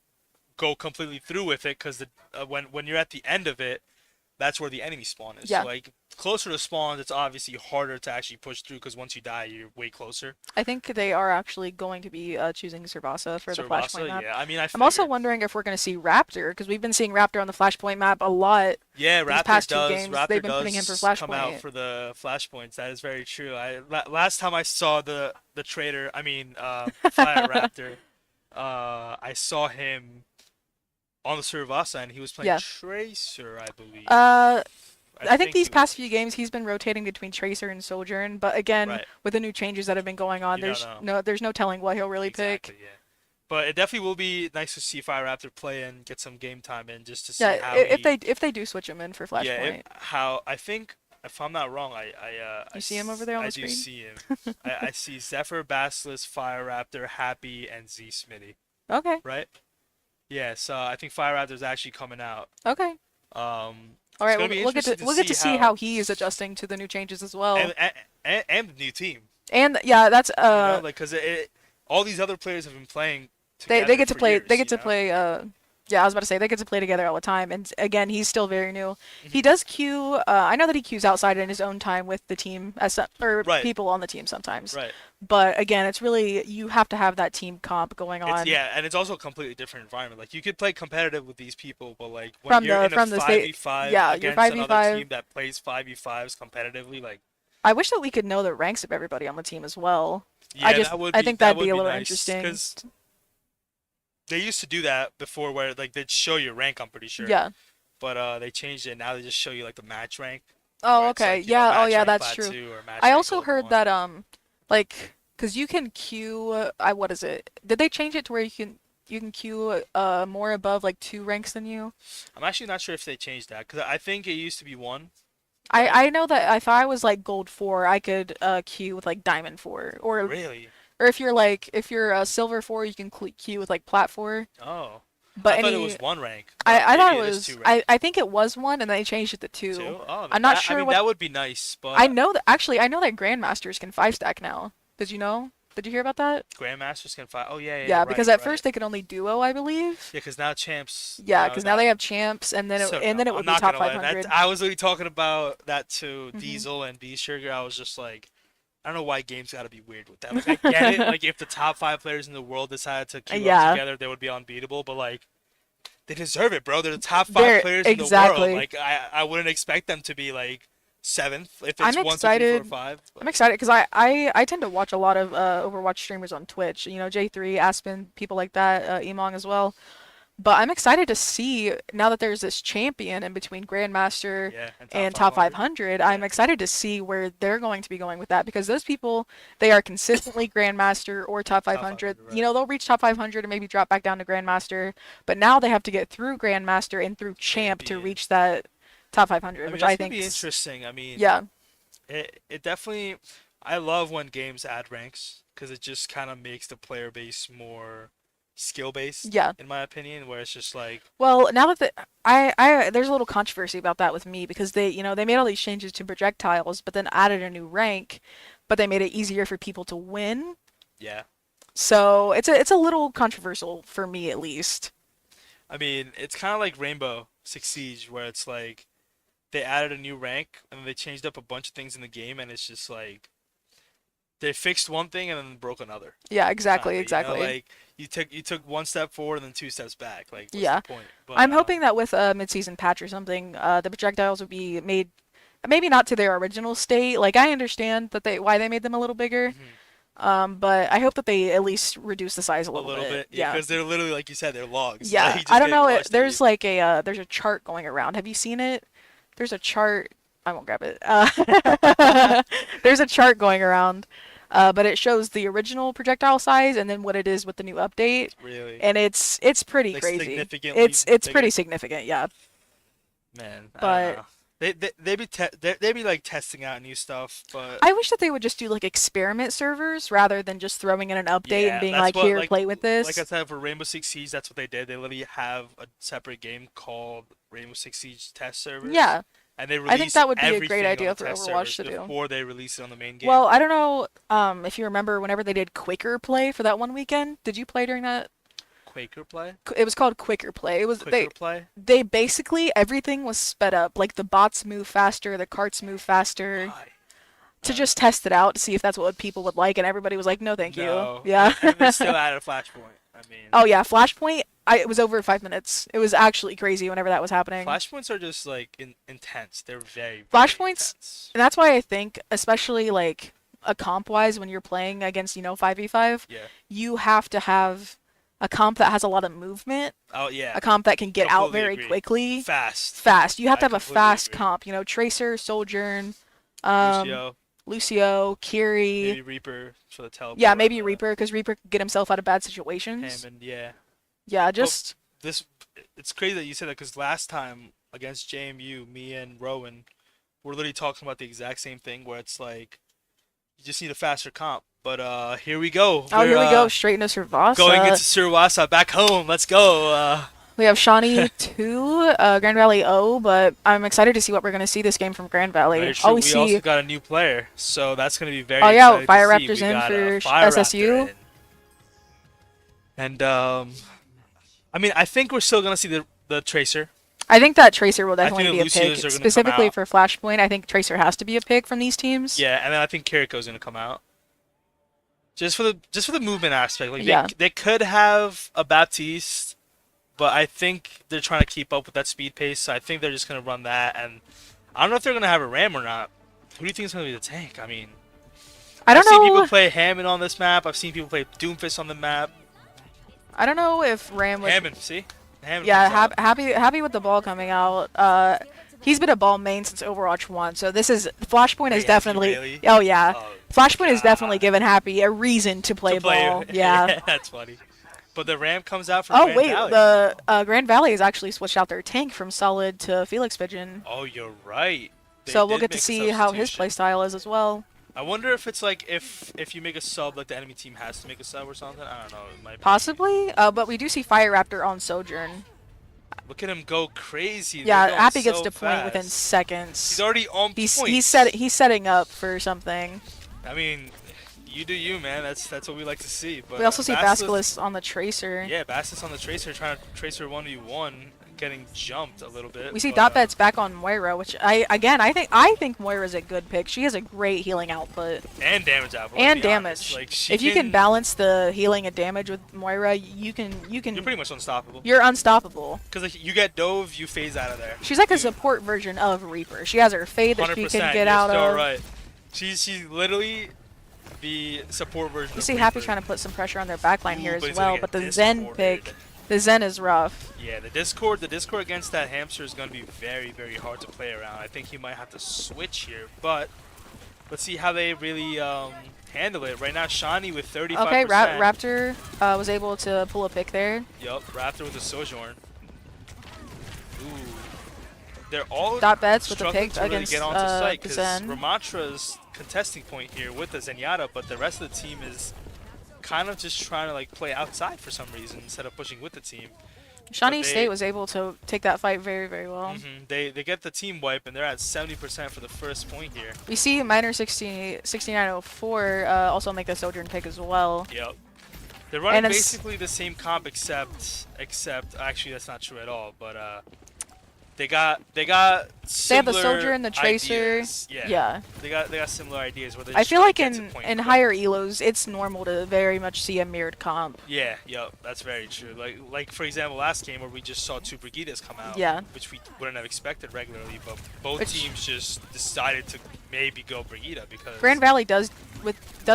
Speaker 2: go completely through with it because when you're at the end of it, that's where the enemy spawn is.
Speaker 1: Yeah.
Speaker 2: So like closer to spawns, it's obviously harder to actually push through because once you die, you're way closer.
Speaker 1: I think they are actually going to be choosing Servasa for the Flashpoint
Speaker 2: Survasa,
Speaker 1: map.
Speaker 2: yeah. I mean, I
Speaker 1: I'm also
Speaker 2: figured.
Speaker 1: wondering if we're going to see Raptor because we've been seeing Raptor on the Flashpoint map a lot
Speaker 2: Yeah,
Speaker 1: these past two games. They've
Speaker 2: Raptor
Speaker 1: been putting him for
Speaker 2: does come out
Speaker 1: Flashpoint.
Speaker 2: for the flashpoints. That is very true. Last time I saw the trader, I mean, Fire Raptor, I saw him on the Survasa and he was playing
Speaker 1: Yeah.
Speaker 2: Tracer, I believe.
Speaker 1: Uh,
Speaker 2: I
Speaker 1: I think
Speaker 2: think he
Speaker 1: these
Speaker 2: was
Speaker 1: past few games he's been rotating between Tracer and Sojourn, but again,
Speaker 2: right.
Speaker 1: with the new changes that have been going on,
Speaker 2: You don't know.
Speaker 1: there's no telling what he'll really
Speaker 2: Exactly,
Speaker 1: pick.
Speaker 2: yeah. But it definitely will be nice to see Fire Raptor play and get some game time in just to see
Speaker 1: Yeah,
Speaker 2: how he.
Speaker 1: if they do switch him in for
Speaker 2: Yeah,
Speaker 1: Flashpoint,
Speaker 2: how I think if I'm not wrong,
Speaker 1: you see him over there on
Speaker 2: I
Speaker 1: the
Speaker 2: do
Speaker 1: screen.
Speaker 2: see him. I see Zephyr, Basilisk, Fire Raptor, Happy, and Z Smitty.
Speaker 1: Okay,
Speaker 2: Right? Yeah. So I think Fire Raptor's actually coming out.
Speaker 1: okay. All
Speaker 2: It's
Speaker 1: right,
Speaker 2: gonna be
Speaker 1: we'll get
Speaker 2: interesting to
Speaker 1: we'll get to see
Speaker 2: how
Speaker 1: how he is adjusting to the new changes as well.
Speaker 2: and the new team.
Speaker 1: And yeah, that's
Speaker 2: Like because all these other players have been playing
Speaker 1: they
Speaker 2: together
Speaker 1: get to
Speaker 2: for
Speaker 1: play
Speaker 2: years.
Speaker 1: they get to play yeah, I was about to say they get to play together all the time. And again, he's still very new. He does queue. I know that he queues outside in his own time with the team or
Speaker 2: Right.
Speaker 1: people on the team sometimes.
Speaker 2: Right.
Speaker 1: But again, it's really you have to have that team comp going
Speaker 2: It's
Speaker 1: on
Speaker 2: yeah, and it's also a completely different environment. Like you could play competitive with these people, but like when
Speaker 1: from
Speaker 2: you're
Speaker 1: the
Speaker 2: in a
Speaker 1: from the state.
Speaker 2: 5v5
Speaker 1: Yeah, your
Speaker 2: against
Speaker 1: five v
Speaker 2: another team
Speaker 1: five.
Speaker 2: that plays 5v5s competitively, like
Speaker 1: I wish that we could know the ranks of everybody on the team as well.
Speaker 2: yeah, that would
Speaker 1: I
Speaker 2: be
Speaker 1: think
Speaker 2: that
Speaker 1: that'd be
Speaker 2: would
Speaker 1: a
Speaker 2: be
Speaker 1: little
Speaker 2: nice
Speaker 1: interesting.
Speaker 2: because they used to do that before, where like they'd show you rank. I'm pretty sure,
Speaker 1: Yeah.
Speaker 2: but they changed it. Now they just show you like the match rank.
Speaker 1: Oh,
Speaker 2: where it's
Speaker 1: okay.
Speaker 2: like, you know,
Speaker 1: Yeah. Oh,
Speaker 2: match
Speaker 1: yeah.
Speaker 2: rank
Speaker 1: That's
Speaker 2: plat
Speaker 1: true.
Speaker 2: 2 or match
Speaker 1: I
Speaker 2: rank
Speaker 1: also
Speaker 2: gold
Speaker 1: heard
Speaker 2: 1.
Speaker 1: that like, cause you can queue. I what is it? Did they change it to where you can queue more above like two ranks than you?
Speaker 2: I'm actually not sure if they changed that because I think it used to be 1, right?
Speaker 1: I know that if I was like gold 4, I could queue with like diamond 4,
Speaker 2: Really?
Speaker 1: or if you're silver 4, you can queue with like plat 4.
Speaker 2: Oh,
Speaker 1: But
Speaker 2: I thought it
Speaker 1: any
Speaker 2: was 1 rank, but
Speaker 1: I thought
Speaker 2: maybe
Speaker 1: it
Speaker 2: it is
Speaker 1: was
Speaker 2: 2
Speaker 1: I
Speaker 2: rank.
Speaker 1: think it was 1 and then they changed it to 2.
Speaker 2: 2? Oh,
Speaker 1: I'm not
Speaker 2: that I
Speaker 1: sure
Speaker 2: mean
Speaker 1: what.
Speaker 2: that would be nice,
Speaker 1: I
Speaker 2: but
Speaker 1: know that actually I know that grandmasters can 5 stack now. Did you know? Did you hear about that?
Speaker 2: grandmasters can fight. Oh yeah, yeah, yeah,
Speaker 1: Yeah, because
Speaker 2: right,
Speaker 1: at
Speaker 2: right.
Speaker 1: first they could only duo, I believe.
Speaker 2: Yeah, because now champs,
Speaker 1: Yeah, because now
Speaker 2: that.
Speaker 1: they have champs, and then it
Speaker 2: So
Speaker 1: and then
Speaker 2: dumb.
Speaker 1: it
Speaker 2: I'm
Speaker 1: would be
Speaker 2: not
Speaker 1: top
Speaker 2: gonna lie. That
Speaker 1: 500.
Speaker 2: I was really talking about that to
Speaker 1: Hmm.
Speaker 2: Diesel and B Sugar. I was just like, I don't know why games got to be weird with that. Like I get it. Like if the top 5 players in the world decided to queue up
Speaker 1: Yeah,
Speaker 2: together, they would be unbeatable. But like they deserve it, bro. They're the top five
Speaker 1: they're
Speaker 2: players in the world.
Speaker 1: exactly.
Speaker 2: Like I wouldn't expect them to be like seventh if
Speaker 1: I'm
Speaker 2: it's one, two, three, four,
Speaker 1: excited.
Speaker 2: five.
Speaker 1: I'm
Speaker 2: But
Speaker 1: excited because I tend to watch a lot of Overwatch streamers on Twitch. You know, J3, Aspen, people like that, Emong as well. But I'm excited to see now that there's this champion in between Grandmaster
Speaker 2: yeah, and top
Speaker 1: and top
Speaker 2: 500.
Speaker 1: 500.
Speaker 2: Yeah,
Speaker 1: I'm excited to see where they're going to be going with that because those people, they are consistently Grandmaster or top
Speaker 2: top
Speaker 1: 500.
Speaker 2: 500,
Speaker 1: You
Speaker 2: right?
Speaker 1: know, they'll reach top 500 and maybe drop back down to Grandmaster, but now they have to get through Grandmaster and through Champ to
Speaker 2: Champion.
Speaker 1: reach that top
Speaker 2: I
Speaker 1: 500,
Speaker 2: mean
Speaker 1: which I
Speaker 2: that's gonna
Speaker 1: think,
Speaker 2: be interesting. I mean,
Speaker 1: yeah,
Speaker 2: it definitely. I love when games add ranks because it just kind of makes the player base more skill based,
Speaker 1: yeah.
Speaker 2: in my opinion. Where it's just like,
Speaker 1: Well, now that there's a little controversy about that with me because they made all these changes to projectiles, but then added a new rank, but they made it easier for people to win.
Speaker 2: yeah.
Speaker 1: So it's a little controversial for me at least.
Speaker 2: I mean, it's kind of like Rainbow Six Siege, where it's like they added a new rank and they changed up a bunch of things in the game, and it's just like they fixed one thing and then broke another.
Speaker 1: Yeah,
Speaker 2: Kind
Speaker 1: exactly,
Speaker 2: of, you know,
Speaker 1: exactly.
Speaker 2: like you took one step forward and then 2 steps back. Like, what's the
Speaker 1: Yeah.
Speaker 2: point? But
Speaker 1: I'm hoping that with a mid-season patch or something, the projectiles would be made maybe not to their original state. Like I understand that they why they made them a little bigger,
Speaker 2: mhm,
Speaker 1: but I hope that they at least reduce the size a
Speaker 2: a
Speaker 1: little
Speaker 2: little
Speaker 1: bit.
Speaker 2: bit, yeah,
Speaker 1: Yeah.
Speaker 2: because they're literally like you said, they're logs. Like
Speaker 1: Yeah,
Speaker 2: you
Speaker 1: I
Speaker 2: just
Speaker 1: don't
Speaker 2: get
Speaker 1: know.
Speaker 2: launched at you.
Speaker 1: There's a chart going around. Have you seen it? There's a chart. I won't grab it. There's a chart going around, but it shows the original projectile size and then what it is with the new update,
Speaker 2: Really,
Speaker 1: and it's pretty
Speaker 2: like
Speaker 1: crazy.
Speaker 2: significantly
Speaker 1: It's pretty
Speaker 2: bigger.
Speaker 1: significant, yeah.
Speaker 2: Man, I don't
Speaker 1: But
Speaker 2: know. They be like testing out new stuff, but
Speaker 1: I wish that they would just do like experiment servers rather than just throwing in an update and
Speaker 2: yeah,
Speaker 1: being
Speaker 2: that's
Speaker 1: like,
Speaker 2: what
Speaker 1: here, play with
Speaker 2: like I
Speaker 1: this.
Speaker 2: said for Rainbow Six Siege, that's what they did. They literally have a separate game called Rainbow Six Siege test servers,
Speaker 1: Yeah,
Speaker 2: and they
Speaker 1: I think
Speaker 2: release
Speaker 1: that would be a great
Speaker 2: everything on the
Speaker 1: idea for
Speaker 2: test
Speaker 1: Overwatch
Speaker 2: servers
Speaker 1: to do.
Speaker 2: before they release it on the main game.
Speaker 1: Well, I don't know if you remember whenever they did Quicker Play for that one weekend. Did you play during that?
Speaker 2: Quaker play,
Speaker 1: It was called Quicker Play. It was
Speaker 2: quicker play.
Speaker 1: they basically everything was sped up. Like the bots move faster, the carts move faster
Speaker 2: Why?
Speaker 1: to
Speaker 2: Uh,
Speaker 1: just test it out to see if that's what people would like and everybody was like, "No, thank you."
Speaker 2: no,
Speaker 1: Yeah.
Speaker 2: and they still added Flashpoint. I mean,
Speaker 1: Oh yeah, Flashpoint, it was over 5 minutes. It was actually crazy whenever that was happening.
Speaker 2: Flashpoints are just like intense. They're very, very
Speaker 1: Flashpoints,
Speaker 2: intense.
Speaker 1: and that's why I think especially like a comp wise when you're playing against, 5v5,
Speaker 2: Yeah.
Speaker 1: you have to have a comp that has a lot of movement,
Speaker 2: Oh yeah.
Speaker 1: a comp that can get out
Speaker 2: Completely
Speaker 1: very
Speaker 2: agree.
Speaker 1: quickly.
Speaker 2: Fast.
Speaker 1: Fast. You have
Speaker 2: I
Speaker 1: to have a
Speaker 2: completely
Speaker 1: fast
Speaker 2: agree.
Speaker 1: comp. Tracer, Sojourn, um,
Speaker 2: Lucio,
Speaker 1: Lucio,
Speaker 2: maybe
Speaker 1: Kiri.
Speaker 2: Reaper for the
Speaker 1: Yeah,
Speaker 2: teleport.
Speaker 1: maybe Reaper, because Reaper could get himself out of bad situations.
Speaker 2: Hammond, yeah.
Speaker 1: Yeah,
Speaker 2: But
Speaker 1: just
Speaker 2: this, it's crazy that you said that because last time against JMU, me and Rowan were literally talking about the exact same thing where it's like you just need a faster comp. But here we go.
Speaker 1: oh,
Speaker 2: We're
Speaker 1: here we go, straight into
Speaker 2: going
Speaker 1: Servasa.
Speaker 2: into Surwasa back home. Let's go.
Speaker 1: We have Shawnee 2, Grand Valley O, but I'm excited to see what we're going to see this game from Grand Valley.
Speaker 2: Very
Speaker 1: Oh,
Speaker 2: true.
Speaker 1: we
Speaker 2: We also
Speaker 1: see.
Speaker 2: got a new player, so that's gonna be
Speaker 1: Oh,
Speaker 2: very
Speaker 1: yeah,
Speaker 2: exciting to
Speaker 1: Fire
Speaker 2: see.
Speaker 1: Raptors
Speaker 2: We
Speaker 1: in
Speaker 2: got a
Speaker 1: for
Speaker 2: Fire Raptor
Speaker 1: SSU.
Speaker 2: in, and I mean, I think we're still gonna see the Tracer.
Speaker 1: I think that Tracer will
Speaker 2: I think
Speaker 1: definitely
Speaker 2: the
Speaker 1: be a pick.
Speaker 2: Lucios are gonna come
Speaker 1: Specifically
Speaker 2: out.
Speaker 1: for Flashpoint, I think Tracer has to be a pick from these teams.
Speaker 2: Yeah, and then I think Kiriko's gonna come out. Just for the movement aspect. Like
Speaker 1: Yeah.
Speaker 2: they could have a Baptiste, but I think they're trying to keep up with that speed pace. So I think they're just gonna run that, and I don't know if they're gonna have a Ram or not. Who do you think is gonna be the tank? I mean,
Speaker 1: I
Speaker 2: I've
Speaker 1: don't
Speaker 2: seen people
Speaker 1: know.
Speaker 2: play Hammond on this map. I've seen people play Doomfist on the map.
Speaker 1: I don't know if Ram would.
Speaker 2: Hammond, see? Hammond
Speaker 1: Yeah,
Speaker 2: comes out.
Speaker 1: happy with the ball coming out. He's been a ball main since Overwatch 1, so this is Flashpoint is
Speaker 2: Wait, has he
Speaker 1: definitely.
Speaker 2: really?
Speaker 1: Oh yeah,
Speaker 2: Oh
Speaker 1: Flashpoint is definitely
Speaker 2: God.
Speaker 1: given Happy a reason to
Speaker 2: To
Speaker 1: play
Speaker 2: play,
Speaker 1: ball. Yeah.
Speaker 2: yeah, that's funny. But the ramp comes out for
Speaker 1: Oh
Speaker 2: Grand
Speaker 1: wait,
Speaker 2: Valley.
Speaker 1: the Grand Valley has actually switched out their tank from Solid to Felix Pigeon,
Speaker 2: Oh, you're right. They
Speaker 1: so we'll
Speaker 2: did
Speaker 1: get to
Speaker 2: make a
Speaker 1: see how his
Speaker 2: substitution.
Speaker 1: playstyle is as well.
Speaker 2: I wonder if it's like if you make a sub, like the enemy team has to make a sub or something. I don't know. It might be.
Speaker 1: Possibly, but we do see Fire Raptor on Sojourn.
Speaker 2: Look at him go crazy. They're
Speaker 1: Yeah,
Speaker 2: going
Speaker 1: Happy gets
Speaker 2: so
Speaker 1: to point within
Speaker 2: fast. He's
Speaker 1: seconds.
Speaker 2: already on
Speaker 1: He's
Speaker 2: point.
Speaker 1: setting up for something.
Speaker 2: I mean, you do you, man. That's what we like to see. But
Speaker 1: We also see
Speaker 2: Basilisk,
Speaker 1: Basilisk on the Tracer.
Speaker 2: yeah, Basilisk on the Tracer trying to Tracer 1v1, getting jumped a little bit.
Speaker 1: We see
Speaker 2: But
Speaker 1: Dotbet's back on Moira, which I think Moira's a good pick. She has a great healing output
Speaker 2: and damage output. Let's
Speaker 1: and
Speaker 2: be honest.
Speaker 1: damage.
Speaker 2: Like she
Speaker 1: If you can balance the healing and damage with Moira, you can
Speaker 2: you're pretty much unstoppable.
Speaker 1: you're unstoppable.
Speaker 2: Because like, you get dove, you phase out of there.
Speaker 1: She's like a support version of Reaper. She has her fade that she
Speaker 2: 100%.
Speaker 1: can get
Speaker 2: You're
Speaker 1: out
Speaker 2: still
Speaker 1: of.
Speaker 2: right. She's literally the support version
Speaker 1: You
Speaker 2: of
Speaker 1: see Happy
Speaker 2: Reaper.
Speaker 1: trying to put some pressure on their backline
Speaker 2: Ooh,
Speaker 1: here
Speaker 2: but
Speaker 1: as
Speaker 2: he's gonna
Speaker 1: well,
Speaker 2: get
Speaker 1: but the Zen
Speaker 2: discorded.
Speaker 1: pick, the Zen is rough.
Speaker 2: Yeah, the Discord against that hamster is going to be very, very hard to play around. I think he might have to switch here, but let's see how they really handle it. Right now, Shawnee with 35%.
Speaker 1: Okay, Raptor was able to pull a pick there.
Speaker 2: Yup, Raptor with a Sojourn. Ooh. They're all
Speaker 1: Dot bets with the
Speaker 2: struggling
Speaker 1: pick
Speaker 2: to really
Speaker 1: against
Speaker 2: get onto site because
Speaker 1: Zen.
Speaker 2: Ramatra's contesting point here with the Zenyatta, but the rest of the team is kind of just trying to like play outside for some reason instead of pushing with the team.
Speaker 1: Shawnee
Speaker 2: But
Speaker 1: State was able to take that fight very, very well.
Speaker 2: They get the team wipe and they're at 70% for the first point here.
Speaker 1: We see Miner 6904 also make the Sojourn pick as well.
Speaker 2: Yep. They're running
Speaker 1: And it's-
Speaker 2: basically the same comp except actually that's not true at all, but they got
Speaker 1: They have
Speaker 2: similar
Speaker 1: the Sojourn, the Tracer.
Speaker 2: ideas.
Speaker 1: Yeah.
Speaker 2: They got similar ideas where they
Speaker 1: I
Speaker 2: just
Speaker 1: feel
Speaker 2: try
Speaker 1: like
Speaker 2: to get to
Speaker 1: in
Speaker 2: point
Speaker 1: in
Speaker 2: quick.
Speaker 1: higher elos, it's normal to very much see a mirrored comp.
Speaker 2: Yeah, yep, that's very true. Like for example, last game where we just saw two Brigidas come out,
Speaker 1: Yeah.
Speaker 2: which we wouldn't have expected regularly, but both
Speaker 1: Which-
Speaker 2: teams just decided to maybe go Brigida because
Speaker 1: Grand Valley does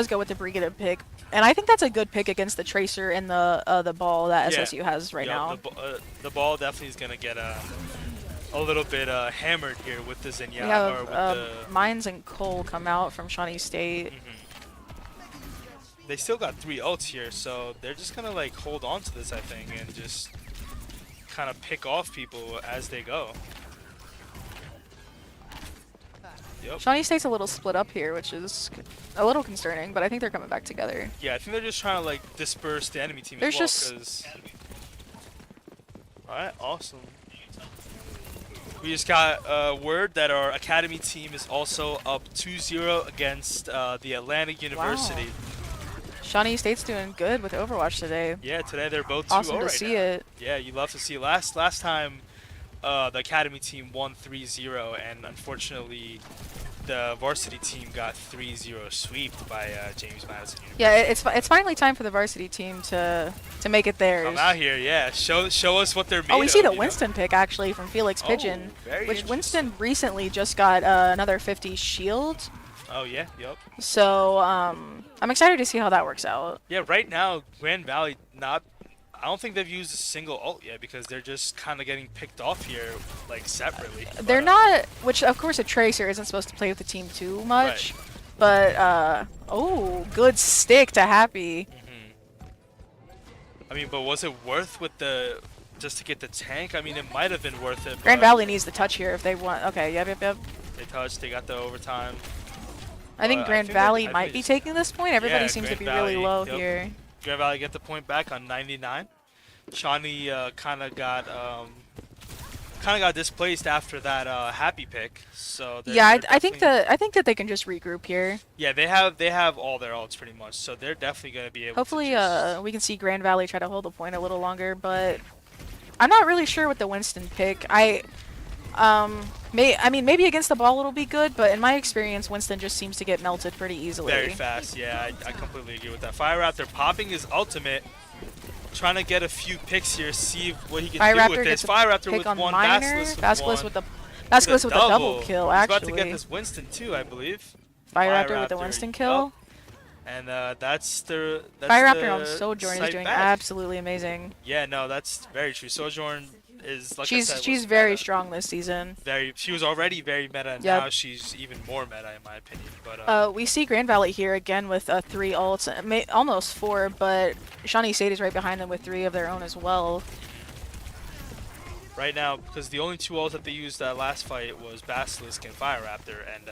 Speaker 1: go with the Brigida pick, and I think that's a good pick against the Tracer and the ball that
Speaker 2: Yeah.
Speaker 1: SSU has right
Speaker 2: Yep,
Speaker 1: now.
Speaker 2: The ball definitely is gonna get a little bit hammered here with the
Speaker 1: We
Speaker 2: Zenyatta or
Speaker 1: have
Speaker 2: with the.
Speaker 1: Mines and Cole come out from Shawnee State.
Speaker 2: They still got 3 ults here, so they're just gonna like hold on to this, I think, and just kind of pick off people as they go. Yep.
Speaker 1: Shawnee State's a little split up here, which is a little concerning, but I think they're coming back together.
Speaker 2: Yeah, I think they're just trying to like disperse the enemy team
Speaker 1: There's
Speaker 2: as well.
Speaker 1: just-
Speaker 2: All right, awesome. We just got word that our academy team is also up 2-0 against the Atlantic University.
Speaker 1: Shawnee State's doing good with Overwatch today.
Speaker 2: Yeah, today they're both 2-0
Speaker 1: Awesome to
Speaker 2: right
Speaker 1: see
Speaker 2: now.
Speaker 1: it.
Speaker 2: Yeah, you love to see. Last time, the academy team won 3-0, and unfortunately, the varsity team got 3-0 swept by James Madison University.
Speaker 1: Yeah, it's finally time for the varsity team to make it theirs.
Speaker 2: Come out here, yeah. Show us what they're made
Speaker 1: Oh, we see
Speaker 2: of,
Speaker 1: the
Speaker 2: you know?
Speaker 1: Winston pick actually from Felix Pigeon,
Speaker 2: very
Speaker 1: which
Speaker 2: interesting.
Speaker 1: Winston recently just got another 50 shield.
Speaker 2: Oh yeah, yep.
Speaker 1: So I'm excited to see how that works out.
Speaker 2: Yeah, right now Grand Valley I don't think they've used a single ult yet because they're just kind of getting picked off here like separately.
Speaker 1: They're
Speaker 2: But,
Speaker 1: not, which of course a Tracer isn't supposed to play with the team too much, but oh, good stick to Happy.
Speaker 2: I mean, but was it worth with the just to get the tank? I mean, it might have been worth it.
Speaker 1: Grand
Speaker 2: but
Speaker 1: Valley needs the touch here if they want. Okay, yep.
Speaker 2: They touched. They got the overtime.
Speaker 1: I think
Speaker 2: I
Speaker 1: Grand
Speaker 2: think
Speaker 1: Valley
Speaker 2: I
Speaker 1: might
Speaker 2: think
Speaker 1: be
Speaker 2: it's-
Speaker 1: taking this point. Everybody
Speaker 2: Yeah,
Speaker 1: seems to
Speaker 2: Grand
Speaker 1: be really
Speaker 2: Valley,
Speaker 1: low
Speaker 2: yep.
Speaker 1: here.
Speaker 2: Grand Valley get the point back on 99. Shawnee kind of got displaced after that Happy pick. So they're
Speaker 1: Yeah, I
Speaker 2: definitely-
Speaker 1: think that they can just regroup here.
Speaker 2: Yeah, they have all their ults pretty much, so they're definitely gonna be able.
Speaker 1: Hopefully,
Speaker 2: to just,
Speaker 1: we can see Grand Valley try to hold the point a little longer, but I'm not really sure with the Winston pick. Maybe against the ball it'll be good, but in my experience, Winston just seems to get melted pretty easily.
Speaker 2: very fast. Yeah, I completely agree with that. Fire Raptor popping his ultimate, trying to get a few picks here, see what he can
Speaker 1: Fire
Speaker 2: do
Speaker 1: Raptor
Speaker 2: with this.
Speaker 1: gets a
Speaker 2: Fire Raptor
Speaker 1: pick
Speaker 2: with
Speaker 1: on
Speaker 2: one,
Speaker 1: Miner.
Speaker 2: Basilisk with one.
Speaker 1: Basilisk with a double kill,
Speaker 2: He's
Speaker 1: actually.
Speaker 2: about to get this Winston too, I believe.
Speaker 1: Fire Raptor with the Winston kill.
Speaker 2: Yup. And that's the
Speaker 1: Fire
Speaker 2: the
Speaker 1: Raptor on Sojourn is
Speaker 2: site
Speaker 1: doing
Speaker 2: back.
Speaker 1: absolutely amazing.
Speaker 2: Yeah, no, that's very true. Sojourn is, like I
Speaker 1: She's
Speaker 2: said, was
Speaker 1: she's very
Speaker 2: meta.
Speaker 1: strong this season.
Speaker 2: She was already very meta, and
Speaker 1: Yep.
Speaker 2: now she's even more meta in my opinion. But
Speaker 1: We see Grand Valley here again with three ults, almost four, but Shawnee State is right behind them with three of their own as well.
Speaker 2: right now, because the only two ults that they used that last fight was Basilisk and Fire Raptor, and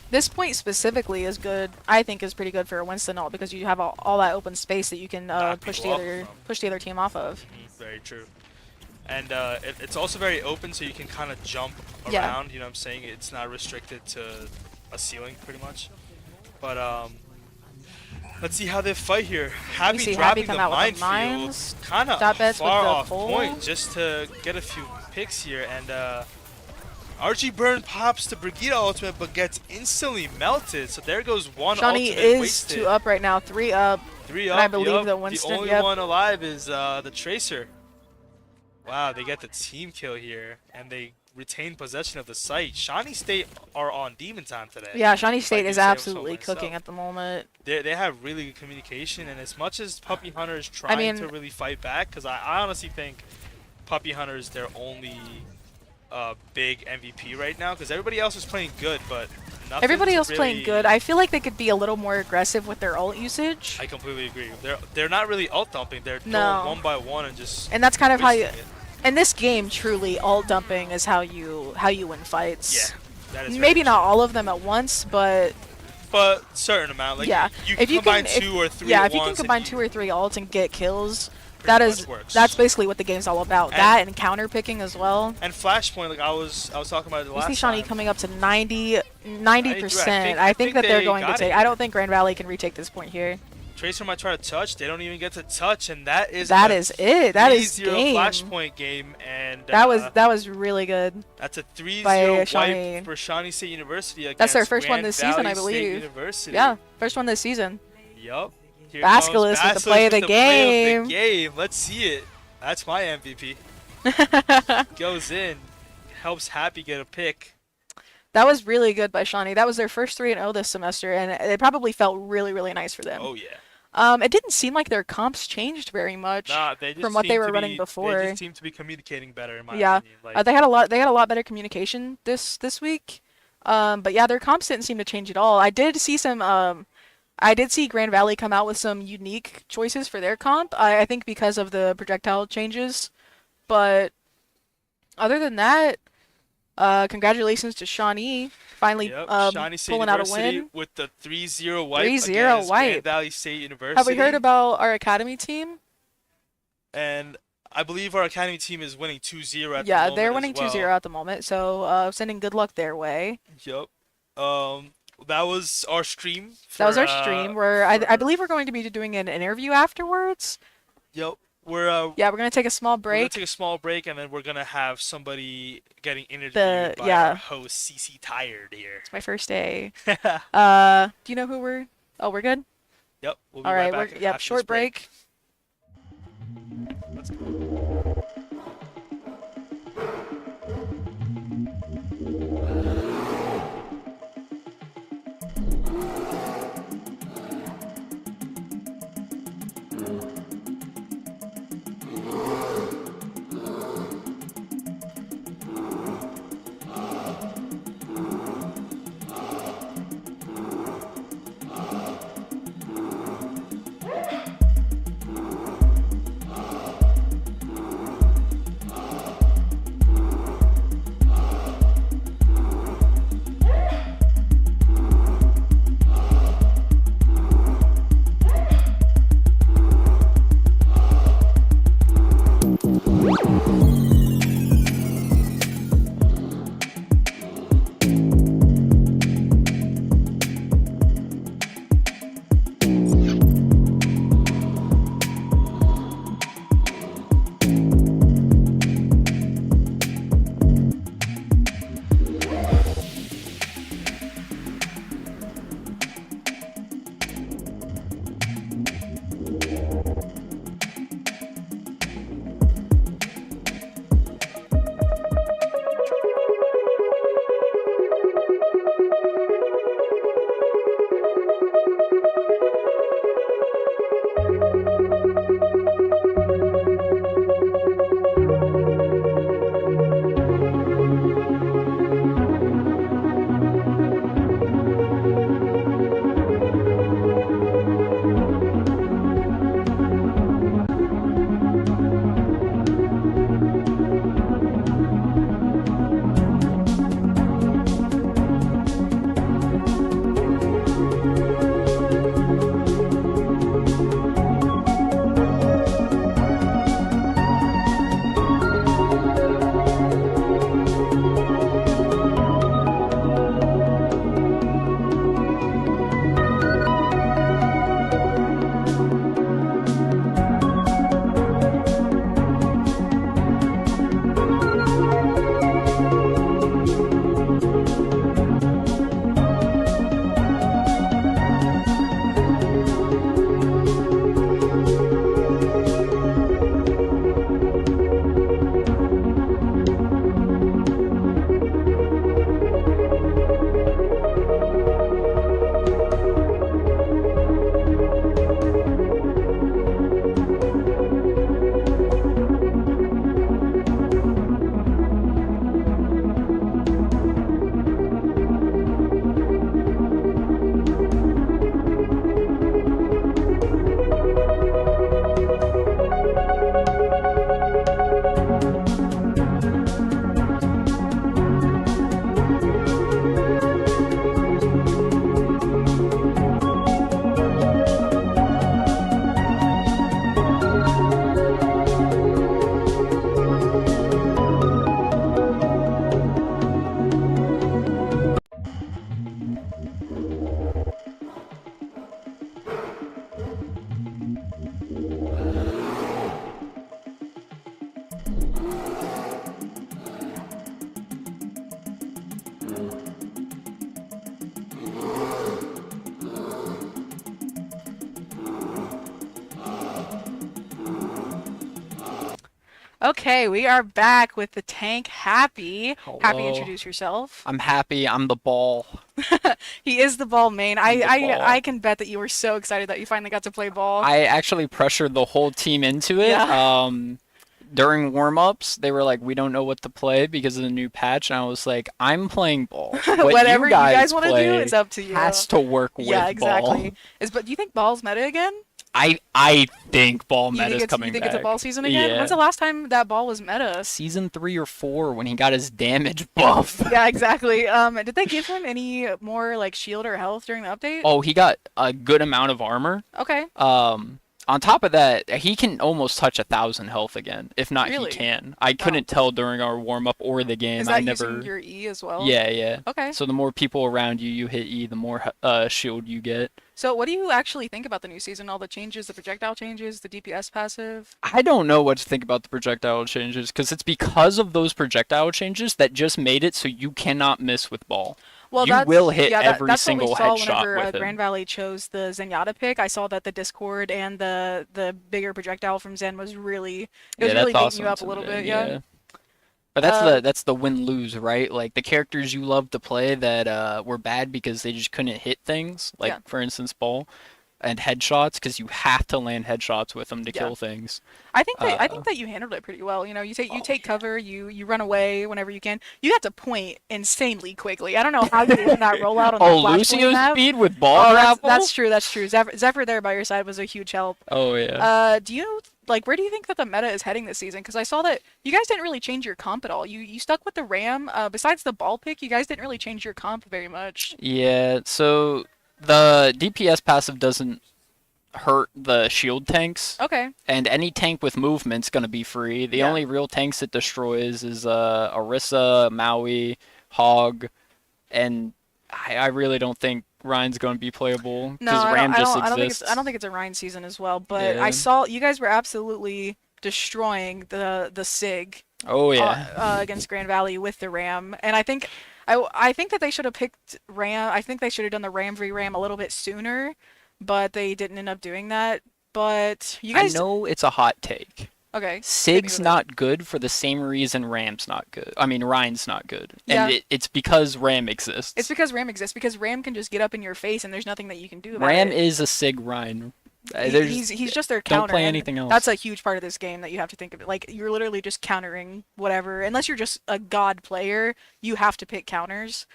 Speaker 1: This point specifically is good. I think is pretty good for a Winston ult because you have all that open space that you can
Speaker 2: knock people off from.
Speaker 1: push the other team off of.
Speaker 2: Very true. And it's also very open, so you can kind of jump
Speaker 1: Yeah.
Speaker 2: around. You know what I'm saying? It's not restricted to a ceiling, pretty much. But let's see how they fight here. Happy
Speaker 1: see
Speaker 2: dropping
Speaker 1: Happy come
Speaker 2: the
Speaker 1: out with the
Speaker 2: minefield,
Speaker 1: mines.
Speaker 2: kind of
Speaker 1: Dot bets with
Speaker 2: far
Speaker 1: the
Speaker 2: off
Speaker 1: pole.
Speaker 2: point, just to get a few picks here. And Archie Burn pops the Brigida ultimate, but gets instantly melted. So there goes one
Speaker 1: Shawnee
Speaker 2: ultimate
Speaker 1: is
Speaker 2: wasted.
Speaker 1: 2 up right now, 3 up.
Speaker 2: 3
Speaker 1: and
Speaker 2: up.
Speaker 1: I believe
Speaker 2: yup.
Speaker 1: that Winston-
Speaker 2: The only
Speaker 1: yep.
Speaker 2: one alive is the Tracer. Wow, they get the team kill here, and they retain possession of the site. Shawnee State are on demon time today.
Speaker 1: Yeah, Shawnee State
Speaker 2: do
Speaker 1: is
Speaker 2: say so
Speaker 1: absolutely
Speaker 2: myself.
Speaker 1: cooking at the moment.
Speaker 2: They have really good communication, and as much as Puppy Hunter is trying
Speaker 1: mean-
Speaker 2: to really fight back, because I honestly think Puppy Hunter is their only big MVP right now, because everybody else is playing good, but nothing's
Speaker 1: Everybody else
Speaker 2: really,
Speaker 1: playing good. I feel like they could be a little more aggressive with their ult usage.
Speaker 2: I completely agree. They're not really ult dumping. They're
Speaker 1: No.
Speaker 2: going one by one and just
Speaker 1: And that's kind of how you,
Speaker 2: wasting it.
Speaker 1: in this game, truly, ult dumping is how you win fights.
Speaker 2: Yeah, that is
Speaker 1: Maybe
Speaker 2: very
Speaker 1: not all of them at once, but
Speaker 2: but certain amount. Like
Speaker 1: yeah.
Speaker 2: you
Speaker 1: if
Speaker 2: can
Speaker 1: you
Speaker 2: combine
Speaker 1: can,
Speaker 2: two or three.
Speaker 1: yeah,
Speaker 2: at
Speaker 1: if you can
Speaker 2: once and
Speaker 1: combine 2 or 3 ults and get kills,
Speaker 2: pretty
Speaker 1: that
Speaker 2: much
Speaker 1: is
Speaker 2: works.
Speaker 1: that's basically what the game's all about.
Speaker 2: And-
Speaker 1: That and counter picking as well.
Speaker 2: And Flashpoint, like I was talking about it the
Speaker 1: We
Speaker 2: last
Speaker 1: see Shawnee
Speaker 2: time.
Speaker 1: coming up to 90%.
Speaker 2: I
Speaker 1: I
Speaker 2: think
Speaker 1: think that
Speaker 2: they
Speaker 1: they're going to
Speaker 2: got it
Speaker 1: take.
Speaker 2: here.
Speaker 1: I don't think Grand Valley can retake this point here.
Speaker 2: Tracer might try to touch. They don't even get to touch, and that is
Speaker 1: That
Speaker 2: a
Speaker 1: is it. That is
Speaker 2: 3-0
Speaker 1: game.
Speaker 2: Flashpoint game, and
Speaker 1: That was really good.
Speaker 2: that's a 3-0
Speaker 1: by
Speaker 2: wipe
Speaker 1: Shawnee.
Speaker 2: for Shawnee State University against
Speaker 1: That's their first one
Speaker 2: Grand
Speaker 1: this season, I
Speaker 2: Valley State
Speaker 1: believe.
Speaker 2: University.
Speaker 1: Yeah, first one this season.
Speaker 2: Yup. Here
Speaker 1: Basilisk
Speaker 2: comes
Speaker 1: with the play of the
Speaker 2: play of the
Speaker 1: game.
Speaker 2: game. Let's see it. That's my MVP. Goes in, helps Happy get a pick.
Speaker 1: That was really good by Shawnee. That was their first 3-0 this semester, and it probably felt really, really nice for them.
Speaker 2: Oh yeah.
Speaker 1: It didn't seem like their comps changed very much
Speaker 2: Nah, they just
Speaker 1: from what
Speaker 2: seem
Speaker 1: they were
Speaker 2: to
Speaker 1: running
Speaker 2: be-
Speaker 1: before.
Speaker 2: They just seem to be communicating better, in my
Speaker 1: Yeah.
Speaker 2: opinion. Like,
Speaker 1: They had a lot better communication this week. But yeah, their comps didn't seem to change at all. I did see Grand Valley come out with some unique choices for their comp. I think because of the projectile changes. But other than that, congratulations to Shawnee finally
Speaker 2: yep, Shawnee State
Speaker 1: pulling out a
Speaker 2: University
Speaker 1: win.
Speaker 2: with the 3-0 wipe
Speaker 1: 3-0
Speaker 2: against
Speaker 1: wipe.
Speaker 2: Grand Valley State University.
Speaker 1: Have we heard about our academy team?
Speaker 2: And I believe our academy team is winning 2-0 at the
Speaker 1: Yeah,
Speaker 2: moment
Speaker 1: they're
Speaker 2: as
Speaker 1: winning
Speaker 2: well.
Speaker 1: 2-0 at the moment. So sending good luck their way.
Speaker 2: Yep. That was our stream.
Speaker 1: That was
Speaker 2: for,
Speaker 1: our stream. Where I believe we're going to be doing an interview afterwards.
Speaker 2: Yep. We're
Speaker 1: Yeah, we're gonna take a small
Speaker 2: we're gonna
Speaker 1: break.
Speaker 2: take a small break, and then we're gonna have somebody getting interviewed by
Speaker 1: yeah.
Speaker 2: our host CC Tired here.
Speaker 1: It's my first day.
Speaker 2: Yep.
Speaker 1: Do you know who we're? Oh, we're good.
Speaker 2: We'll be
Speaker 1: All right,
Speaker 2: back
Speaker 1: we're yep.
Speaker 2: after
Speaker 1: Short
Speaker 2: this break.
Speaker 1: break.
Speaker 2: Let's go.
Speaker 1: Okay, we are back with the tank Happy. Happy,
Speaker 3: Hello.
Speaker 1: introduce yourself.
Speaker 3: I'm happy. I'm the ball.
Speaker 1: He is the ball main.
Speaker 3: I'm the
Speaker 1: I
Speaker 3: ball.
Speaker 1: can bet that you were so excited that you finally got to play ball.
Speaker 3: I actually pressured the whole team into it.
Speaker 1: Yeah.
Speaker 3: During warm-ups, they were like, "We don't know what to play because of the new patch," and I was like, "I'm playing ball. What
Speaker 1: Whatever
Speaker 3: you
Speaker 1: you guys
Speaker 3: guys
Speaker 1: want to do,
Speaker 3: play
Speaker 1: it's up to you.
Speaker 3: has to work
Speaker 1: Yeah,
Speaker 3: with ball."
Speaker 1: exactly. But do you think ball's meta again?
Speaker 3: I think ball
Speaker 1: You think
Speaker 3: meta's
Speaker 1: you
Speaker 3: coming
Speaker 1: think it's a
Speaker 3: back.
Speaker 1: ball season again? When's
Speaker 3: Yeah.
Speaker 1: the last time that ball was meta?
Speaker 3: Season 3 or 4 when he got his damage buff.
Speaker 1: Yeah, exactly. Did they give him any more like shield or health during the update?
Speaker 3: Oh, he got a good amount of armor.
Speaker 1: Okay.
Speaker 3: On top of that, he can almost touch 1,000 health again. If not, he
Speaker 1: Really?
Speaker 3: can. I
Speaker 1: Wow.
Speaker 3: couldn't tell during our warm up or the game.
Speaker 1: Is
Speaker 3: I
Speaker 1: that using
Speaker 3: never.
Speaker 1: your E as well?
Speaker 3: Yeah, yeah.
Speaker 1: Okay.
Speaker 3: So the more people around you, you hit E, the more shield you get.
Speaker 1: So what do you actually think about the new season? All the changes, the projectile changes, the DPS passive?
Speaker 3: I don't know what to think about the projectile changes because it's because of those projectile changes that just made it so you cannot miss with ball.
Speaker 1: Well,
Speaker 3: You will hit
Speaker 1: yeah,
Speaker 3: every
Speaker 1: that's what we
Speaker 3: single
Speaker 1: saw
Speaker 3: headshot
Speaker 1: whenever
Speaker 3: with
Speaker 1: Grand
Speaker 3: him.
Speaker 1: Valley chose the Zenyatta pick. I saw that the Discord and the bigger projectile from Zen was really it was
Speaker 3: Yeah,
Speaker 1: really
Speaker 3: that's
Speaker 1: beating you
Speaker 3: awesome
Speaker 1: up a
Speaker 3: to
Speaker 1: little
Speaker 3: me.
Speaker 1: bit. Yeah.
Speaker 3: Yeah. But that's
Speaker 1: Uh,
Speaker 3: the win lose, right? Like the characters you love to play that were bad because they just couldn't hit things, like
Speaker 1: yeah,
Speaker 3: for instance ball and headshots, because you have to land headshots with them to
Speaker 1: yeah.
Speaker 3: kill things.
Speaker 1: I think that you handled it pretty well. You know, you
Speaker 3: Oh
Speaker 1: take
Speaker 3: yeah.
Speaker 1: cover, you run away whenever you can. You got to point insanely quickly. I don't know how you did that rollout on the
Speaker 3: Oh,
Speaker 1: flashpoint
Speaker 3: Lucio's
Speaker 1: map.
Speaker 3: speed with ball
Speaker 1: Oh,
Speaker 3: grapple?
Speaker 1: that's true. That's true. Zephyr there by your side was a huge help.
Speaker 3: Oh yeah.
Speaker 1: Do you like where do you think that the meta is heading this season? Because I saw that you guys didn't really change your comp at all. You stuck with the Ram. Besides the ball pick, you guys didn't really change your comp very much.
Speaker 3: Yeah, so the DPS passive doesn't hurt the shield tanks,
Speaker 1: Okay.
Speaker 3: and any tank with movement's gonna be free. The
Speaker 1: Yeah.
Speaker 3: only real tanks it destroys is Orisa, Maui, Hog, and I really don't think Ryan's gonna be playable
Speaker 1: No,
Speaker 3: because Ram just
Speaker 1: I don't
Speaker 3: exists.
Speaker 1: think it's a Rhine season as well. But I
Speaker 3: Yeah.
Speaker 1: saw you guys were absolutely destroying the Sig
Speaker 3: Oh yeah.
Speaker 1: against Grand Valley with the Ram, and I think that they should have picked Ram. I think they should have done the Ram v Ram a little bit sooner, but they didn't end up doing that. But you
Speaker 3: I
Speaker 1: guys,
Speaker 3: know it's a hot take.
Speaker 1: okay, hit me
Speaker 3: Sig's
Speaker 1: with it.
Speaker 3: not good for the same reason Ram's not good. I mean, Ryan's not good.
Speaker 1: Yeah.
Speaker 3: And it's because Ram
Speaker 1: It's
Speaker 3: exists.
Speaker 1: because Ram exists, because Ram can just get up in your face and there's nothing that you can do about
Speaker 3: Ram
Speaker 1: it.
Speaker 3: is a Sig Ryan. There's
Speaker 1: He's just their
Speaker 3: don't
Speaker 1: counter,
Speaker 3: play
Speaker 1: and
Speaker 3: anything
Speaker 1: that's
Speaker 3: else.
Speaker 1: a huge part of this game that you have to think of it. Like you're literally just countering whatever, unless you're just a god player, you have to pick counters.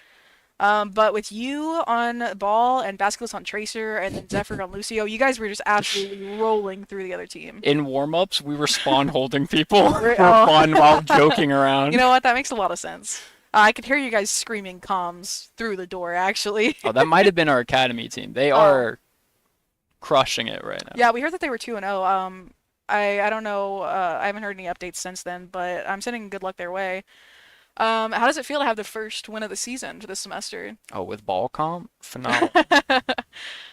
Speaker 1: But with you on Ball and Basculus on Tracer and then Zephyr on Lucio, you guys were just absolutely rolling through the other team.
Speaker 3: In warm-ups, we were spawn holding people for
Speaker 1: Oh.
Speaker 3: fun while joking around.
Speaker 1: You know what? That makes a lot of sense. I could hear you guys screaming comms through the door, actually.
Speaker 3: Oh, that might have been our academy team. They
Speaker 1: Oh.
Speaker 3: are crushing it right now.
Speaker 1: Yeah, we heard that they were 2-0. I don't know. I haven't heard any updates since then, but I'm sending good luck their way. How does it feel to have the first win of the season for this semester?
Speaker 3: Oh, with ball comp, phenomenal.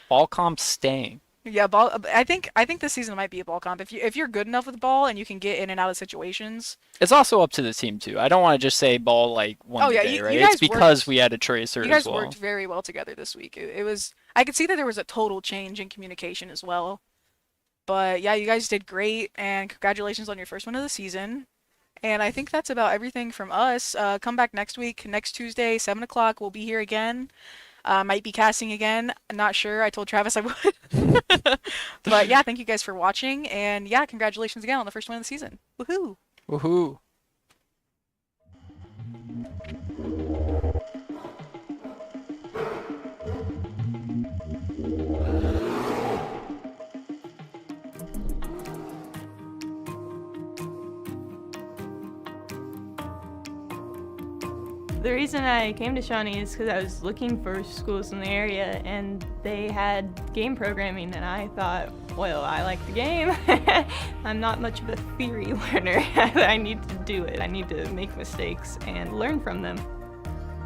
Speaker 3: Ball comp staying.
Speaker 1: Yeah, ball. I think this season might be a ball comp. If you're good enough with ball and you can get in and out of situations.
Speaker 3: It's also up to the team too. I don't want to just say ball like one
Speaker 1: Oh yeah,
Speaker 3: day,
Speaker 1: you,
Speaker 3: right?
Speaker 1: you
Speaker 3: It's
Speaker 1: guys
Speaker 3: because
Speaker 1: worked.
Speaker 3: we had a tracer
Speaker 1: You
Speaker 3: as
Speaker 1: guys
Speaker 3: well.
Speaker 1: worked very well together this week. It was. I could see that there was a total change in communication as well. But yeah, you guys did great, and congratulations on your first win of the season. And I think that's about everything from us. Come back next week, next Tuesday, 7 o'clock. We'll be here again. Might be casting again. I'm not sure. I told Travis I would. But yeah, thank you guys for watching. And yeah, congratulations again on the first win of the season. Woohoo!
Speaker 3: Woohoo!
Speaker 4: The reason I came to Shawnee is because I was looking for schools in the area and they had game programming, and I thought, well, I like the game. I'm not much of a theory learner. I need to do it. I need to make mistakes and learn from them.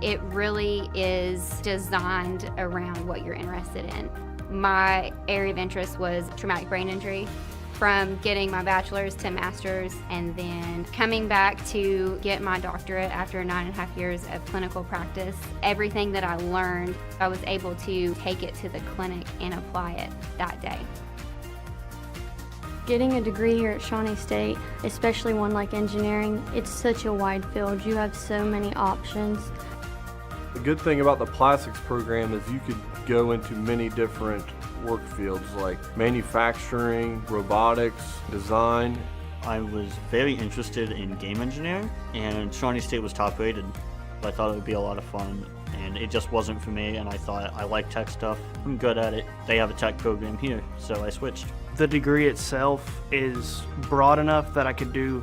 Speaker 5: It really is designed around what you're interested in. My area of interest was traumatic brain injury. From getting my bachelor's to master's and then coming back to get my doctorate after 9.5 years of clinical practice, everything that I learned, I was able to take it to the clinic and apply it that day.
Speaker 6: Getting a degree here at Shawnee State, especially one like engineering, it's such a wide field. You have so many options.
Speaker 7: The good thing about the plastics program is you could go into many different work fields like manufacturing, robotics, design.
Speaker 8: I was very interested in game engineering, and Shawnee State was top rated. I thought it would be a lot of fun, and it just wasn't for me, and I thought I like tech stuff. I'm good at it. They have a tech program here, so I switched.
Speaker 9: The degree itself is broad enough that I could do